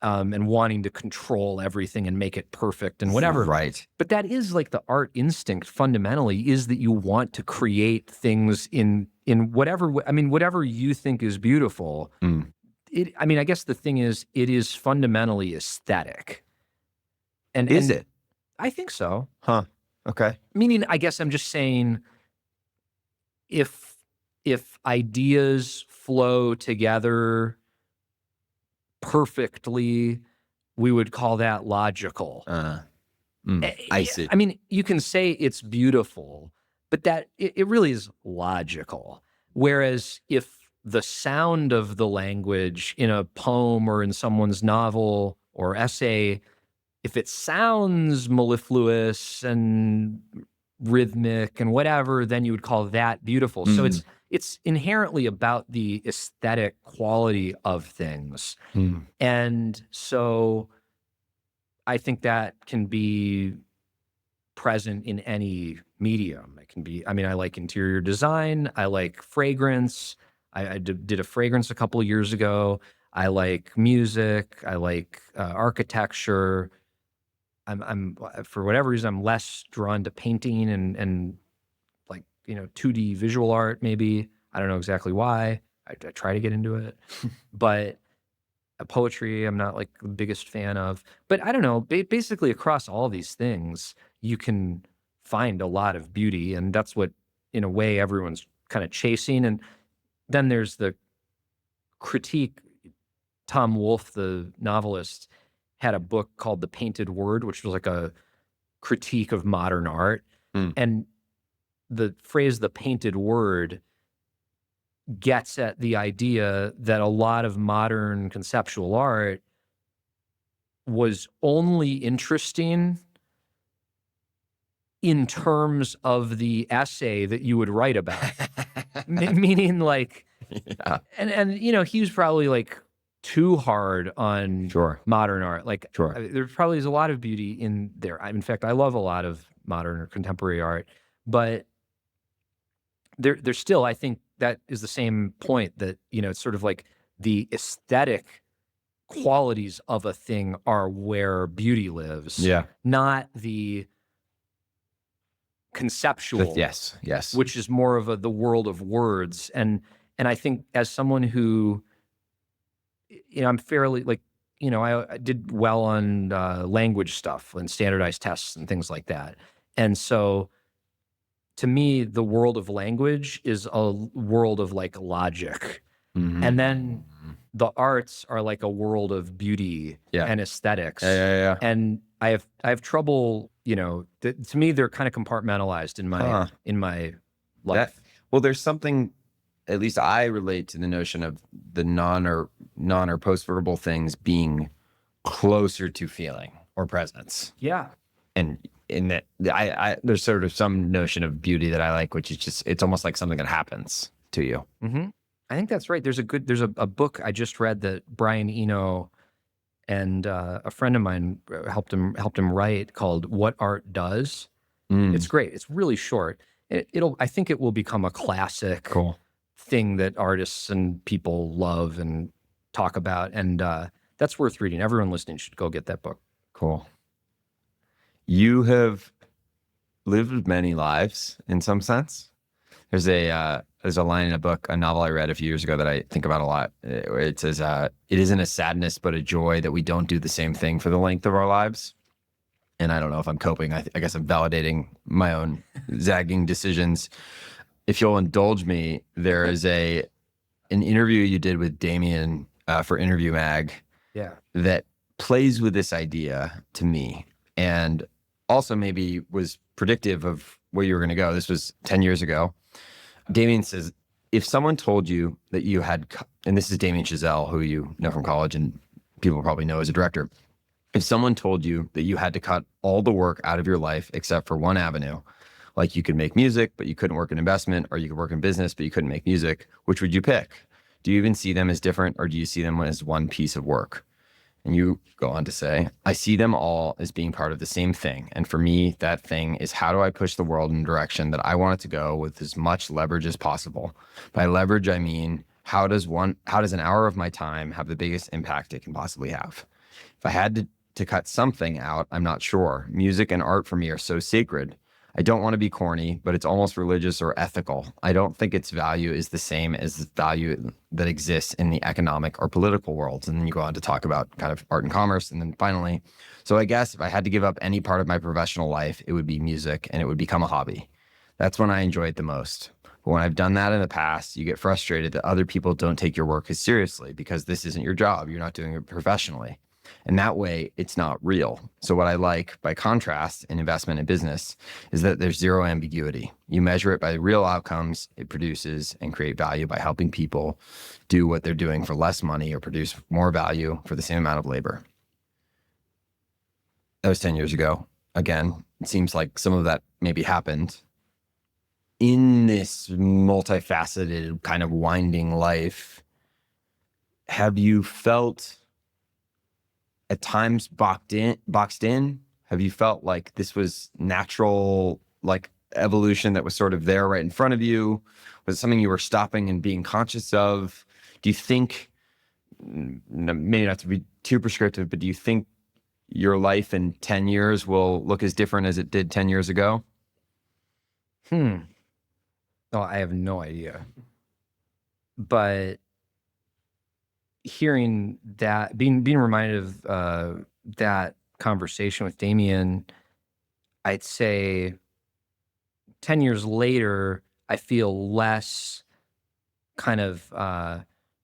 and wanting to control everything and make it perfect and whatever. Right. But that is like the art instinct fundamentally, is that you want to create things in whatever, whatever you think is beautiful. I guess the thing is, it is fundamentally aesthetic. And is it? I think so. Huh. Okay. Meaning, I guess I'm just saying, if ideas flow together perfectly, we would call that logical. I see. You can say it's beautiful, but that it really is logical. Whereas if the sound of the language in a poem or in someone's novel or essay, if it sounds mellifluous and rhythmic and whatever, then you would call that beautiful. So it's inherently about the aesthetic quality of things. And so I think that can be present in any medium. It can be, I like interior design. I like fragrance. I did a fragrance a couple of years ago. I like music. I like architecture. I'm for whatever reason, I'm less drawn to painting and like, 2D visual art, maybe. I don't know exactly why. I try to get into it, but poetry, I'm not like the biggest fan of. But I don't know. Basically, across all these things, you can find a lot of beauty, and that's what, in a way, everyone's kind of chasing. And then there's the critique. Tom Wolfe, the novelist, had a book called The Painted Word, which was like a critique of modern art. And the phrase, the painted word, gets at the idea that a lot of modern conceptual art was only interesting in terms of the essay that you would write about. Meaning like, Yeah. and you know, he was probably like too hard on Sure. modern art. Like Sure. there probably is a lot of beauty in there. In fact, I love a lot of modern or contemporary art, but there's still, I think that is the same point that, you know, it's sort of like the aesthetic qualities of a thing are where beauty lives. Yeah. Not the conceptual. Yes. Yes. Which is more of the world of words. And I think as someone who, you know, I'm fairly like, you know, I did well on language stuff and standardized tests and things like that. And so to me, the world of language is a world of like logic. Mhm. And then the arts are like a world of beauty and aesthetics. Yeah. And I have trouble, you know, to me, they're kind of compartmentalized in my life. Well, there's something, at least I relate to the notion of the non or post-verbal things being closer to feeling or presence. Yeah. And in that, there's sort of some notion of beauty that I like, which is just, it's almost like something that happens to you. Mm-hmm. I think that's right. There's a book I just read that Brian Eno and a friend of mine helped him write called "What Art Does." It's great. It's really short. I think it will become a classic thing that artists and people love and talk about, and that's worth reading. Everyone listening should go get that book. Cool. You have lived many lives in some sense. There's a line in a book, a novel I read a few years ago that I think about a lot. Where it says, "It isn't a sadness, but a joy that we don't do the same thing for the length of our lives." And I don't know if I'm coping. I guess I'm validating my own zagging decisions. If you'll indulge me, there is an interview you did with Damien for Interview Mag. Yeah. That plays with this idea to me, and also maybe was predictive of where you were going to go. This was 10 years ago. Damien says, if someone told you that you had, and this is Damien Chazelle, who you know from college and people probably know as a director. If someone told you that you had to cut all the work out of your life except for one avenue, like you could make music, but you couldn't work in investment, or you could work in business, but you couldn't make music, which would you pick? Do you even see them as different, or do you see them as one piece of work? And you go on to say, I see them all as being part of the same thing. And for me, that thing is, how do I push the world in a direction that I want it to go with as much leverage as possible? By leverage, I mean, how does an hour of my time have the biggest impact it can possibly have? If I had to cut something out, I'm not sure. Music and art for me are so sacred. I don't want to be corny, but it's almost religious or ethical. I don't think its value is the same as the value that exists in the economic or political worlds. And then you go on to talk about kind of art and commerce. And then finally, so I guess if I had to give up any part of my professional life, it would be music, and it would become a hobby. That's when I enjoy it the most. But when I've done that in the past, you get frustrated that other people don't take your work as seriously because this isn't your job. You're not doing it professionally. And that way, it's not real. So what I like, by contrast, in investment and business is that there's zero ambiguity. You measure it by the real outcomes it produces and create value by helping people do what they're doing for less money or produce more value for the same amount of labor. That was 10 years ago. Again, it seems like some of that maybe happened in this multifaceted kind of winding life. Have you felt at times boxed in? Have you felt like this was natural, like evolution that was sort of there right in front of you? Was it something you were stopping and being conscious of? Do you think, maybe not to be too prescriptive, but do you think your life in 10 years will look as different as it did 10 years ago? Oh, I have no idea. But hearing that, being reminded of that conversation with Damien, I'd say 10 years later, I feel less kind of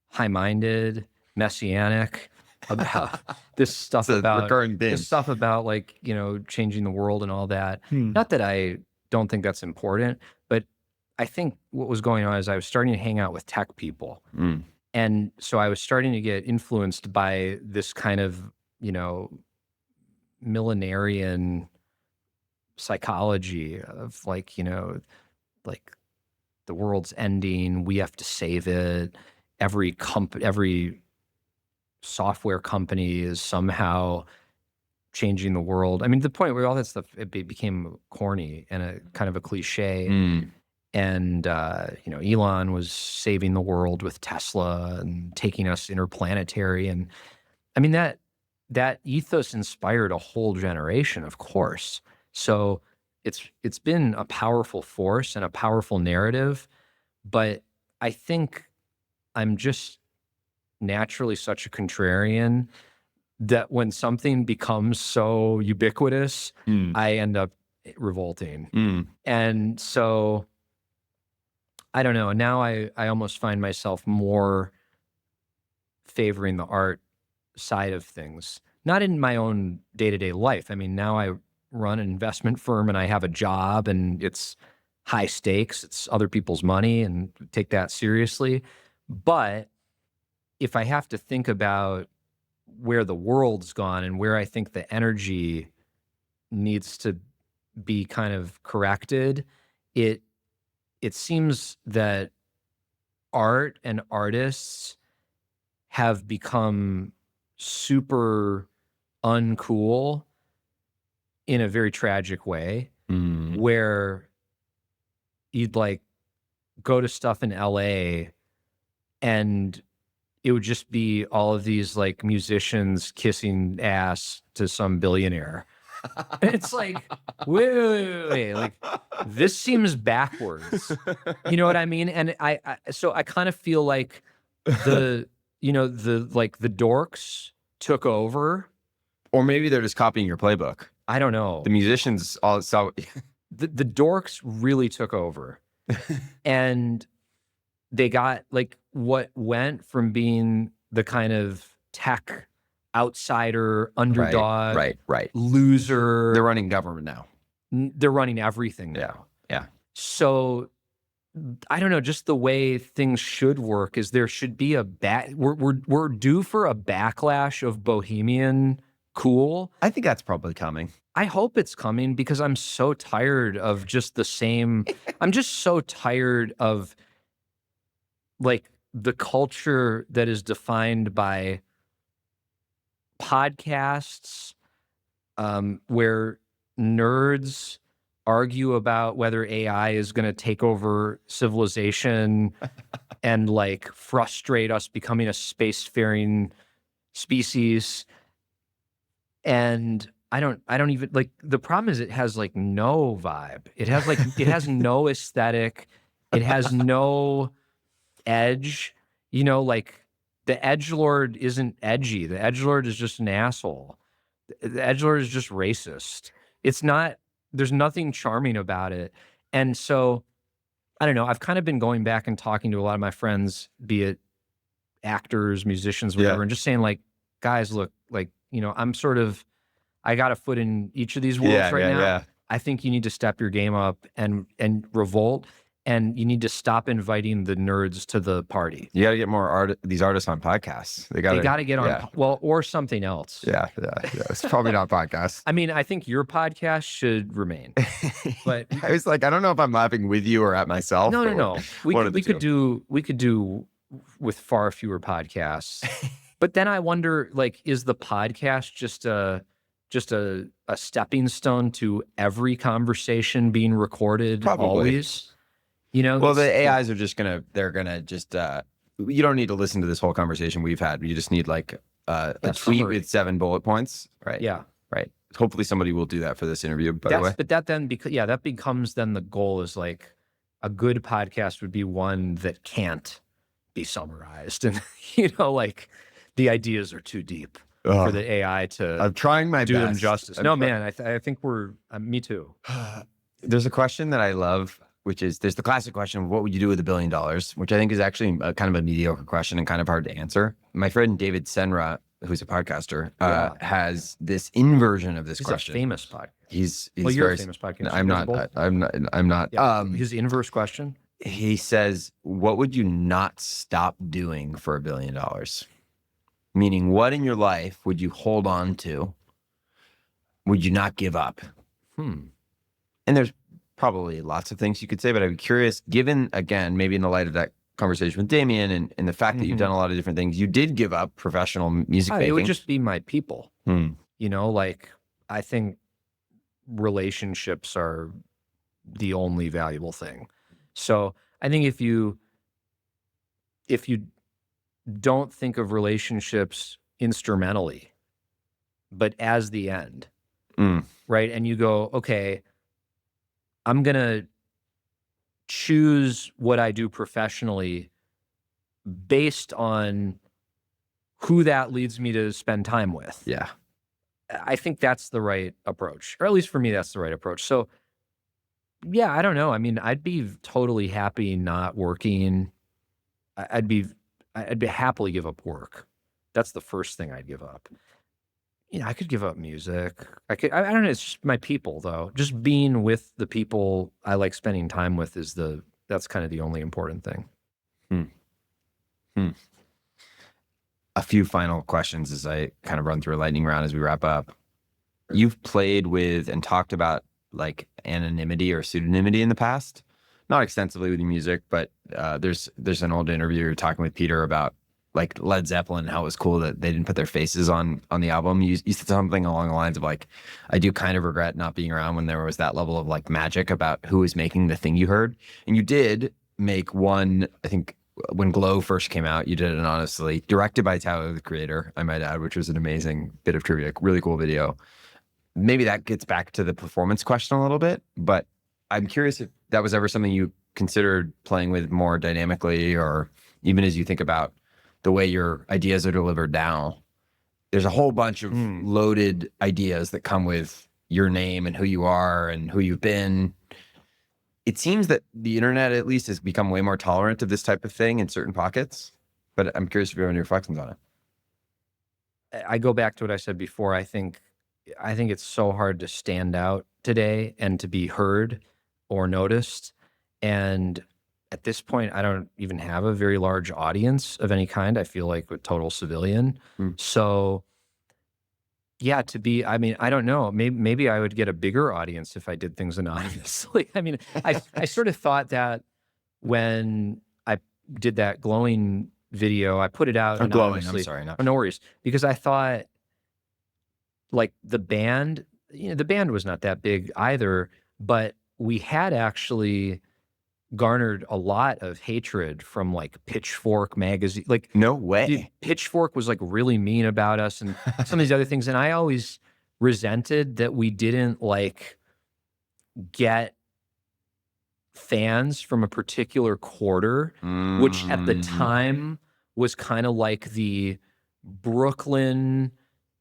high-minded, messianic about this stuff about like, you know, changing the world and all that. Not that I don't think that's important, but I think what was going on is I was starting to hang out with tech people. And so I was starting to get influenced by this kind of, you know, millenarian psychology of like, like the world's ending, we have to save it. Every software company is somehow changing the world. I mean, the point where all that stuff, it became corny and a kind of a cliche. And, Elon was saving the world with Tesla and taking us interplanetary. And I mean, that ethos inspired a whole generation, of course. So it's been a powerful force and a powerful narrative, but I think I'm just naturally such a contrarian that when something becomes so ubiquitous, I end up revolting. And so I don't know. Now I almost find myself more favoring the art side of things, not in my own day-to-day life. I mean, now I run an investment firm and I have a job and it's high stakes. It's other people's money and take that seriously. But if I have to think about where the world's gone and where I think the energy needs to be kind of corrected, it seems that art and artists have become super uncool in a very tragic way, where you'd like go to stuff in LA and it would just be all of these like musicians kissing ass to some billionaire. And it's like, wait, like this seems backwards. You know what I mean? And so I kind of feel like the dorks took over. Or maybe they're just copying your playbook. I don't know. The musicians all saw the dorks really took over. And they got like what went from being the kind of tech outsider, underdog, right, loser. They're running government now. They're running everything now. Yeah. So I don't know, just the way things should work is there should be we're due for a backlash of bohemian cool. I think that's probably coming. I hope it's coming because I'm so tired of just the same. I'm just so tired of like the culture that is defined by podcasts, where nerds argue about whether AI is going to take over civilization and like frustrate us becoming a spacefaring species. And I don't even like, the problem is it has like no vibe. It has no aesthetic. It has no edge, like the edgelord isn't edgy. The edgelord is just an asshole. The edgelord is just racist. There's nothing charming about it. And so, I don't know, I've kind of been going back and talking to a lot of my friends, be it actors, musicians, whatever, and just saying like, guys, look, like, I got a foot in each of these worlds right now. Yeah. I think you need to step your game up and revolt. And you need to stop inviting the nerds to the party. You got to get more these artists on podcasts. They got to get on, or something else. Yeah. It's probably not podcasts. I mean, I think your podcast should remain. But I was like, I don't know if I'm laughing with you or at myself. No. We could do with far fewer podcasts. But then I wonder, like, is the podcast just a stepping stone to every conversation being recorded? Probably. Always? Well, the AIs are just they're gonna just, you don't need to listen to this whole conversation we've had. You just need like a tweet summary with 7 bullet points. Right. Yeah. Right. Hopefully somebody will do that for this interview, by the way. But that then, that becomes then the goal is like a good podcast would be one that can't be summarized. And, like the ideas are too deep for the AI to I'm trying my do best. them justice. Man, I think me too. There's a question that I love, which is, there's the classic question of what would you do with $1 billion, which I think is actually kind of a mediocre question and kind of hard to answer. My friend David Senra, who's a podcaster, has this inversion of this question. He's a famous podcast. He's you're a famous podcast. I'm not. Yeah. His inverse question. He says, what would you not stop doing for $1 billion? Meaning, what in your life would you hold on to would you not give up? And there's probably lots of things you could say, but I'd be curious, given, again, maybe in the light of that conversation with Damien and the fact that you've done a lot of different things, you did give up professional music making. It would just be my people. You know, like, I think relationships are the only valuable thing. So I think if you don't think of relationships instrumentally, but as the end, right? And you go, okay, I'm going to choose what I do professionally based on who that leads me to spend time with. Yeah. I think that's the right approach, or at least for me, that's the right approach. So yeah, I don't know. I mean, I'd be totally happy not working. I'd be happily give up work. That's the first thing I'd give up. You know, I could give up music. I don't know. It's just my people, though. Just being with the people I like spending time with that's kind of the only important thing. A few final questions as I kind of run through a lightning round as we wrap up. You've played with and talked about like anonymity or pseudonymity in the past, not extensively with your music, but there's an old interview you're talking with Peter about like Led Zeppelin, how it was cool that they didn't put their faces on the album. You said something along the lines of like, I do kind of regret not being around when there was that level of like magic about who was making the thing you heard. And you did make one, I think, when Glow first came out, you did it anonymously, directed by Tyler, the Creator, I might add, which was an amazing bit of trivia, really cool video. Maybe that gets back to the performance question a little bit, but I'm curious if that was ever something you considered playing with more dynamically, or even as you think about the way your ideas are delivered now. There's a whole bunch of loaded ideas that come with your name and who you are and who you've been. It seems that the internet, at least, has become way more tolerant of this type of thing in certain pockets, but I'm curious if you have any reflections on it. I go back to what I said before. I think it's so hard to stand out today and to be heard or noticed. And at this point, I don't even have a very large audience of any kind. I feel like a total civilian. So yeah, I mean, I don't know. Maybe I would get a bigger audience if I did things anonymously. I mean, I sort of thought that when I did that glowing video, I put it out anonymously. I'm sorry. No worries. Because I thought, like, the band was not that big either, but we had actually garnered a lot of hatred from like Pitchfork magazine. Like, no way. Pitchfork was like really mean about us and some of these other things. And I always resented that we didn't like get fans from a particular quarter, which at the time was kind of like the Brooklyn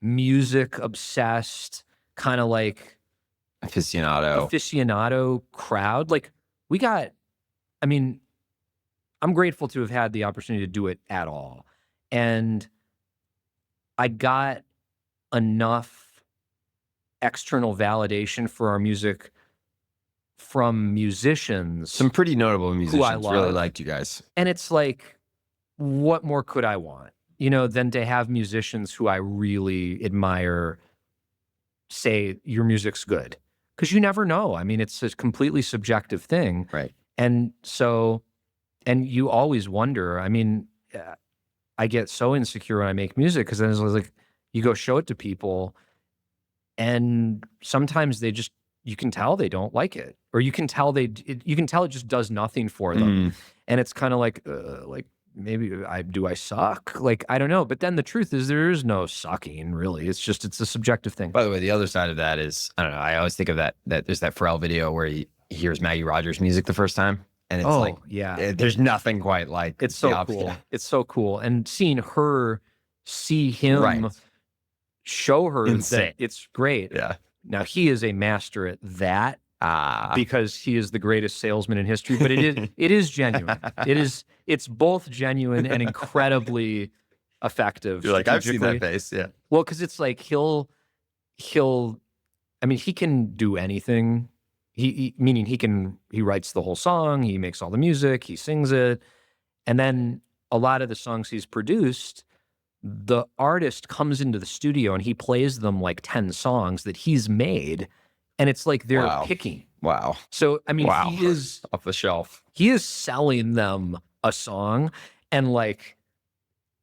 music obsessed kind of like aficionado crowd. Like, we got, I mean, I'm grateful to have had the opportunity to do it at all. And I got enough external validation for our music from musicians. Some pretty notable musicians I love. Really liked you guys. And it's like, what more could I want, than to have musicians who I really admire say your music's good? Because you never know. I mean, it's a completely subjective thing. Right. And so, and you always wonder, I mean, I get so insecure when I make music because then it's like, you go show it to people and sometimes you can tell they don't like it, or you can tell it just does nothing for them. And it's kind of like maybe I suck? Like, I don't know. But then the truth is there is no sucking really. It's a subjective thing. By the way, the other side of that is, I don't know, I always think of that there's that Pharrell video where he hears Maggie Rogers music the first time. And it's there's nothing quite like it's so cool. Yeah. It's so cool. And seeing her see him show her that it's great. Yeah. Now he is a master at that because he is the greatest salesman in history, but it is genuine. It's both genuine and incredibly effective. You're like, I've seen that face. Yeah. Well, because it's like he'll I mean, he can do anything. Meaning he writes the whole song, he makes all the music, he sings it. And then a lot of the songs he's produced, the artist comes into the studio and he plays them like 10 songs that he's made, and it's like they're Wow. picking. Wow. So, I mean, Wow. he is Off the shelf. selling them a song, and like,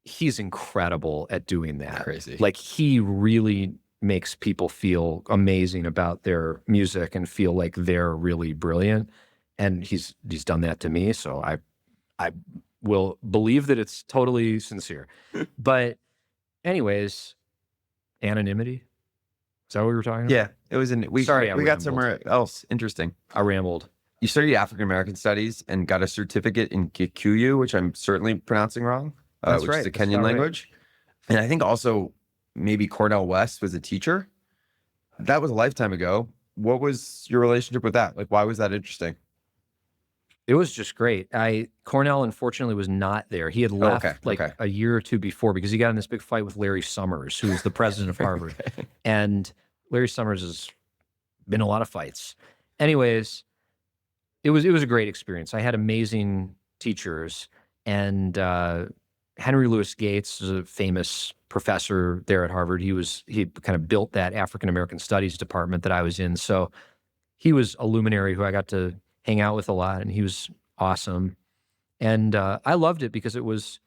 he's incredible at doing that. Crazy. Like, he really makes people feel amazing about their music and feel like they're really brilliant. And he's done that to me. So I will believe that it's totally sincere. But anyways, Anonymity. Is that what we were talking about? Yeah, it was we Sorry, I got rambled. somewhere else interesting. I rambled. You studied African American studies and got a certificate in Kikuyu, which I'm certainly pronouncing wrong, That's which right. is a That's Kenyan about right. language. And I think also maybe Cornell West was a teacher. That was a lifetime ago. What was your relationship with that? Like, why was that interesting? It was just great. Cornell, unfortunately, was not there. He had left okay. a year or two before because he got in this big fight with Larry Summers, who was the president of Harvard. And Larry Summers has been in a lot of fights. Anyways, it was a great experience. I had amazing teachers, and Henry Louis Gates is a famous professor there at Harvard. He kind of built that African American Studies department that I was in. So he was a luminary who I got to hang out with a lot, and he was awesome. And I loved it because it was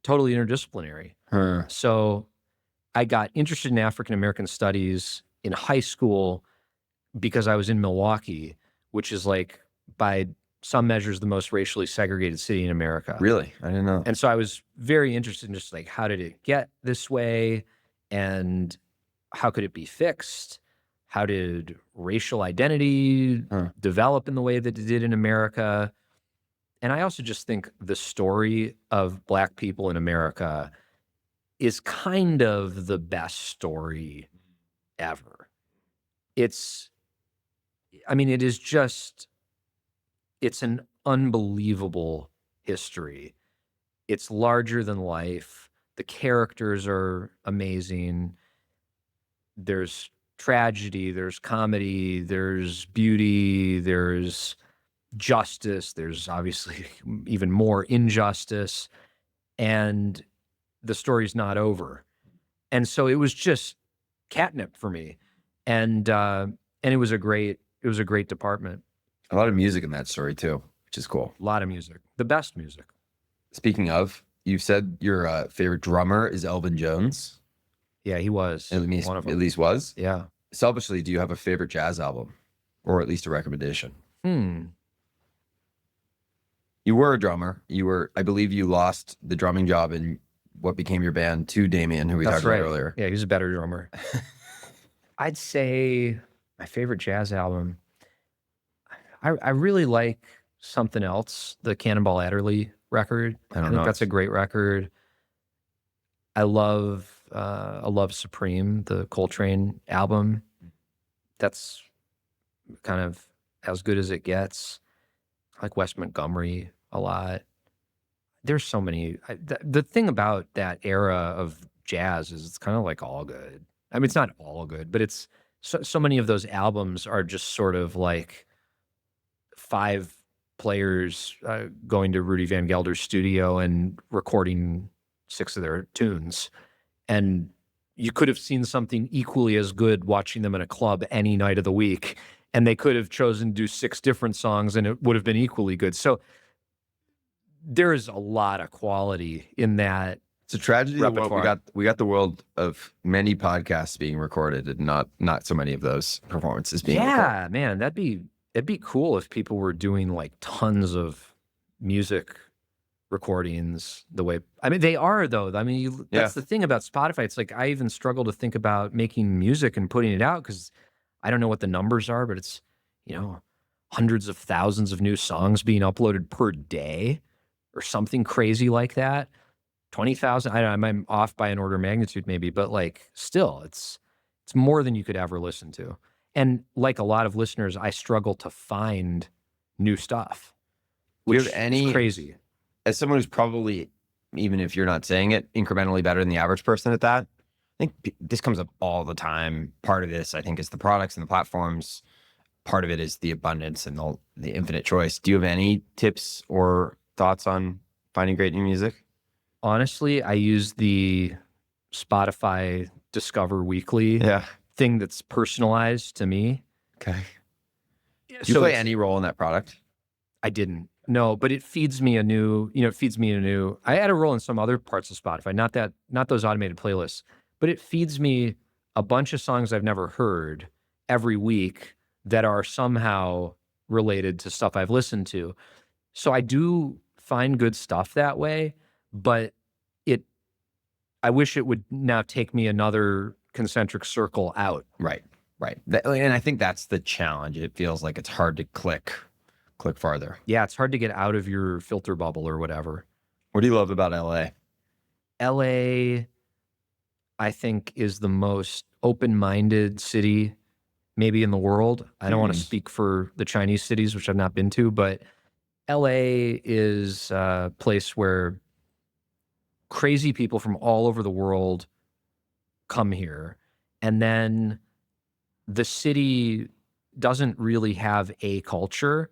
totally interdisciplinary. Huh. So I got interested in African American studies in high school because I was in Milwaukee, which is like, by some measures, the most racially segregated city in America. Really? I didn't know. And so I was very interested in just like, how did it get this way? And how could it be fixed? How did racial identity develop in the way that it did in America? And I also just think the story of Black people in America is kind of the best story ever. It is just, it's an unbelievable history. It's larger than life. The characters are amazing. There's tragedy, there's comedy, there's beauty, there's justice, there's obviously even more injustice, and the story's not over. And so it was just catnip for me. And it was a great department. A lot of music in that story too, which is cool. A lot of music. The best music. Speaking of, you said your favorite drummer is Elvin Jones. Yeah, he was. At least, one of them. at least was. Yeah. Selfishly, do you have a favorite jazz album, or at least a recommendation? You were a drummer. I believe you lost the drumming job in what became your band to Damien, who we talked about earlier. Yeah, he was a better drummer. I'd say my favorite jazz album, I really like Something Else, the Cannonball Adderley record. I think that's a great record. I love Supreme, the Coltrane album. That's kind of as good as it gets. I like Wes Montgomery a lot. There's so many. The thing about that era of jazz is it's kind of like all good. I mean, it's not all good, but it's so many of those albums are just sort of like 5 players going to Rudy Van Gelder's studio and recording 6 of their tunes. And you could have seen something equally as good watching them in a club any night of the week. And they could have chosen to do 6 different songs and it would have been equally good. So there's a lot of quality in that. It's a tragedy that repertoire. we got the world of many podcasts being recorded and not so many of those performances being recorded. Yeah, man, that'd be cool if people were doing like tons of music recordings the way, I mean, they are though. I mean, that's the thing about Spotify. It's like, I even struggle to think about making music and putting it out because I don't know what the numbers are, but it's, hundreds of thousands of new songs being uploaded per day or something crazy like that. 20,000. I don't know, I'm off by an order of magnitude maybe, but like still it's more than you could ever listen to. And like a lot of listeners, I struggle to find new stuff. Do you Which have any is crazy. As someone who's probably, even if you're not saying it, incrementally better than the average person at that, I think this comes up all the time. Part of this, I think, is the products and the platforms. Part of it is the abundance and the infinite choice. Do you have any tips or thoughts on finding great new music? Honestly, I use the Spotify Discover Weekly Yeah. thing that's personalized to me. Okay. Do you So play any role in that product? I didn't. No, but it feeds me a new, I had a role in some other parts of Spotify, not those automated playlists, but it feeds me a bunch of songs I've never heard every week that are somehow related to stuff I've listened to. So I do find good stuff that way, but I wish it would now take me another concentric circle out. Right. And I think that's the challenge. It feels like it's hard to click farther. Yeah, it's hard to get out of your filter bubble or whatever. What do you love about LA? LA, I think, is the most open-minded city maybe in the world. I don't want to speak for the Chinese cities, which I've not been to, but LA is a place where crazy people from all over the world come here. And then the city doesn't really have a culture.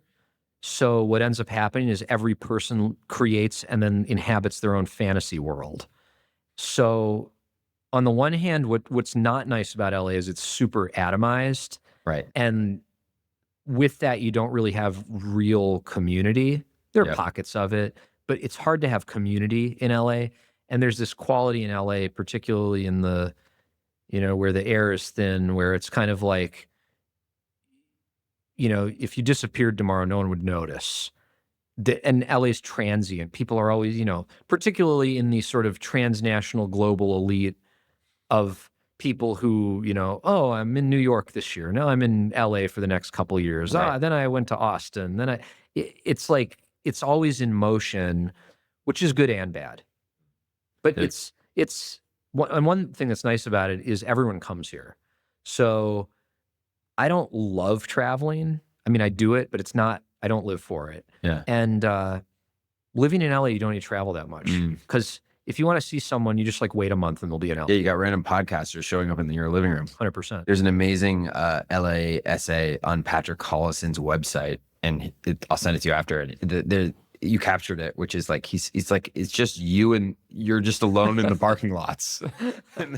So what ends up happening is every person creates and then inhabits their own fantasy world. So on the one hand, what's not nice about LA is it's super atomized. Right. And with that, you don't really have real community. There are pockets of it, but it's hard to have community in LA. And there's this quality in LA, particularly in the, where the air is thin, where it's kind of like, if you disappeared tomorrow, no one would notice. And LA's transient. People are always, particularly in the sort of transnational global elite of people who, oh, I'm in New York this year. No, I'm in LA for the next couple of years. Right. Then I went to Austin. Then it's like, it's always in motion, which is good and bad. But one thing that's nice about it is everyone comes here. So I don't love traveling. I mean, I do it, but I don't live for it. Yeah. And living in LA, you don't need to travel that much. Because if you want to see someone, you just wait a month and they'll be in LA. Yeah, you got random podcasters showing up in your living room. 100%. There's an amazing LA essay on Patrick Hollison's website, and I'll send it to you after. You captured it, which is like he's like, it's just you and you're just alone in the parking lots. And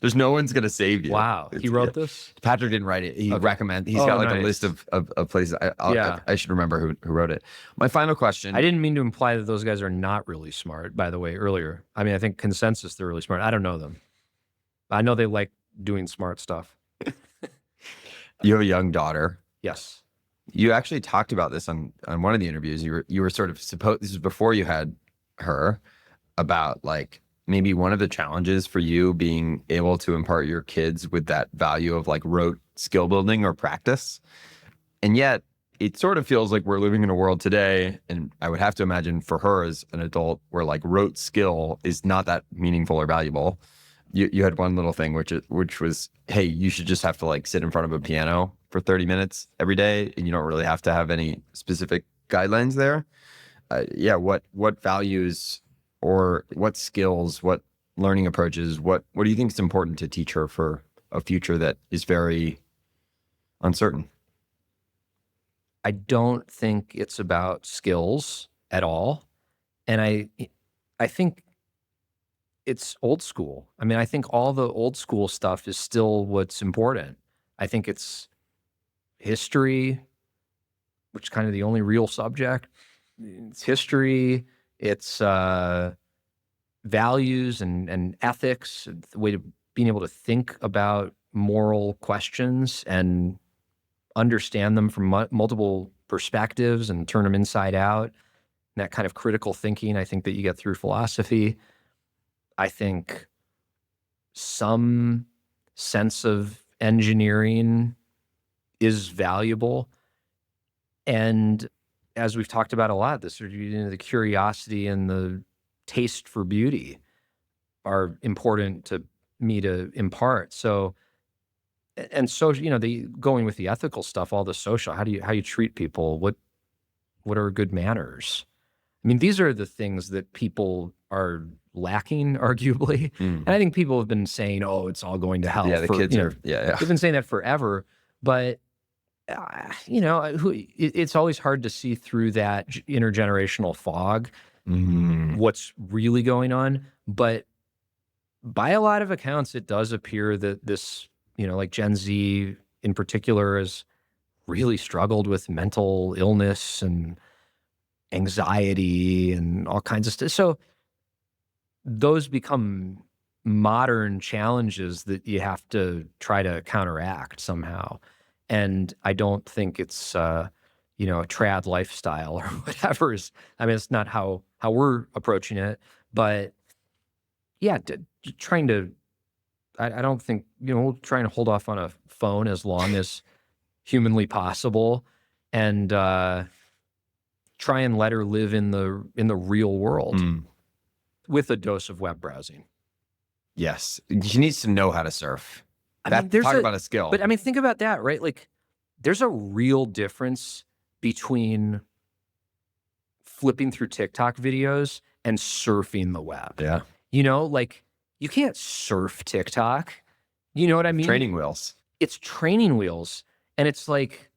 there's no one's gonna save you. Wow. He wrote this? Patrick didn't write it. He recommended. He's got a list of places. I should remember who wrote it. My final question. I didn't mean to imply that those guys are not really smart, by the way, earlier. I mean, I think consensus, they're really smart. I don't know them. I know they like doing smart stuff. You have a young daughter. Yes. You actually talked about this on one of the interviews. You were sort of this is before you had her, about like maybe one of the challenges for you being able to impart your kids with that value of like rote skill building or practice. And yet it sort of feels like we're living in a world today, and I would have to imagine for her as an adult, where like rote skill is not that meaningful or valuable. You had one little thing which was, hey, you should just have to like sit in front of a piano for 30 minutes every day, and you don't really have to have any specific guidelines there. What values or what skills, what learning approaches, what do you think is important to teach her for a future that is very uncertain? I don't think it's about skills at all. And I think it's old school. I mean, I think all the old school stuff is still what's important. I think it's history, which is kind of the only real subject. It's history, it's values and ethics, the way to being able to think about moral questions and understand them from multiple perspectives and turn them inside out. And that kind of critical thinking, I think, that you get through philosophy. I think some sense of engineering is valuable. And as we've talked about a lot, the curiosity and the taste for beauty are important to me to impart. So, and so, going with the ethical stuff, all the social, how you treat people, what are good manners? I mean, these are the things that people are lacking, arguably. And I think people have been saying, oh, it's all going to hell. Yeah, the kids are, they've been saying that forever. But, it's always hard to see through that intergenerational fog, what's really going on. But by a lot of accounts, it does appear that this, like Gen Z in particular has really struggled with mental illness and anxiety and all kinds of stuff. So those become modern challenges that you have to try to counteract somehow. And I don't think it's, a trad lifestyle or whatever is, it's not how we're approaching it, but yeah, trying to, I don't think, trying to hold off on a phone as long as humanly possible and, try and let her live in the real world with a dose of web browsing. Yes. She needs to know how to surf. Talk about a skill. But think about that, right? Like there's a real difference between flipping through TikTok videos and surfing the web. Yeah. Like you can't surf TikTok. You know what I mean? Training wheels. It's training wheels. And it's like,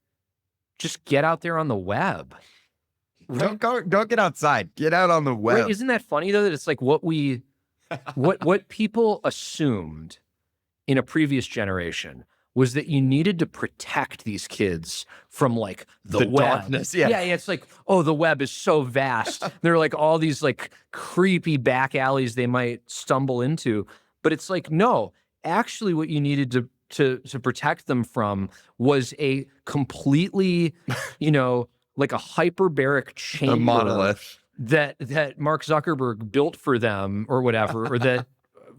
just get out there on the web. Right? Don't get outside. Get out on the web. Right? Isn't that funny though? That it's like what people assumed in a previous generation was that you needed to protect these kids from like the web. Darkness. Yeah. It's like, oh, the web is so vast. There are like all these like creepy back alleys they might stumble into. But it's like, no, actually what you needed to protect them from was a completely, like a hyperbaric chamber. A monolith. That Mark Zuckerberg built for them or whatever, or that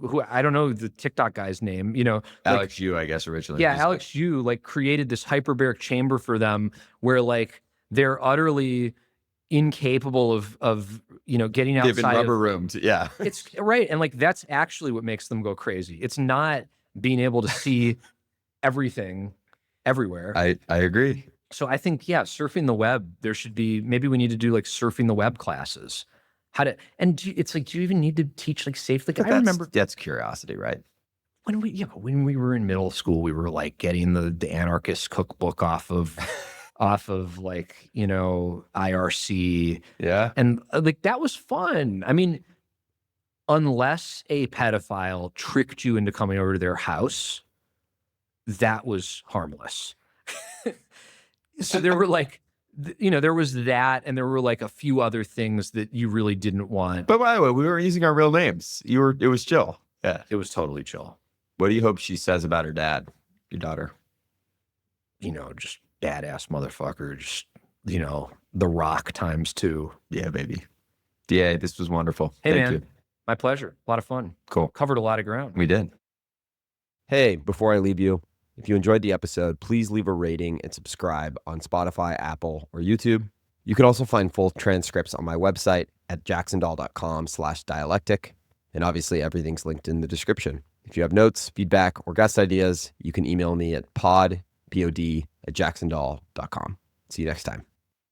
who I don't know the TikTok guy's name, Alex Yu, I guess, originally. Yeah, Alex Yu like created this hyperbaric chamber for them where like they're utterly incapable of getting outside. They've been rubber roomed. Yeah. It's right. And like that's actually what makes them go crazy. It's not being able to see everything everywhere. I agree. So I think, surfing the web, maybe we need to do like surfing the web classes. It's like, do you even need to teach like safe? Like, I remember that's curiosity, right? When we were in middle school, we were like getting the anarchist cookbook off of like, IRC. Yeah. And like, that was fun. Unless a pedophile tricked you into coming over to their house, that was harmless. So there were like, there was that, and there were like a few other things that you really didn't want. But by the way, we were using our real names. It was chill. Yeah. It was totally chill. What do you hope she says about her dad, your daughter? Just badass motherfucker. Just, The Rock ×2. Yeah, baby. DA, this was wonderful. Hey, Thank man. you. My pleasure. A lot of fun. Cool. Covered a lot of ground. We did. Hey, before I leave you, if you enjoyed the episode, please leave a rating and subscribe on Spotify, Apple, or YouTube. You can also find full transcripts on my website at jacksondahl.com/dialectic. And obviously everything's linked in the description. If you have notes, feedback, or guest ideas, you can email me at pod@jacksondahl.com. See you next time.